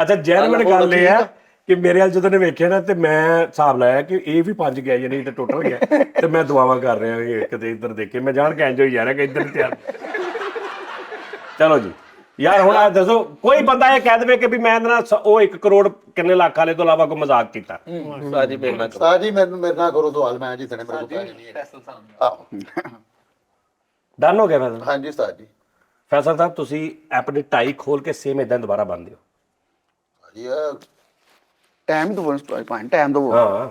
ਅੱਛਾ ਜੈਨੂਇਨ ਗੱਲ ਇਹ ਆ ਕਿ ਮੇਰੇ ਨਾਲ ਜਦੋਂ ਨੇ ਵੇਖਿਆ ਨਾ ਤੇ ਮੈਂ ਹਿਸਾਬ ਲਾਇਆ ਕਿ ਇਹ ਵੀ 5 ਗਿਆ ਜਾਂ ਨਹੀਂ ਤੇ ਟੁੱਟ ਗਿਆ, ਤੇ ਮੈਂ ਦੁਆਵਾਂ ਕਰ ਰਿਹਾ ਵੀ ਕਿਤੇ ਇੱਧਰ ਦੇਖੇ। ਮੈਂ ਜਾਣ ਕੇ ਇੰਜ ਹੋਈ ਜਾ ਰਿਹਾ ਕਿ ਇੱਧਰ ਤਿਆਰ। ਚਲੋ ਜੀ ਯਾਰ ਹੁਣ ਆ ਦੱਸੋ, ਕੋਈ ਬੰਦਾ ਇਹ ਕਹਿ ਦੇਵੇ ਕਿ ਵੀ ਮੈਂ ਇਹਦੇ ਨਾਲ ਉਹ 1 ਕਰੋੜ ਕਿੰਨੇ ਲੱਖ ਵਾਲੇ ਤੋਂ ਇਲਾਵਾ ਕੋਈ ਮਜ਼ਾਕ ਕੀਤਾ? ਉਸਤਾਦ ਜੀ ਮੇਰੇ ਨਾਲ ਕਰੋ। ਉਸਤਾਦ ਜੀ ਮੈਨੂੰ ਮੇਰੇ ਨਾਲ ਕਰੋ ਸਵਾਲ, ਮੈਂ ਜਿੱਤਣੇ ਮੇਰੇ ਕੋਲ ਪੈਸੇ ਨਹੀਂ ਹੈ। ਆਹੋ ਡਨ ਹੋ ਗਿਆ ਫੈਸਲ? ਹਾਂਜੀ ਉਸਤਾਦ ਜੀ। ਫੈਸਲ ਸਾਹਿਬ ਤੁਸੀਂ ਆਪਣੀ ਟਾਈ ਖੋਲ ਕੇ ਸੇਮ ਇਦਾਂ ਦੁਬਾਰਾ ਬੰਨ ਦਿਓ। ਜੀ ਇਹ ਟਾਈਮ ਤੋਂ ਬੋਨਸ ਪੁਆਇੰਟ ਟਾਈਮ ਤੋਂ ਹਾਂ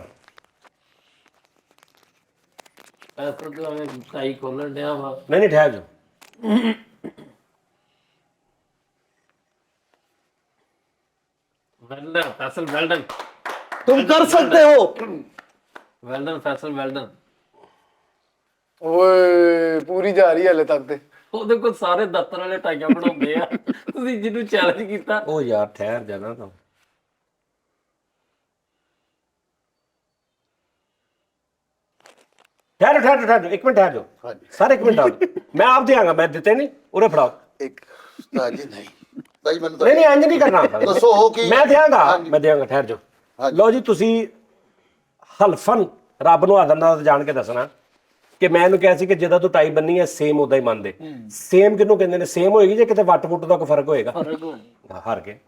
ਐਸਾ ਤਾਂ ਮੈਂ ਸਾਈ ਖੋਲਣ ਡਿਆ ਵਾ। ਨਹੀਂ ਠਹਿਰ ਜਾਓ। ਵੈਲਡਨ ਫੈਸਲ ਵੈਲਡਨ तुम कर सकते हो। Well done Faisal well done. ਓਏ ਪੂਰੀ ਜਾ ਰਹੀ ਹੈ ਹਲੇ ਤੱਕ ਤੇ। ਉਹਦੇ ਕੋਲ ਸਾਰੇ ਦਫ਼ਤਰ ਵਾਲੇ ਟਾਈਆਂ ਬਣਾਉਂਦੇ ਆ। ਤੁਸੀਂ ਜਿਹਨੂੰ ਚੈਲੰਜ ਕੀਤਾ ਉਹ ਯਾਰ ਠਹਿਰ ਜਾਣਾ ਤਾਂ। ਠਹਿਰੋ ਇੱਕ ਮਿੰਟ ਠਹਿਰ ਜਾਓ ਹਾਂਜੀ। ਸਰ ਇੱਕ ਮਿੰਟ ਮੈਂ ਆਪ ਦਿਆਂਗਾ ਮੈਂ ਦਿੱਤੇ ਨਹੀਂ ਉਰੇ ਫੜਾਓ ਇੱਕ ਉਸਤਾਦ ਜੀ ਨਹੀਂ ਉਸਤਾਦ ਜੀ ਮੈਨੂੰ ਨਹੀਂ ਨਹੀਂ ਇੰਜ ਨਹੀਂ ਕਰਨਾ ਦੱਸੋ ਕਿ ਮੈਂ ਦਿਆਂਗਾ ਹਾਂਜੀ। ਮੈਂ ਦਿਆਂਗਾ ਠਹਿਰ ਜਾਓ ਹਾਂਜੀ। ਲਓ ਜੀ ਤੁਸੀਂ ਹਲਫਨ ਰੱਬ ਨੂੰ ਆਦਮ ਨਾਲ ਜਾਣ ਕੇ ਦੱਸਣਾ ਕਿ ਮੈਂ ਇਹਨੂੰ ਕਿਹਾ ਸੀ ਕਿ ਜਿੱਦਾਂ ਤੂੰ ਟਾਈ ਬੰਨੀ ਹੈ ਸੇਮ ਉਦਾਂ ਹੀ ਮੰਨਦੇ ਸੇਮ ਕਿਹਨੂੰ ਕਹਿੰਦੇ ਨੇ ਸੇਮ ਹੋਏਗੀ ਜੇ ਕਿਤੇ ਵੱਟ ਵੁੱਟ ਦਾ ਕੋਈ ਫਰਕ ਹੋਏਗਾ ਹਾਰ ਗਏ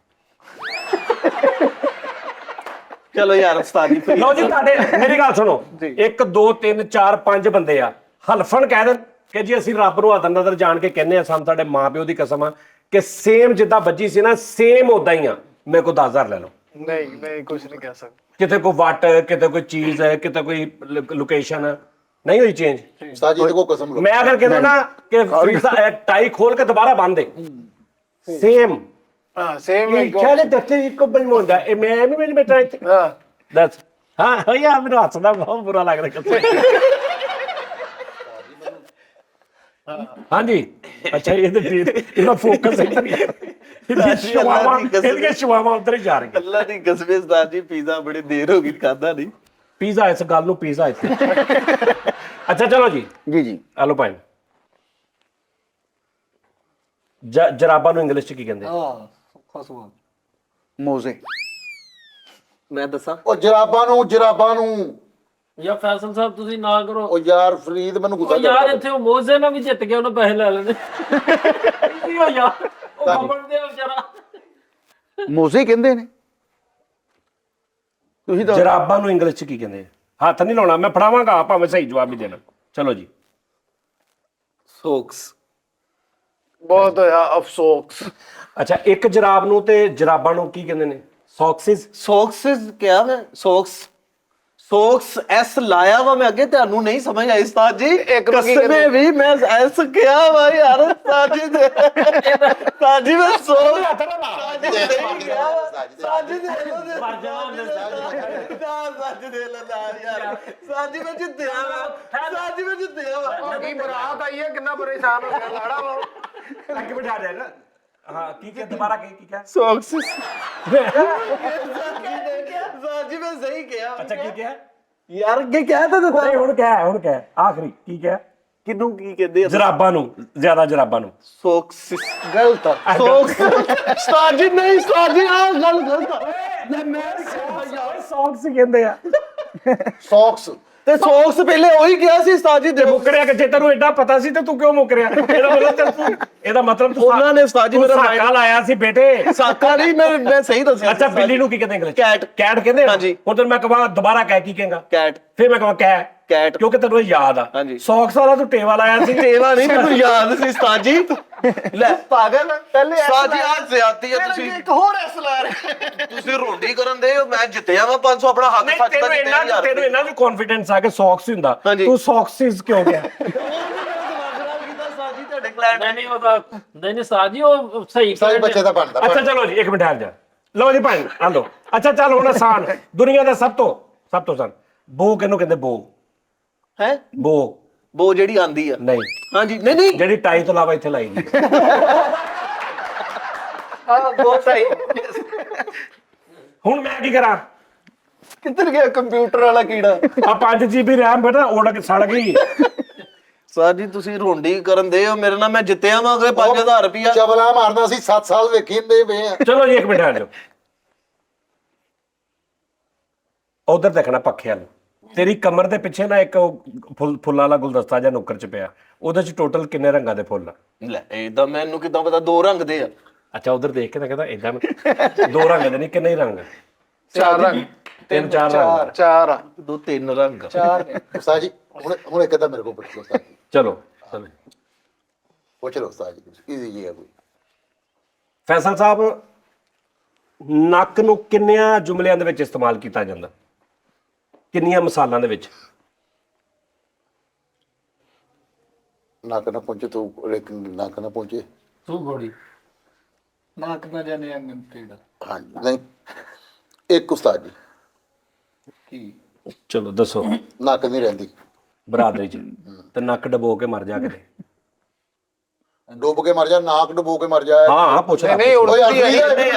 ਚਲੋ ਯਾਰ ਉਸਤਾਦ ਜੀ ਲਓ ਜੀ ਤੁਹਾਡੇ ਮੇਰੀ ਗੱਲ ਸੁਣੋ 1 2 3 4 5 ਬੰਦੇ ਆ ਹਲਫਨ ਕਹਿ ਦੇਣ ਕਿ ਜੀ ਅਸੀਂ ਰੱਬ ਨੂੰ ਆਦਮ ਨਜ਼ਰ ਜਾਣ ਕੇ ਕਹਿੰਦੇ ਆ ਸਾਨੂੰ ਸਾਡੇ ਮਾਪਿਓ ਦੀ ਕਸਮ ਆ ਕਿ ਸੇਮ ਜਿੱਦਾਂ ਵੱਜੀ ਸੀ ਨਾ ਸੇਮ ਉਦਾਂ ਹੀ ਆ ਮੇਰੇ ਕੋਲ 10000 ਲੈ ਲਓ ਨਹੀਂ ਕੁਝ ਨਹੀਂ ਕਹਿ ਸਕਦਾ। ਕਿਤੇ ਕੋਈ ਵੱਟ ਕਿਤੇ ਕੋਈ ਚੀਜ਼ ਹੈ ਕਿਤੇ ਕੋਈ ਲੋਕੇਸ਼ਨ ਨਹੀਂ ਹੋਈ ਚੇਂਜ ਉਸਤਾਦ ਜੀ ਦੇਖੋ ਕਸਮ ਲਓ ਮੈਂ ਅਗਰ ਕਹਿੰਦਾ ਨਾ ਕਿ ਫੀਸਾ ਟਾਈ ਖੋਲ ਕੇ ਦੁਬਾਰਾ ਬੰਨ ਦੇ ਸੇਮ ਹਾਂ ਸੇਮ ਇਹ ਖਿਆਲੇ ਦੱਸੇ ਇੱਕੋ ਬਣਵਾਉਂਦਾ ਇਹ ਮੈਂ ਨਹੀਂ ਮੇਰੀ ਬੇਟਾ ਇੱਥੇ ਹਾਂ ਦੱਸ ਹਾਂ ਹੋਇਆ ਮੈਨੂੰ ਹੱਸਦਾ ਬਹੁਤ ਬੁਰਾ ਲੱਗ ਰਿਹਾ ਕਿਤੇ ਹਾਂਜੀ ਅੱਛਾ ਇਹ ਤੇ ਇਹਦਾ ਫੋਕਸ ਇੱਧਰ ਹੀ ਹੈ ਇਹਦੀਆਂ ਸ਼ਵਾਵਾਂ ਉੱਧਰ ਹੀ ਜਾ ਰਹੀਆਂ ਅੱਲਾ ਦੀ ਕਸਮ ਉਸਤਾਦ ਜੀ ਪੀਜ਼ਾ ਬੜੀ ਦੇਰ ਹੋ ਗਈ ਖਾਦਾ ਨਹੀਂ। ਪੀਜ਼ਾ ਇਸ ਗੱਲ ਨੂੰ ਪੀਜ਼ਾ ਇੱਥੇ ਅੱਛਾ ਚਲੋ ਜੀ ਜੀ ਆਲੋ ਪਾਈਨ ਜਰਾਬਾਂ ਨੂੰ ਇੰਗਲਿਸ਼ ਚ ਕੀ ਕਹਿੰਦੇ ਸੌਖਾ ਸਵਾਲ ਮੋਜ਼ੇ। ਮੈਂ ਦੱਸਾਂ ਉਹ ਜਰਾਬਾਂ ਨੂੰ ਯਾ ਫੈਸਲ ਸਾਹਿਬ ਤੁਸੀਂ ਨਾ ਕਰੋ ਉਹ ਯਾਰ ਫਰੀਦ ਮੈਨੂੰ ਗੁੱਸਾ ਉਹ ਯਾਰ ਇੱਥੇ ਉਹ ਮੋਜ਼ੇ ਨਾਲ ਵੀ ਜਿੱਤ ਗਿਆ ਉਹਨੇ ਪੈਸੇ ਲੈ ਲੈਣੇ ਕੀ ਹੋ ਯਾਰ ਉਹ ਕਮਣ ਦੇ ਵਿਚਾਰਾ ਮੋਜ਼ੇ ਕਹਿੰਦੇ ਨੇ ਤੁਸੀਂ ਤਾਂ ਜਰਾਬਾਂ ਨੂੰ ਇੰਗਲਿਸ਼ ਚ ਕੀ ਕਹਿੰਦੇ ਹੱਥ ਨਹੀਂ ਲਾਉਣਾ ਮੈਂ ਫੜਾਵਾਂਗਾ ਭਾਵੇਂ ਸਹੀ ਜਵਾਬ ਨਹੀਂ ਦੇਣਾ ਚਲੋ ਜੀ ਸੋਕਸ। ਬਹੁਤ ਹੋਇਆ ਅਫਸੋਸ। ਅੱਛਾ ਇੱਕ ਜਰਾਬ ਨੂੰ ਤੇ ਜਰਾਬਾਂ ਨੂੰ ਕੀ ਕਹਿੰਦੇ ਨੇ ਸੌਕਸਿਸ ਸੋਕਸ ਕਿਹਾ ਮੈਂ ਸੋਕਸ ਐਸ ਲਾਇਆ ਵਾ ਮੈਂ ਅੱਗੇ ਤੁਹਾਨੂੰ ਨਹੀਂ ਸਮਝ ਆਈ ਉਸਤਾਦ ਜੀ ਇੱਕ ਨੂੰ ਕੀ ਕਸਮੇ ਵੀ ਮੈਂ ਐਸ ਕਿਹਾ ਵਾ ਯਾਰ ਉਸਤਾਦ ਜੀ ਦੇ ਉਸਤਾਦ ਜੀ ਮੈਂ ਉਸਤਾਦ ਜੀ ਮੈਂ ਜਿੱਤਿਆ ਵਾ ਕੀ ਬਰਾਤ ਆਈ ਹੈ ਕਿੰਨਾ ਪਰੇਸ਼ਾਨ ਹੋ ਗਿਆ ਲਾੜਾ ਵਾ ਅੱਗੇ ਬਿਠਾ ਦੇ ਨਾ ਹਾਂ ਕੀ ਦੁਬਾਰਾ ਕੀ ਕਿਹਾ ਸੋਕਸ ਉਸਤਾਦ ਜੀ ਮੈਂ ਸਹੀ ਕਿਹਾ ਅੱਛਾ ਕੀ ਕਿਹਾ ਯਾਰ ਅੱਗੇ ਕਹਿ ਤਾਂ ਦਿੱਤਾ ਨਹੀਂ ਹੁਣ ਕਹਿ ਆਖਰੀ ਕੀ ਕਿਹਾ ਕਿਨੂੰ ਕੀ ਕਹਿੰਦੇ ਆ ਜਰਾਬਾਂ ਨੂੰ ਜ਼ਿਆਦਾ ਜਰਾਬਾਂ ਨੂੰ ਸੋਕਸ ਗਲਤ ਆ ਸੋਕਸ ਉਸਤਾਦ ਜੀ ਨਹੀਂ ਉਸਤਾਦ ਜੀ ਆਹ ਗੱਲ ਗਲਤ ਆ ਸੌਕਸ ਕਹਿੰਦੇ ਆ ਸੌਕਸ ਤੇ ਸੌਕਸ ਪਹਿਲੇ ਉਹੀ ਕਿਹਾ ਸੀ ਉਸਤਾਦ ਜੀ ਦੇਖੋ ਮੁੱਕਰਿਆ ਕਿ ਜੇ ਤੈਨੂੰ ਐਡਾ ਪਤਾ ਸੀ ਤੇ ਤੂੰ ਕਿਉਂ ਮੁੱਕਰਿਆ ਇਹਦਾ ਮਤਲਬ ਤੂੰ ਉਹਨਾਂ ਨੇ ਉਸਤਾਦ ਜੀ ਤੂੰ ਮੇਰਾ ਸਾਕਾ ਲਾਇਆ ਸੀ ਬੇਟੇ ਸਾਕਾ ਨਹੀਂ ਮੈਂ ਸਹੀ ਦੱਸਿਆ ਅੱਛਾ ਬਿੱਲੀ ਨੂੰ ਕੀ ਕਹਿੰਦੇ ਇੰਗਲਿਸ਼ Cat. ਕੈਟ ਕਹਿੰਦੇ ਆ? ਹਾਂਜੀ। ਹੁਣ ਤੈਨੂੰ ਮੈਂ ਕਹਾਂ ਦੁਬਾਰਾ ਕਹਿ ਕੀ ਕਹੇਗਾ ਕੈਟ ਫਿਰ ਮੈਂ ਕਹਾਂ ਕਹਿ ਕੈਟ ਕਿਉਂਕਿ ਤੈਨੂੰ ਇਹ ਯਾਦ ਆ ਹਾਂਜੀ। ਸੌਕਸ ਵਾਲਾ ਤੂੰ ਟੇਵਾ ਲਾਇਆ ਸੀ ਤੇਵਾ ਨਹੀਂ ਮੈਨੂੰ ਯਾਦ ਸੀ ਉਸਤਾਦ ਜੀ ਲੈ ਪਾਗਲ ਪਹਿਲੇ ਉਸਤਾਦ ਜੀ ਆ ਜ਼ਿਆਦਤੀ ਆ ਤੁਸੀਂ ਇੱਕ ਹੋਰ ਐਸ ਲਾ ਰਹੇ ਤੁਸੀਂ ਰੋਂਡੀ ਕਰਨ ਦੇ ਮੈਂ ਜਿੱਤਿਆ ਵਾ 500 ਆਪਣਾ ਹੱਕ ਨਹੀਂ ਸੱਚ ਤੈਨੂੰ ਇੰਨਾ ਵੀ ਕੌਨਫੀਡੈਂਸ ਆ ਕਿ ਸੌਕਸ ਹੀ ਹੁੰਦਾ ਹਾਂਜੀ। ਤੂੰ ਸੌਕਸਿਸ ਕਿਉਂ ਗਿਆ ਤੁਹਾਡੇ ਕਲਾਇੰਟ ਨਹੀਂ ਉਹਦਾ ਨਹੀਂ ਸਾਜੀ ਉਹ ਸਹੀ ਸਾਰੇ ਬੱਚੇ ਦਾ ਬਣਦਾ ਅੱਛਾ ਚਲੋ ਜੀ ਇੱਕ ਮਿੰਟ ਠਹਿਰ ਜਾ ਲਓ ਜੀ ਭਾਈ ਆ ਲਓ ਅੱਛਾ ਚੱਲ ਹੁਣ ਆਸਾਨ ਦੁਨੀਆ ਦਾ ਸਭ ਤੋਂ ਆਸਾਨ ਬੋ ਕਿਹਨੂੰ ਕਹਿੰਦੇ ਬੋ ਹੈ ਬੋ ਜਿਹੜੀ ਆਂਦੀ ਆ ਨਹੀਂ ਹਾਂਜੀ ਨਹੀਂ ਜਿਹੜੀ ਟਾਈ ਤੋਂ ਇਲਾਵਾ ਇੱਥੇ ਲਾਈ ਦੀ ਹਾਂ ਬਹੁਤ ਸਹੀ ਹੁਣ ਮੈਂ ਕੀ ਕਰਾਂ ਕਿੱਧਰ ਗਿਆ ਕੰਪਿਊਟਰ ਵਾਲਾ ਕੀੜਾ ਆ 5 GB RAM ਬੇਟਾ ਉੜ ਕੇ ਸੜ ਗਈ ਸਰ ਜੀ ਤੁਸੀਂ ਰੋਂਡੀ ਕਰਨ ਦੇ ਹੋ ਮੇਰੇ ਨਾਲ ਮੈਂ ਜਿੱਤਿਆ ਵਾਂ ਅਗਲੇ 5000 ਰੁਪਿਆ ਚਬਲਾ ਮਾਰਨਾ ਸੀ 7 ਸਾਲ ਵੇਖੀ ਦੇ ਵੇ ਆ ਚਲੋ ਜੀ ਇੱਕ ਮਿੰਟ ਠਹਿਰ ਜਾਓ ਉਧਰ ਦੇਖਣਾ ਪੱਖੇ ਵੱਲ ਤੇਰੀ ਕਮਰ ਦੇ ਪਿੱਛੇ ਨਾ ਇੱਕ ਫੁੱਲਾਂ ਵਾਲਾ ਗੁਲਦਸਤਾ ਜਾਂ ਨੁੱਕਰ ਚ ਪਿਆ ਉਹਦੇ ਚ ਟੋਟਲ ਕਿੰਨੇ ਰੰਗਾਂ ਦੇ ਫੁੱਲ ਆ ਲੈ ਇਦਾਂ ਮੈਨੂੰ ਕਿਦਾਂ ਪਤਾ ਦੋ ਰੰਗ ਦੇ ਆ ਅੱਛਾ ਉਧਰ ਦੇਖ ਕੇ ਤਾਂ ਕਹਿੰਦਾ ਇਦਾਂ 2 ਰੰਗ ਦੇ ਨਹੀਂ ਕਿੰਨੇ ਹੀ ਰੰਗ 4 ਰੰਗ 3-4 ਰੰਗ 4 ਆ ਦੋ ਤਿੰਨ ਰੰਗ 4 ਨੇ ਉਸਤਾਦ ਜੀ ਹੁਣ ਇੱਕ ਤਾਂ ਮੇਰੇ ਕੋਲ ਪੁੱਛ ਲਓ ਉਸਤਾਦ ਜੀ ਚਲੋ ਪੁੱਛ ਲਓ ਉਸਤਾਦ ਜੀ ਈਜ਼ੀ ਜੀ ਹੈ ਕੋਈ ਫੈਸਲ ਸਾਹਿਬ ਨੱਕ ਨੂੰ ਕਿੰਨਿਆਂ ਜੁਮਲਿਆਂ ਦੇ ਵਿੱਚ ਇਸਤੇਮਾਲ ਕੀਤਾ ਜਾਂਦਾ ਕਿੰਨੀਆਂ ਮਿਸਾਲਾਂ ਦੇ ਵਿੱਚ ਨੱਕ ਨਾ ਪਹੁੰਚੇ ਤੂੰ ਲੇਕਿਨ ਨੱਕ ਨਾ ਪਹੁੰਚੇ ਤੂੰ ਘੋੜੀ ਨਾਕ ਨਾ ਜਾਣੇ ਅੰਗਨ ਟੇੜਾ ਹਾਂਜੀ ਨਹੀਂ ਇੱਕ ਉਸਤਾਦ ਜੀ ਕੀ ਚਲੋ ਦੱਸੋ ਨੱਕ ਨਹੀਂ ਰਹਿੰਦੀ ਬਰਾਦਰੀ ਚ ਤੇ ਨੱਕ ਡਬੋ ਕੇ ਮਰ ਜਾ ਕਿਤੇ ਡੁੱਬ ਕੇ ਮਰ ਜਾ, ਨਾਕ ਡੁਬੋ ਕੇ ਮਰ ਜਾ। ਹਾਂ ਹਾਂ ਪੁੱਛ ਲੈ ਨਹੀਂ ਓਏ ਉੜਦੀ ਹੈ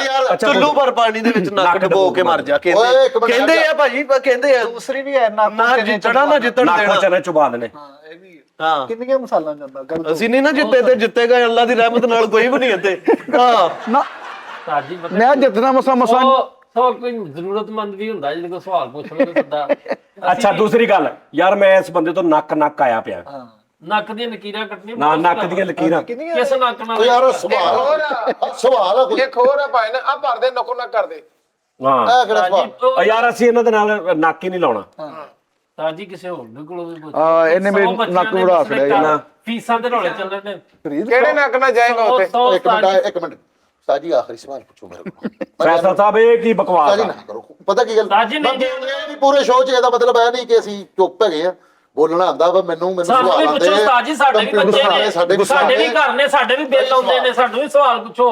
ਯਾਰ ਚੁੱਲੂ ਪਰ ਪਾਣੀ ਦੇ ਵਿੱਚ ਨੱਕ ਡਬੋ ਕੇ ਮਰ ਜਾ ਓਏ ਇੱਕ ਮਿੰਟ ਕਹਿੰਦੇ ਆ ਭਾਜੀ, ਕਹਿੰਦੇ ਆ ਦੂਸਰੀ ਵੀ ਹੈ ਨਾ ਨਾ ਜਿੱਤਣਾ ਨਾ ਜਿੱਤਣ ਨੱਕ ਦੇਣਾ। ਚਨੇ ਚੁਬਾ ਦੇਣੇ। ਹਾਂ ਇਹ ਵੀ ਹੈ। ਹਾਂ ਕਿੰਨੀਆਂ ਮਿਸਾਲਾਂ ਜਾਂਦਾ ਗਲਤ ਅਸੀਂ ਨਹੀਂ ਨਾ ਜਿੱਤੇ ਤੇ ਜਿੱਤੇਗਾ ਅੱਲਾ ਦੀ ਰਹਿਮਤ ਨਾਲ ਕੋਈ ਵੀ ਨਹੀਂ ਇੱਥੇ। ਹਾਂ ਨਾ ਸਾਜੀ ਪਤਾ ਮੈਂ ਜਿੱਤਣਾ ਮਸਾ ਸੋ ਕੋਈ ਜ਼ਰੂਰਤਮੰਦ ਵੀ ਹੁੰਦਾ ਜਿਹਦੇ ਕੋਲ ਸਵਾਲ ਪੁੱਛ ਲਓ ਸਿੱਧਾ। ਅੱਛਾ ਦੂਸਰੀ ਗੱਲ ਯਾਰ, ਮੈਂ ਇਸ ਬੰਦੇ ਤੋਂ ਨੱਕ ਆਇਆ ਪਿਆ। ਨੱਕ ਦੀਆਂ ਲਕੀਰਾਂ ਕੱਟਣੀਆਂ ਨਾ ਨੱਕ ਦੀਆਂ ਲਕੀਰਾਂ। ਕਿਸ ਨੱਕ ਨਾਲ? ਓ ਯਾਰ ਸਵਾਲ ਸਵਾਲ ਆ ਕੋਈ, ਇੱਕ ਹੋਰ ਆ ਭਾਈ ਨਾ ਆ ਭਰਦੇ ਨਕੋ ਨਾ ਕਰਦੇ। ਹਾਂ ਇਹ ਕਿਹੜਾ ਸਵਾਲ? ਓ ਯਾਰ ਅਸੀਂ ਇਹਨਾਂ ਦੇ ਨਾਲ ਨੱਕ ਹੀ ਨਹੀਂ ਲਾਉਣਾ। ਸਾਜੀ ਕਿਸੇ ਹੋਰ ਦੇ ਕੋਲੋਂ ਵੀ ਪੁੱਛ। ਇਹਨੇ ਮੇਰੇ ਨੱਕ ਉਡਾ ਛੜਿਆ ਨਾ ਫੀਸਾਂ ਦੇ ਰੌਲੇ ਚੱਲ ਰਹੇ ਨੇ। ਕਿਹੜੇ ਨੱਕ ਨਾਲ ਜਾਏਗਾ ਉੱਥੇ? ਇੱਕ ਮਿੰਟ ਸਾਜੀ, ਆਖਰੀ ਸਵਾਲ ਪੁੱਛੋ ਮੇਰੇ ਕੋਲ। ਫੈਸਲ ਸਾਹਿਬ ਇਹ ਕੀ ਬਕਵਾਸ ਸਾਜੀ ਆ? ਨਾ ਕਰੋ, ਪਤਾ ਕੀ ਗੱਲ ਸਾਜੀ ਨਹੀਂ ਇਹ ਵੀ ਪੂਰੇ ਸ਼ੋਅ 'ਚ ਇਹਦਾ ਮਤਲਬ ਹੈ ਨਹੀਂ ਕਿ ਅਸੀਂ ਚੁੱਪ ਹੈਗੇ ਆ, ਬੋਲਣਾ ਆਂਦਾ ਵਾ ਮੈਨੂੰ ਸਾਨੂੰ ਵੀ ਸਵਾਲ ਪੁੱਛੋ ਆਉਂਦੇ ਸਾਜੀ, ਸਾਡੇ ਵੀ ਬੱਚੇ ਨੇ, ਸਾਡੇ ਵੀ ਘਰ ਨੇ, ਸਾਡੇ ਵੀ ਬਿੱਲ ਆਉਂਦੇ ਨੇ, ਸਾਨੂੰ ਵੀ ਸਵਾਲ ਪੁੱਛੋ।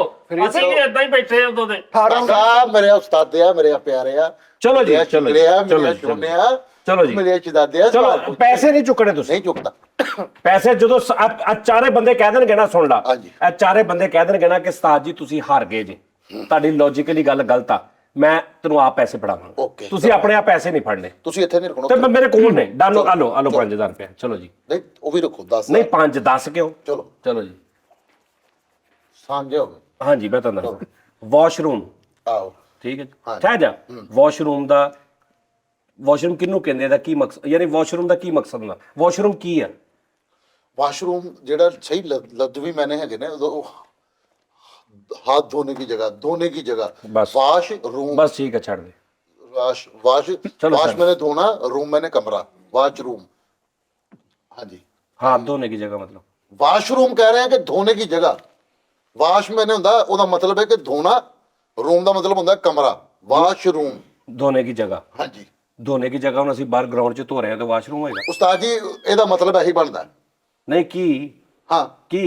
ਅਸੀਂ ਵੀ ਏਦਾਂ ਹੀ ਬੈਠੇ ਉਦੋਂ ਦੇ। ਸਾਹਿਬ ਮੇਰੇ ਉਸਤਾਦ ਆ, ਮੇਰੇ ਪਿਆਰੇ ਆ। ਚਲੋ ਜੀ, ਚਲੋ ਜੀ, ਚਲੋ ਜੀ, ਚਲੋ ਜੀ। ਮੇਰੇ ਚਦਾਦੇ ਆ। ਚਲੋ ਪੈਸੇ ਨਹੀਂ ਚੁੱਕਣੇ ਤੁਸੀਂ। ਨਹੀਂ ਚੁੱਕਦਾ ਪੈਸੇ ਜਦੋਂ ਆ ਚਾਰੇ ਬੰਦੇ ਕਹਿ ਦੇਣਗੇ ਨਾ, ਸੁਣ ਲਾ, ਹਾਂਜੀ। ਇਹ ਚਾਰੇ ਬੰਦੇ ਕਹਿ ਦੇਣਗੇ ਨਾ ਕਿ ਉਸਤਾਦ ਜੀ ਤੁਸੀਂ ਹਾਰ ਗਏ ਜੀ, ਤੁਹਾਡੀ ਲੌਜੀਕਲੀ ਗੱਲ ਗਲਤ ਆ, ਮੈਂ ਤੈਨੂੰ ਆਪ ਪੈਸੇ ਫੜਾਵਾਂਗਾ। Okay, ਤੁਸੀਂ ਆਪਣੇ ਆਪ ਪੈਸੇ ਨਹੀਂ ਫੜਨੇ। ਤੁਸੀਂ ਇੱਥੇ ਨਹੀਂ ਤੇ ਰਖਣਾ ਮੇਰੇ ਕੋਲ ਨੇ ਡਾਲੋ, ਆਲੋ 5000 ਰੁਪਏ। ਚਲੋ ਜੀ। ਨਹੀਂ, ਉਹ ਵੀ ਰੱਖੋ 10 ਨਹੀਂ 5 10 ਕਿਉਂ? ਚਲੋ ਚਲੋ ਜੀ। ਸਾਂਝੇ ਹੋ ਗਏ। ਹਾਂਜੀ ਮੈਂ ਤੁਹਾਨੂੰ ਦੱਸਦਾ। ਵਾਸ਼ਰੂਮ ਆਓ ਠੀਕ ਹੈ ਜੀ। ਹਾਂਜੀ। ਠਹਿਰ ਜਾ। ਵਾਸ਼ਰੂਮ ਕਿਹਨੂੰ ਕਹਿੰਦੇ, ਇਹਦਾ ਕੀ ਮਕਸਦ, ਯਾਨੀ ਵਾਸ਼ਰੂਮ ਦਾ ਕੀ ਮਕਸਦ ਹੁੰਦਾ? ਵਾਸ਼ਰੂਮ ਕੀ ਆ? वाशरूम जेड़ा सही लफ्ज भी मैंने है ना, हाथ धोने की जगह बस। वाश रूम, बस ठीक है, छाड़ दे। वाश चलो वाश सर। मैंने धोना, रूम मैंने कमरा, वाश रूम। हाँ जी, हाथ धोने की जगह मतलब वाशरूम कह रहे हैं कि धोने की जगह। वाश मैंने हुंदा ओदा मतलब है कि धोना, रूम दा मतलब हुंदा कमरा, वाशरूम। धोने की जगह। हाँ जी धोने की जगह ਹੁਣ ਅਸੀਂ ਬਾਹਰ ਗਰਾਊਂਡ 'ਚ ਧੋ ਰਹੇ ਹਾਂ ਤਾਂ ਵਾਸ਼ਰੂਮ ਹੋਏਗਾ? उस्ताद जी ਇਹਦਾ मतलब ਇਹੀ ਬਣਦਾ। नहीं की हाँ, की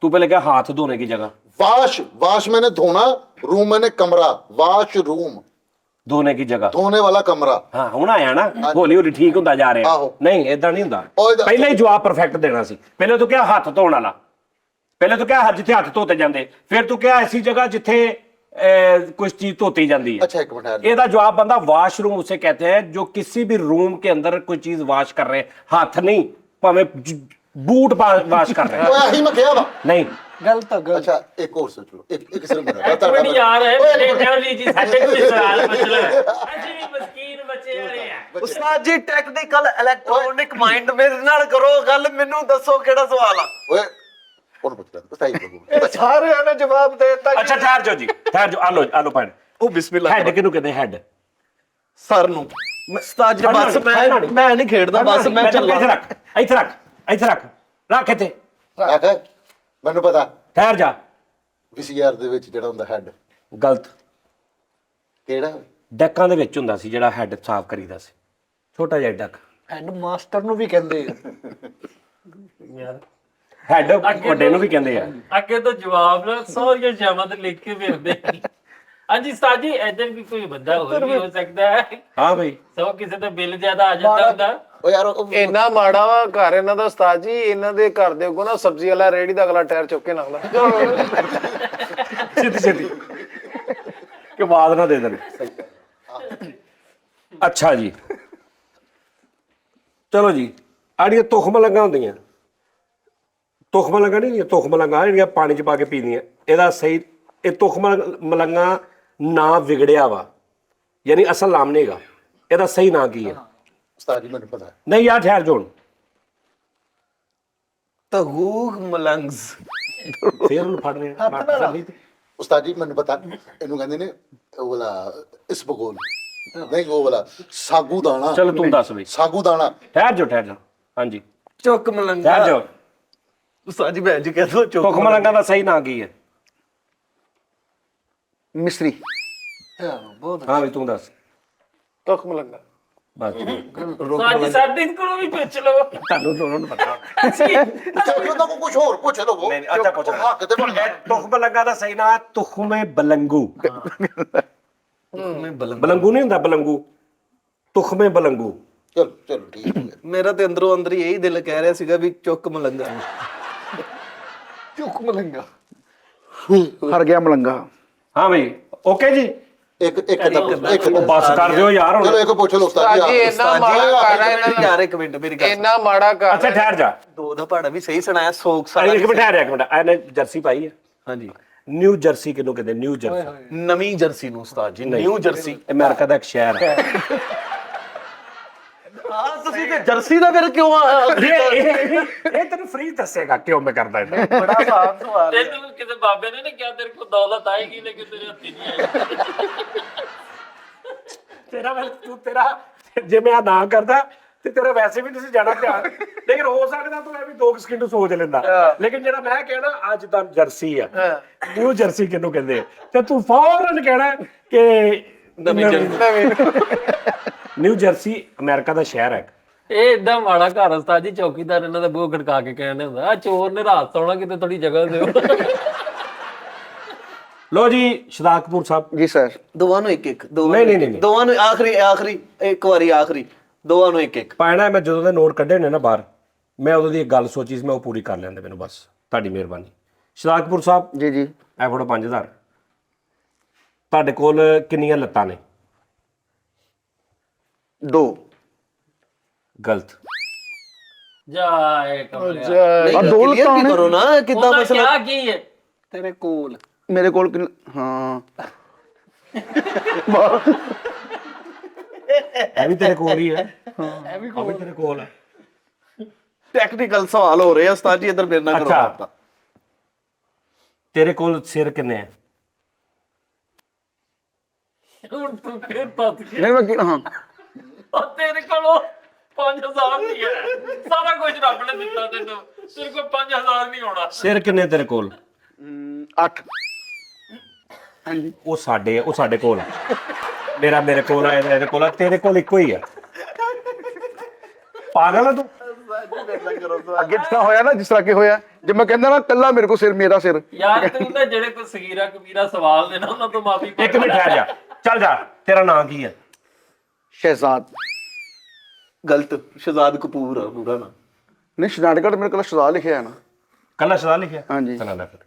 तू पहले क्या हाथ धोने की जगह? वाश मैंने धोना, रूम मैंने कमरा, वाशरूम धोने की जगह। धोने वाला कमरा। ਹਾਂ ਹੁਣ ਆਇਆ ਨਾ, ਹੌਲੀ ਹੌਲੀ ਠੀਕ ਹੁੰਦਾ ਜਾ ਰਿਹਾ। ਆਹੋ। ਨਹੀਂ ਇਦਾਂ ਨਹੀਂ ਹੁੰਦਾ, ਉਹ ਇਹਦਾ- ਪਹਿਲਾਂ ਹੀ ਜਵਾਬ ਪਰਫੈਕਟ ਦੇਣਾ ਸੀ। ਪਹਿਲੇ ਤੂੰ ਕਿਹਾ ਹੱਥ ਧੋਣ ਵਾਲਾ, ਪਹਿਲੇ ਤੂੰ ਕਿਹਾ ਜਿੱਥੇ ਹੱਥ ਧੋਤੇ ਜਾਂਦੇ, ਫਿਰ ਤੂੰ ਕਿਹਾ ऐसी जगह जिथे कुछ चीज धोती जाती है। अच्छा एक मिनट यार, ਇਹਦਾ ਜਵਾਬ ਬੰਦਾ ਵਾਸ਼ਰੂਮ उसे कहते हैं जो किसी भी रूम के अंदर कोई चीज वाश कर रहे, हाथ नहीं, भाਵੇਂ बूट वाश कर रहे ओए आही मैं किया वा। नहीं। ਗਲਤ ਆ, ਗਲਤ। अच्छा एक और सोच लो, एक सिर्फ मेरा ਇੱਕ ਮਿੰਟ ਯਾਰ ਹੈ ਮੇਰੇ ਜਾਨੀ ਜੀ, ਸਾਡੇ ਕੋਲ ਸਵਾਲ ਪੁੱਛ ਲਓ। ਅਸੀਂ ਵੀ ਮਸਕੀਨ ਬੱਚੇ ਵਾਲੇ ਆ। ਉਸਤਾਦ ਜੀ ਟੈਕਨੀਕਲ ਇਲੈਕਟ੍ਰੋਨਿਕ ਮਾਈਂਡ ਮੇਰੇ ਨਾਲ ਕਰੋ ਗੱਲ, ਮੈਨੂੰ ਦੱਸੋ ਕਿਹੜਾ ਸਵਾਲ ਆ? ओए कौन पूछ रहा था? बताइए बाबू। ਇਹ ਸਾਰਿਆਂ ਨੇ ਜਵਾਬ ਦੇ ਦਿੱਤਾ ਜੀ। ਅੱਛਾ ਠਹਿਰ ਜਾਓ ਜੀ, ਠਹਿਰ ਜਾਓ। ਆਲੋ ਪੈਣ। ਉਹ ਬਿਸਮਿਲ੍ਲਾ ਹੈਡ ਕਿਹਨੂੰ ਕਹਿੰਦੇ? ਹੈਡ ਸਰ ਨੂੰ। ਉਸਤਾਦ ਜੀ ਬਸ ਮੈਂ ਨਹੀਂ ਖੇਡਦਾ, ਬਸ ਮੈਂ ਚੱਲਾਂ। ਇੱਥੇ ਰੱਖ, ਇੱਥੇ ਰੱਖ, ਇੱਥੇ ਰੱਖ, ਰੱਖ ਇੱਥੇ। ਆਖੇ ਮੈਨੂੰ ਪਤਾ ਠਹਿਰ ਜਾ। ਵੀਸੀਆਰ ਦੇ ਵਿੱਚ ਜਿਹੜਾ ਹੁੰਦਾ ਹੈਡ, ਗਲਤ। ਕਿਹੜਾ? ਡੈਕਾਂ ਦੇ ਵਿੱਚ ਹੁੰਦਾ ਸੀ ਜਿਹੜਾ ਹੈਡ ਸਾਫ਼ ਕਰੀਦਾ ਸੀ, ਛੋਟਾ ਜਿਹਾ ਡੈਕ। ਹੈਡ ਮਾਸਟਰ ਨੂੰ ਵੀ ਕਹਿੰਦੇ ਆ। ਯਾਰ ਹੈਡ ਵੱਡੇ ਨੂੰ ਵੀ ਕਹਿੰਦੇ ਆ। ਅੱਗੇ ਤੋਂ ਜਵਾਬ ਨਾ ਸਾਰੀਆਂ ਸ਼ਾਮਾਂ ਤੇ ਲਿਖ ਕੇ ਫਿਰਦੇ। ਹਾਂਜੀ ਸਾਜੀ, ਇੱਧਰ ਵੀ ਕੋਈ ਬੰਦਾ ਹੋਰ ਵੀ ਹੋ ਸਕਦਾ ਹੈ। ਹਾਂ ਬਈ, ਸੋ ਕਿਸੇ ਦਾ ਬਿੱਲ ਜ਼ਿਆਦਾ ਆ ਜਾਂਦਾ ਹੁੰਦਾ। ਓ ਯਾਰ ਇੰਨਾ ਮਾੜਾ ਵਾ ਘਰ ਇਹਨਾਂ ਦਾ ਉਸਤਾਦ ਜੀ, ਇਹਨਾਂ ਦੇ ਘਰ ਦੇ ਅੱਗੋਂ ਨਾ ਸਬਜ਼ੀ ਵਾਲਾ ਰੇੜੀ ਦਾ ਅਗਲਾ ਟਾਇਰ ਚੁੱਕ ਕੇ ਲੰਘਦਾ। ਛੇਤੀ ਕਿ ਬਾਦ ਨਾ ਦੇ ਦੇਣ। ਅੱਛਾ ਜੀ, ਚਲੋ ਜੀ। ਆੜੀਆਂ ਤੁਖਮ ਲੰਗਾ ਹੁੰਦੀਆਂ, ਤੁਖਮ ਲੰਗਾ ਨਹੀਂ, ਤੁਖਮ ਲੰਗਾ ਜਿਹੜੀਆਂ ਪਾਣੀ 'ਚ ਪਾ ਕੇ ਪੀਂਦੀਆਂ, ਇਹਦਾ ਸਹੀ, ਇਹ ਤੁਖਮ ਮਲੰਗਾ ਨਾਂ ਵਿਗੜਿਆ ਵਾ, ਯਾਨੀ ਅਸਲ ਨਾਮ ਨਹੀਂ ਹੈਗਾ। ਇਹਦਾ ਸਹੀ ਨਾਂ ਕੀ ਹੈ? ਉਸਤਾਦ ਜੀ ਮੈਨੂੰ ਪਤਾ ਹੈ। ਨਹੀਂ ਯਾਰ ਠਹਿਰ ਜੋਣ, ਤਹੂਗ ਮਲੰਗਸ। ਫੇਰ ਉਹਨੂੰ ਫੜ ਰਹੇ। ਉਸਤਾਦ ਜੀ ਮੈਨੂੰ ਪਤਾ, ਇਹਨੂੰ ਕਹਿੰਦੇ ਨੇ ਉਹ ਵਾਲਾ ਇਸਬਗੋਲ, ਨਹੀਂ ਉਹ ਵਾਲਾ ਸਾਗੂ ਦਾਣਾ। ਚਲ ਤੂੰ ਦੱਸ ਬਈ। ਸਾਗੂ ਦਾਣਾ। ਠਹਿਰ ਜਾ। ਹਾਂਜੀ ਚੁੱਕ ਮਲੰਗਾ। ਠਹਿਰ ਜਾ। ਉਸਤਾਦ ਜੀ ਭੈਣ ਜੀ ਕਹਿ ਦੋ ਚੁੱਕ ਤੁਖਮ ਲੰਗਾ ਦਾ ਸਹੀ ਨਾਂ ਕੀ ਹੈ? ਮਿਸਤਰੀ। ਬਹੁਤ ਹਾਂ ਵੀ ਤੂੰ ਦੱਸ ਤੁਖ ਮਲੰਗਾ। ਬਸ। ਸਾਜੀ ਸਾਡੇ ਕੋਲੋਂ ਵੀ ਪੁੱਛ ਲਓ। ਤੁਹਾਨੂੰ ਦੋਨੋਂ ਨੂੰ ਪਤਾ। ਚਲੋ ਤਾਂ ਕੁਝ ਹੋਰ ਪੁੱਛ ਲਵੋ। ਨਹੀਂ, ਅੱਛਾ ਪੁੱਛ ਲੈ। ਹੱਕ ਤੇ ਬਣ ਗਿਆ। ਤੁਖਮ ਲੰਗਾ ਦਾ ਸਹੀ ਨਾਂ ਤੁਖਮੇ ਬਲੰਗੂ। ਬਲੰਗੂ ਨਹੀਂ ਹੁੰਦਾ, ਬਲੰਗੂ, ਤੁਖਮੇ ਬਲੰਗੂ। ਚਲੋ ਠੀਕ ਹੋ ਗਿਆ। ਮੇਰਾ ਤੇ ਅੰਦਰੋਂ ਅੰਦਰ ਹੀ ਇਹੀ ਦਿਲ ਕਹਿ ਰਿਹਾ ਸੀਗਾ ਵੀ ਚੁੱਕ ਮਲੰਗਾ। ਚੁੱਕ ਮਲੰਗਾ ਹਰ ਗਿਆ ਮਲੰਗਾ। ਹਾਂ ਬਈ ਓਕੇ ਜੀ, ਇੱਕ ਇੱਕ ਉਹ ਬੱਸ ਕਰ ਦਿਓ ਯਾਰ ਚਲੋ ਹੁਣ। ਇੱਕ ਪੁੱਛ ਲਓ ਉਸਤਾਦ ਉਸਤਾਦ ਜੀ ਜੀ ਇੰਨਾ ਮਾੜਾ ਕਰ ਰਿਹਾ ਇਹਨਾਂ ਯਾਰ ਦਾ, ਇੱਕ ਮਿੰਟ ਮੇਰੀ ਗੱਲ ਇੰਨਾ ਮਾੜਾ ਕਰ ਅੱਛਾ ਠਹਿਰ ਜਾ, ਦੋ ਦਾ ਪਹਾੜਾ ਵੀ ਸਹੀ ਸੁਣਾਇਆ, ਸੋਗ ਅਰੇ ਇੱਕ ਮਿੰਟ ਠਹਿਰ ਜਾ, ਇੱਕ ਮਿੰਟ। ਇਹਨੇ ਜਰਸੀ ਪਾਈ ਹੈ, ਹਾਂਜੀ ਨਿਊ ਜਰਸੀ ਕਿਹਨੂੰ ਕਹਿੰਦੇ? ਨਿਊ ਜਰਸੀ ਨਵੀਂ ਜਰਸੀ ਨੂੰ ਉਸਤਾਦ ਜੀ, ਨਿਊ ਜਰਸੀ। ਅਮਰੀਕਾ ਦਾ ਇੱਕ ਸ਼ਹਿਰ ਹੈ। ਹਾਂ ਤੁਸੀਂ ਤੇ ਜਰਸੀ ਦਾ ਫਿਰ ਕਿਉਂ ਇਹ ਤੈਨੂੰ ਫ੍ਰੀ ਦੱਸੇਗਾ ਕਿਉਂ ਮੈਂ ਕਰਦਾ ਇਹ। ਬੜਾ ਆਸਾਨ ਸਵਾਲ ਹੈ। ਤੈਨੂੰ ਕਿਸੇ ਬਾਬੇ ਨੇ ਕਿਹਾ ਤੇਰੇ ਕੋਲ ਦੌਲਤ ਆਏਗੀ ਲੇਕਿਨ ਤੇਰੇ ਹੱਥੀ ਨਹੀਂ ਆਏਗੀ। ਤੇਰਾ ਜੇ ਮੈਂ ਨਾ ਕਰਦਾ ਤੇ ਤੇਰਾ ਵੈਸੇ ਵੀ ਤੁਸੀਂ ਜਾਣਾ ਧਿਆਨ, ਲੇਕਿਨ ਹੋ ਸਕਦਾ ਤੂੰ ਇਹ ਵੀ 2 ਸਕਿੰਟ ਸੋਚ ਲੈਂਦਾ, ਲੇਕਿਨ ਜਿਹੜਾ ਮੈਂ ਕਹਿਣਾ ਅੱਜ ਤਾਂ ਜਰਸੀ ਆ, ਨਿਊ ਜਰਸੀ ਕਿਹਨੂੰ ਕਹਿੰਦੇ ਆ, ਤੇ ਤੂੰ ਫੌਰਨ ਕਹਿਣਾ ਕਿ ਨਿਊ ਜਰਸੀ ਅਮਰੀਕਾ ਦਾ ਸ਼ਹਿਰ ਹੈ। ਇਹ ਏਦਾਂ ਮਾੜਾ ਘਰ ਉਸਤਾਦ ਜੀ, ਚੌਕੀਦਾਰ ਇਹਨਾਂ ਦਾ ਬੂਹਾ ਖੜਕਾ ਕੇ ਕਹਿੰਦੇ ਹੁੰਦਾ ਆ ਚੋਰ ਨੇ ਰਾਤ ਸੌਣਾ ਕਿਤੇ ਥੋੜੀ ਜਗ੍ਹਾ ਦਿਓ। ਲੋ ਜੀ ਸ਼ਦਾਕਪੁਰ ਸਾਹਿਬ, ਜੀ ਸਰ। ਦੋਵਾਂ ਨੂੰ ਇੱਕ ਇੱਕ, ਨਹੀਂ। ਦੋਵਾਂ ਨੂੰ ਆਖਰੀ ਇੱਕ ਵਾਰੀ ਆਖਰੀ, ਦੋਵਾਂ ਨੂੰ ਇੱਕ ਇੱਕ। ਪਾਣਾ ਮੈਂ ਜਦੋਂ ਦੇ ਨੋਟ ਕੱਢੇ ਨੇ ਨਾ ਬਾਹਰ, ਮੈਂ ਉਦੋਂ ਦੀ ਇੱਕ ਗੱਲ ਸੋਚੀ ਸੀ, ਮੈਂ ਉਹ ਪੂਰੀ ਕਰ ਲੈਂਦੇ ਮੈਨੂੰ, ਬਸ ਤੁਹਾਡੀ ਮਿਹਰਬਾਨੀ। ਸ਼ਦਾਕਪੁਰ ਸਾਹਿਬ, ਜੀ ਜੀ। ਇਹ ਫੜੋ 5000। ਤੁਹਾਡੇ ਕੋਲ ਕਿੰਨੀਆਂ ਲੱਤਾਂ ਨੇ? 2। ਗਲਤ। ਜਾ ਇਹ ਕਮਲਿਆ ਆ ਦੋ clear ਲੱਤਾਂ ਵੀ ਨੇ। ਕਰੋ ਨਾ ਕਿੱਦਾਂ ਉਹਦਾ ਮਸਲਾ। ਕਿਆ ਕੀ ਹੈ? ਤੇਰੇ ਕੋਲ ਮੇਰੇ ਕੋਲ ਹਾਂ ਇਹ ਵੀ ਤੇਰੇ ਕੋਲ ਹੀ ਹੈ, ਇਹ ਵੀ ਤੇਰੇ ਕੋਲ ਹੈ। ਟੈਕਨੀਕਲ ਸਵਾਲ ਹੋ ਰਹੇ ਆ ਉਸਤਾਦ ਜੀ, ਇੱਧਰ ਮੇਰੇ ਨਾਲ ਕਰੋ ਅੱਛਾ। ਰਾਬਤਾ। ਤੇਰੇ ਕੋਲ ਸਿਰ ਕਿੰਨੇ ਹੈ? ਹੁਣ ਤੂੰ ਫੇਰ ਪਤ ਗਿਆ। ਨਹੀਂ ਮੈਂ ਹਾਂ ਉਹ ਤੇਰੇ ਕੋਲੋਂ 5000 ਨਹੀਂ ਹੈ, ਸਾਰਾ ਕੁਝ ਰੱਬ ਨੇ ਦਿੱਤਾ ਤੈਨੂੰ, ਤੇਰੇ ਕੋਲ 5000 ਨਹੀਂ ਹੋਣਾ। ਸਿਰ ਕਿੰਨੇ ਤੇਰੇ ਕੋਲ? 8। ਹਾਂਜੀ। ਉਹ ਸਾਡੇ ਕੋਲ ਹੈ। ਮੇਰੇ ਕੋਲ ਹੈ, ਇਹਦੇ ਕੋਲ ਹੈ, ਤੇਰੇ ਕੋਲ ਇੱਕੋ ਹੀ ਹੈ। ਪਾਗਲ ਹੈ ਤੂੰ? ਅੱਗੇ ਜਿਸ ਤਰ੍ਹਾਂ ਹੋਇਆ ਨਾ, ਜਿਸ ਤਰ੍ਹਾਂ ਕਿ ਹੋਇਆ, ਜੇ ਮੈਂ ਕਹਿੰਦਾ ਨਾ ਕੱਲਾ ਮੇਰੇ ਕੋਲ ਸਿਰ, ਮੇਰਾ ਸਿਰ। ਯਾਰ ਤੂੰ ਤਾਂ ਜਿਹੜੇ ਕੋਈ ਸਗੀਰਾ ਕਬੀਰਾ ਸਵਾਲ ਨੇ ਨਾ ਉਹਨਾਂ ਤੋਂ ਮਾਫੀ ਮੰਗ। ਇੱਕ ਮਿੰਟ ਠਹਿਰ ਜਾ, ਚੱਲ ਜਾ। ਤੇਰਾ ਨਾਂ ਕੀ ਹੈ? ਸ਼ਹਿਜ਼ਾਦ। ਗਲਤ, ਸ਼ਹਜ਼ਾਦ ਕਪੂਰ ਆ ਪੂਰਾ ਨਾ। ਨਹੀਂ ਸ਼ਨਾਟਕਟ ਮੇਰੇ ਕੋਲ ਸ਼ਹਿਜ਼ਾਦ ਲਿਖਿਆ ਹੈ ਨਾ। ਕੱਲਾ ਸ਼ਦਾ ਲਿਖਿਆ? ਹਾਂਜੀ। ਚਲਾ ਲੈ ਫਿਰ।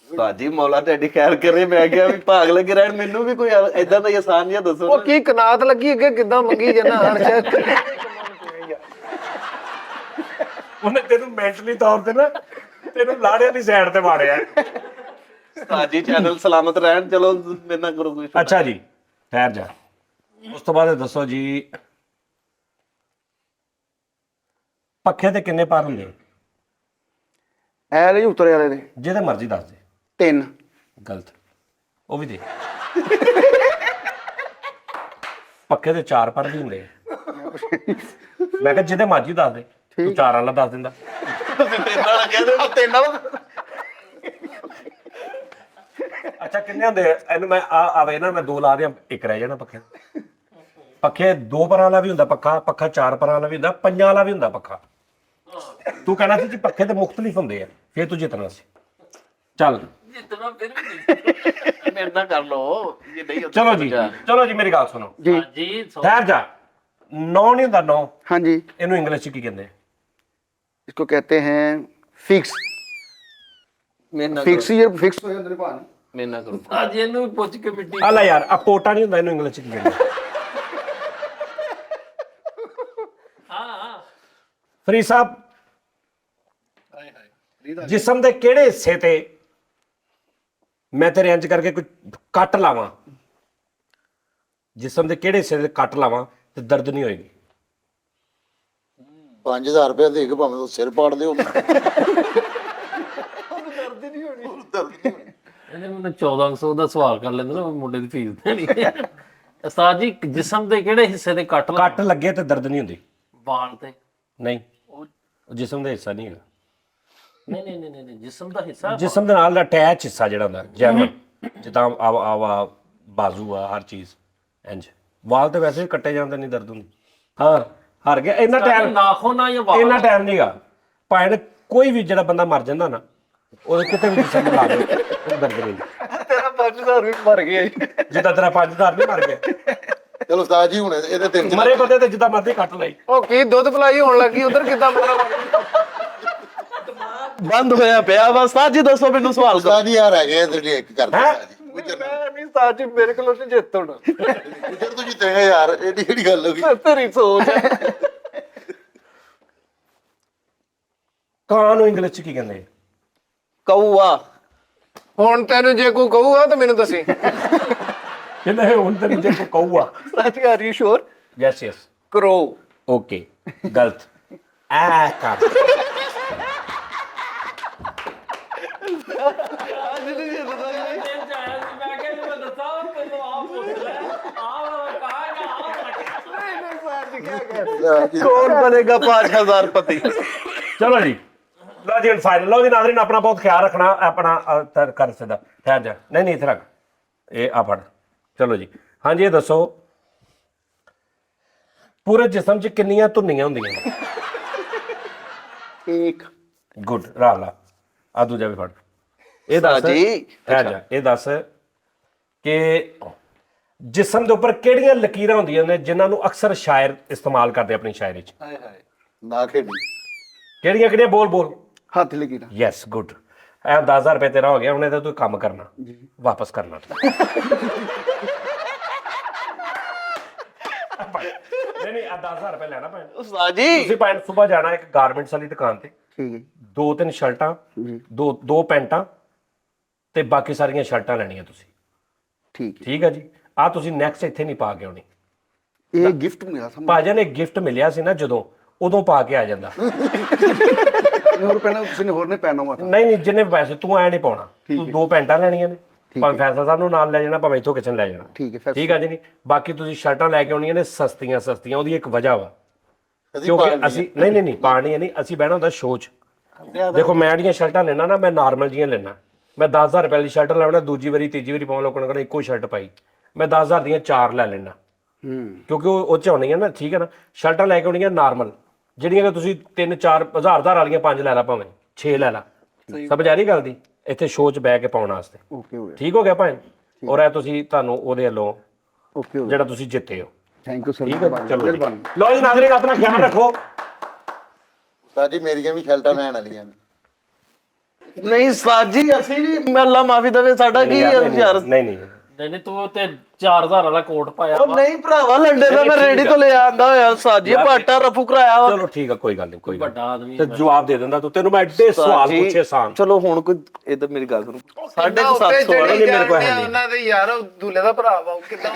ਉਸਤਾਦ ਜੀ ਮੌਲਾ ਤੁਹਾਡੀ ਖੈਰ ਕਰੇ, ਮੈਂ ਕਿਹਾ ਵੀ ਭਾਗ ਲੱਗੇ ਰਹਿਣ, ਮੈਨੂੰ ਵੀ ਕੋਈ ਏਦਾਂ ਦਾ ਹੀ ਆਸਾਨ ਜਿਹਾ ਦੱਸੋ ਉਹ ਨਾ। ਕੀ ਕਨਾਤ ਲੱਗੀ ਅੱਗੇ ਕਿੱਦਾਂ ਮੰਗੀ ਜਨਾ ਹਰ ਸ਼ਾਇਦ। ਉਹਨੇ ਤੈਨੂੰ ਮੈਂਟਲੀ ਤੌਰ ਤੇ ਨਾ ਤੈਨੂੰ ਲਾੜਿਆਂ ਦੀ ਸਾਈਡ ਤੇ ਮਾਰਿਆ। ਉਸਤਾਦ ਜੀ ਚੈਨਲ ਸਲਾਮਤ ਰਹਿਣ, ਚਲੋ ਮੇਰੇ ਨਾਲ ਕਰੋ ਕੋਈ। ਅੱਛਾ ਜੀ ਠਹਿਰ ਜਾ। ਉਸ ਤੋਂ ਬਾਅਦ ਇਹ ਦੱਸੋ ਜੀ, ਪੱਖੇ ਤੇ ਕਿੰਨੇ ਪਰ ਹੁੰਦੇ? ਐ ਰਹੀ ਉਤਰੇ ਵਾਲੇ ਦੇ ਜਿਹਦੇ ਮਰਜ਼ੀ ਦੱਸ ਦੇ। 3। ਗਲਤ। ਉਹ ਵੀ ਦੇ। ਪੱਖੇ ਤੇ 4 ਪਰ ਵੀ ਹੁੰਦੇ ਆ। ਮੈਂ ਕਿਹਾ ਜਿਹਦੇ ਮਰਜ਼ੀ ਦੱਸ ਦੇ, ਤੂੰ 4 ਵਾਲਾ ਦੱਸ ਦਿੰਦਾ। ਅੱਛਾ ਕਿੰਨੇ ਹੁੰਦੇ ਆ? ਇਹਨੂੰ ਮੈਂ ਆਵੇ ਨਾ, ਮੈਂ 2 ਲਾ ਦਿਆਂ, 1 ਰਹਿ ਜਾਣਾ ਪੱਖੇ। ਪੱਖੇ 2 ਪਰਾਂ ਵਾਲਾ ਵੀ ਹੁੰਦਾ ਪੱਖਾ 4 ਪਰਾਂ ਵਾਲਾ ਵੀ ਹੁੰਦਾ, 5 ਵਾਲਾ ਵੀ ਹੁੰਦਾ ਪੱਖਾ। ਤੂੰ ਕਹਿਣਾ ਸੀ ਕਿ ਪੱਖੇ ਤੇ ਮੁਖਤਲਿਫ ਹੁੰਦੇ ਆ, ਫਿਰ ਤੂੰ ਜਿੱਤਣਾ ਸੀ। ਚੱਲ ਜਿੱਤਣਾ ਫਿਰ ਵੀ ਨਹੀਂ। ਮੇਰੇ ਨਾਲ ਕਰ ਲਓ ਜੇ ਨਹੀਂ ਚਲੋ ਜੀ ਮੇਰੀ ਗੱਲ ਸੁਣੋ ਜੀ ਜੀ ਠਹਿਰ ਜਾ। 9 ਨਹੀਂ ਹੁੰਦਾ 9, हाँ जी। ਇਹਨੂੰ ਇੰਗਲਿਸ਼ ਚ ਕੀ ਕਹਿੰਦੇ? इसको कहते हैं फिक्स। ਮੇਰੇ ਨਾਲ फिक्स ये फिक्स तो है अंदर पानी। ਮੇਰੇ ਨਾਲ ਕਰੋ। ਅੱਜ ਇਹਨੂੰ ਪੁੱਛ ਕੇ ਮਿੱਟੀ ਆ ਲੈ ਯਾਰ, ਆ ਪੋਟਾ ਨਹੀਂ ਹੁੰਦਾ, ਇਹਨੂੰ ਇੰਗਲਿਸ਼ ਚ ਕੀ ਕਹਿੰਦੇ? ਹਾਂ ਫਰੀਦ ਸਾਹਿਬ, ਜਿਸਮ ਦੇ ਕਿਹੜੇ ਹਿੱਸੇ ਤੇ ਮੈਂ ਤੇਰੇ ਇੰਜ ਕਰਕੇ ਕੋਈ ਕੱਟ ਲਾਵਾਂ, ਜਿਸਮ ਦੇ ਕਿਹੜੇ ਹਿੱਸੇ ਤੇ ਕੱਟ ਲਾਵਾਂ ਤੇ ਦਰਦ ਨਹੀਂ ਹੋਏਗੀ? 5000 ਰੁਪਏ ਦੇ ਕੇ ਭਾਵੇਂ ਉਹ ਸਿਰ ਪਾੜ ਦਿਓ। ਇਹਨੇ ਮੈਨੂੰ 1400 ਦਾ ਸਵਾਲ ਕਰ ਲੈਂਦੇ ਨਾ, ਮੁੰਡੇ ਦੀ ਫੀਸ ਦੇਣੀ। ਉਸਤਾਦ ਜੀ ਜਿਸਮ ਦੇ ਕਿਹੜੇ ਹਿੱਸੇ ਤੇ ਕੱਟ ਕੱਟ ਲੱਗੇ ਤੇ ਦਰਦ ਨਹੀਂ ਹੁੰਦੀ? ਵਾਲ ਤੇ? ਨਹੀਂ, ਉਹ ਜਿਸਮ ਦਾ ਹਿੱਸਾ ਨਹੀਂ ਹੈਗਾ। ਨਹੀਂ ਜਿਸਮ ਦਾ ਹਿੱਸਾ। ਜਿਸਮ ਦੇ ਨਾਲ ਅਟੈਚ ਹਿੱਸਾ ਜਿਹੜਾ ਹੁੰਦਾ, ਜਿਵੇਂ ਜਿੱਦਾਂ ਆ ਬਾਜ਼ੂ ਆ, ਹਰ ਚੀਜ਼ ਇੰਜ। ਵਾਲ ਤੇ ਵੈਸੇ ਵੀ ਕੱਟੇ ਜਾਂਦੇ, ਨਹੀਂ ਦਰਦ ਹੁੰਦੀ। ਹਾਂ ਹਾਰ ਗਿਆ। ਇੰਨਾ ਟਾਈਮ ਨਾਖੂਨ ਜਾਂ ਵਾਲ? ਇੰਨਾ ਟਾਈਮ ਨਹੀਂਗਾ। ਭਾਵੇਂ ਕੋਈ ਵੀ ਜਿਹੜਾ ਬੰਦਾ ਮਰ ਜਾਂਦਾ ਨਾ, ਉਹਦੇ ਕਿਤੇ ਵੀ ਜਿਸਮ ਲਾ ਦੇ, ਉਹ ਦਰਦ ਨਹੀਂ। ਤੇਰਾ 5000 ਵੀ ਮਰ ਗਿਆ ਜੀ। ਜਿੱਦਾਂ ਤੇਰਾ 5000 ਨਹੀਂ ਮਰ ਗਿਆ। ਚਲੋ ਉਸਤਾਦ ਜੀ ਹੁਣ ਇਹਦੇ ਤਿੰਨ ਮਰੇ ਬੰਦੇ ਤੇ ਜਿੱਦਾਂ ਮਰਜ਼ੀ ਕੱਟ ਲਈ। ਉਹ ਕੀ ਦੁੱਧ ਪਲਾਈ ਹੋਣ ਲੱਗੀ ਉਧਰ ਕਿੱਦਾਂ ਮਾਰਾ? ਬੰਦ ਹੋਇਆ ਪਿਆ ਵਾ। ਉਸਤਾਦ ਜੀ ਦੱਸੋ ਮੈਨੂੰ ਸਵਾਲ ਕਰੋ। ਉਸਤਾਦ ਜੀ ਯਾਰ ਹੈਗੇ ਤੁਸੀਂ ਇੱਕ ਕਰਦੇ ਉਸਤਾਦ ਜੀ ਮੈਂ ਨਹੀਂ ਉਸਤਾਦ ਜੀ ਮੇਰੇ ਕੋਲੋਂ ਨਹੀਂ ਜਿੱਤ ਹੋਣਾ ਗੁਜਰ ਤੋਂ ਜਿੱਤੇਗਾ ਯਾਰ, ਇਹਦੀ ਕਿਹੜੀ ਗੱਲ ਹੋ ਗਈ। ਤੇਰੀ ਸੋਚ ਹੈ। ਕਾਂ ਨੂੰ ਇੰਗਲਿਸ਼ ਚ ਕੀ ਕਹਿੰਦੇ? ਕਊਆ। ਹੁਣ ਤੈਨੂੰ ਜੇ ਕੋਈ ਕਹੂਗਾ ਤਾਂ ਮੈਨੂੰ ਦੱਸੀ। ਕਹਿੰਦੇ ਹੁਣ ਤੈਨੂੰ ਜੇ ਕੋਈ ਕਹੂਗਾ। ਉਸਤਾਦ ਜੀ are you sure? Yes yes. ਕਰੋ। ਓਕੇ ਗਲਤ। ਐ ਕਰ। ਕੌਣ ਬਣੇਗਾ 5000 ਪਤੀ? ਚਲੋ ਜੀ ਲਓ ਜੀ ਫਾਈਨਲ। ਲਓ ਜੀ ਨਾਜ਼ਰੀਨ, ਆਪਣਾ ਬਹੁਤ ਖਿਆਲ ਰੱਖਣਾ। ਆਪਣਾ ਕਰ ਸਿੱਧਾ ਠਹਿਰ ਜਾ। ਨਹੀਂ ਨਹੀਂ ਇੱਥੇ ਰੱਖ, ਇਹ ਆ ਫੜ। ਚਲੋ ਜੀ ਹਾਂਜੀ, ਇਹ ਦੱਸੋ ਪੂਰੇ ਜਿਸਮ 'ਚ ਕਿੰਨੀਆਂ ਧੁੰਨੀਆਂ ਹੁੰਦੀਆਂ ਨੇ? ਇੱਕ। ਗੁੱਡ, ਰਾਹ ਲਾ। ਆ ਦੂਜਾ ਵੀ ਫੜ। ਇਹ ਦੱਸ ਜੀ ਠਹਿਰ ਜਾ, ਇਹ ਦੱਸ ਕਿ ਜਿਸਮ ਦੇ ਉੱਪਰ ਕਿਹੜੀਆਂ ਲਕੀਰਾਂ ਹੁੰਦੀਆਂ ਨੇ ਜਿਨ੍ਹਾਂ ਨੂੰ ਅਕਸਰ ਸ਼ਾਇਰ ਇਸਤੇਮਾਲ ਕਰਦੇ ਆਪਣੀ ਸ਼ਾਇਰੀ 'ਚ? ਹਾਏ ਹਾਏ। ਨਾ ਖੇਡੀ। ਕਿਹੜੀਆਂ ਕਿਹੜੀਆਂ? ਬੋਲ ਬੋਲ। ਹੱਥ ਲੱਗੀ ਨਾ। Yes good. ਇਹ 10,000 ਰੁਪਏ ਤੇਰਾ ਹੋ ਗਿਆ। ਹੁਣ ਇਹਦਾ ਤੂੰ ਕੰਮ ਕਰਨਾ, ਵਾਪਸ ਕਰਨਾ। ਨਹੀਂ ਨਹੀਂ, ਆ 10,000 ਰੁਪਏ ਲੈਣਾ ਪੈਣਾ। ਉਸਤਾਦ ਜੀ ਤੁਸੀਂ ਭਾਵੇਂ ਸਵੇਰ ਜਾਣਾ ਇੱਕ ਗਾਰਮੈਂਟਸ ਵਾਲੀ ਦੁਕਾਨ ਤੇ, ਠੀਕ ਹੈ ਜੀ। 2-3 ਸ਼ਰਟਾਂ, ਦੋ ਪੈਂਟਾਂ ਤੇ ਬਾਕੀ ਸਾਰੀਆਂ ਸ਼ਰਟਾਂ ਲੈਣੀਆਂ ਤੁਸੀਂ। ਠੀਕ ਹੈ। ਠੀਕ ਹੈ ਜੀ। ਆ ਤੁਸੀਂ ਨੈਕਸਟ ਇੱਥੇ ਨਹੀਂ ਪਾ ਕੇ ਆਉਣੀ। ਇਹ ਗਿਫਟ ਮਿਲਿਆ ਸਾਨੂੰ। ਭਾਜਨ ਇੱਕ ਗਿਫਟ ਮਿਲਿਆ ਸੀ ਨਾ ਜਦੋਂ, ਉਦੋਂ ਪਾ ਕੇ ਆ ਜਾਂਦਾ। ਹੋਰ ਪਹਿਲਾਂ ਕਿਸੇ ਨੇ ਹੋਰ ਨੇ ਪਹਿਨਾ ਵਾ। ਨਹੀਂ ਨਹੀਂ, ਜਿੰਨੇ ਪੈਸੇ ਤੂੰ ਐ ਨਹੀਂ ਪਾਉਣਾ। ਤੂੰ 2 ਪੈਂਟਾਂ ਲੈਣੀਆਂ ਨੇ, ਭਾਵੇਂ ਫੈਸਲਾ ਸਾਹਿਬ ਨੂੰ ਨਾਲ ਲੈ ਜਾਣਾ, ਭਾਵੇਂ ਇੱਥੋਂ ਕਿਚਨ ਲੈ ਜਾਣਾ। ਠੀਕ ਹੈ ਫਿਰ। ਠੀਕ ਆ ਜੀ। ਨਹੀਂ ਬਾਕੀ ਤੁਸੀਂ ਸ਼ਰਟਾਂ ਲੈ ਕੇ ਆਉਣੀਆਂ ਨੇ ਸਸਤੀਆਂ ਸਸਤੀਆਂ। ਉਹਦੀ ਇੱਕ ਵਜ੍ਹਾ ਵਾ, ਕਿਉਂਕਿ ਅਸੀਂ ਨਹੀਂ ਪਾਣੀ ਨਹੀਂ, ਅਸੀਂ ਬਹਿਣਾ ਹੁੰਦਾ ਸ਼ੋਅ 'ਚ। ਦੇਖੋ ਮੈਂ ਜਿਹੜੀਆਂ ਸ਼ਰਟਾਂ ਲੈਣਾ ਨਾ, ਮੈਂ ਨਾਰਮਲ ਜੀਆਂ ਲੈਣਾ। ਮੈਂ 10,000 ਰੁਪਏ ਦੀ ਸ਼ਰਟ ਲੈਣਾ, ਦੂਜੀ ਵਾਰੀ ਤੀਜੀ ਵਾਰੀ ਪਾਉਣ ਲੋਕਾਂ ਨੇ ਇੱਕੋ ਸ਼ਰਟ ਪਾਈ। ਮੈਂ 10,000 ਦੀਆਂ 4 ਲੈ ਲੈਣਾ, ਕਿਉਂਕਿ ਉਹ 'ਚ ਆਉਣੀਆਂ ਨਾ। ਠੀਕ ਹੈ ਨਾ। ਸ਼ਰਟਾਂ ਲੈ ਕੇ ਆਉਣੀਆਂ ਨਾਰਮਲ, ਜਿਹੜੀਆਂ ਕਿ ਤੁਸੀਂ 3-4 ਹਜ਼ਾਰ ਵਾਲੀਆਂ 5 ਲੈ ਲਾ, ਭਾਵੇਂ 6 ਲੈ ਲਾ। ਸਮਝ ਆ ਰਹੀ ਗੱਲ ਦੀ? ਇੱਥੇ ਸ਼ੋਅ 'ਚ ਬਹਿ ਕੇ ਪਾਉਣ ਵਾਸਤੇ। ਓਕੇ ਹੋ ਗਿਆ। ਠੀਕ ਹੋ ਗਿਆ ਭਾਵੇਂ। ਔਰ ਇਹ ਤੁਸੀਂ ਤੁਹਾਨੂੰ ਉਹਦੇ ਵੱਲੋਂ ਓਕੇ ਹੋ ਗਿਆ। ਜਿਹੜਾ ਤੁਸੀਂ ਜਿੱਤੇ ਹੋ। Thank you sir. ਠੀਕ ਹੈ, ਚਲੋ ਜੀ। ਲਓ ਜੀ ਨਾਜ਼ਰੀਨ, ਆਪਣਾ ਖਿਆਲ ਰੱਖੋ। ਉਸਤਾਦ ਜੀ ਮੇਰੀਆਂ ਵੀ ਸ਼ਰਟਾਂ ਲੈਣ ਵਾਲੀਆਂ ਨੇ। ਨਹੀਂ ਉਸਤਾਦ ਜੀ, ਅਸੀਂ ਨਹੀਂ, ਅੱਲਾ ਮਾਫੀ ਦੇਵੇ, ਸਾਡਾ ਕੀ ਯਾਰ। ਨਹੀਂ ਨਹੀਂ ਨਹੀਂ ਤੂੰ ਤੇ 4,000 ਵਾਲਾ ਕੋਟ ਪਾਇਆ ਉਹ ਨਹੀਂ ਭਰਾਵਾ, ਲੰਡੇ ਦਾ ਮੈਂ ਰੇੜੀ ਤੋਂ ਲੈ ਆਂਦਾ ਹੋਇਆ ਉਸਤਾਦ ਜੀ। ਪਾਟਾ ਰਫੂ ਕਰਾਇਆ ਵਾ। ਚਲੋ ਠੀਕ ਆ, ਕੋਈ ਗੱਲ ਨਹੀਂ, ਕੋਈ ਗੱਲ ਵੱਡਾ ਆਦਮੀ ਤੇ ਜਵਾਬ ਦੇ ਦਿੰਦਾ ਤੂੰ। ਤੈਨੂੰ ਮੈਂ ਐਡੇ ਸਵਾਲ ਜੀ, ਪੁੱਛੇ ਆਸਾਨ। ਚਲੋ ਹੁਣ ਕੋਈ ਇਧਰ ਮੇਰੀ ਗੱਲ ਸੁਣੋ। 750 ਨਹੀਂ, ਮੇਰੇ ਕੋਲ ਹੈ ਨਹੀਂ। ਉਹਨਾਂ ਦੇ ਯਾਰ ਉਹ ਦੂਲੇ ਦਾ ਭਰਾ ਵਾ, ਉਹ ਕਿਦਾਂ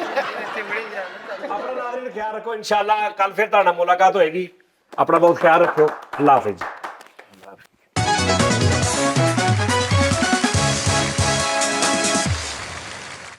ਚਿਮੜੀ ਜਾਂਦਾ। ਆਪਣਾ ਨਾਜ਼ਰੀਨ ਖਿਆਲ ਰੱਖੋ। ਇਨਸ਼ਾਅੱਲਾ ਕੱਲ ਫਿਰ ਤੁਹਾਡਾ ਮੁਲਾਕਾਤ ਹੋਏਗੀ। ਆਪਣਾ ਬਹੁਤ ਖਿਆਲ ਰੱਖਿਓ। ਅੱਲਾਹ ਹਾਫਿਜ਼।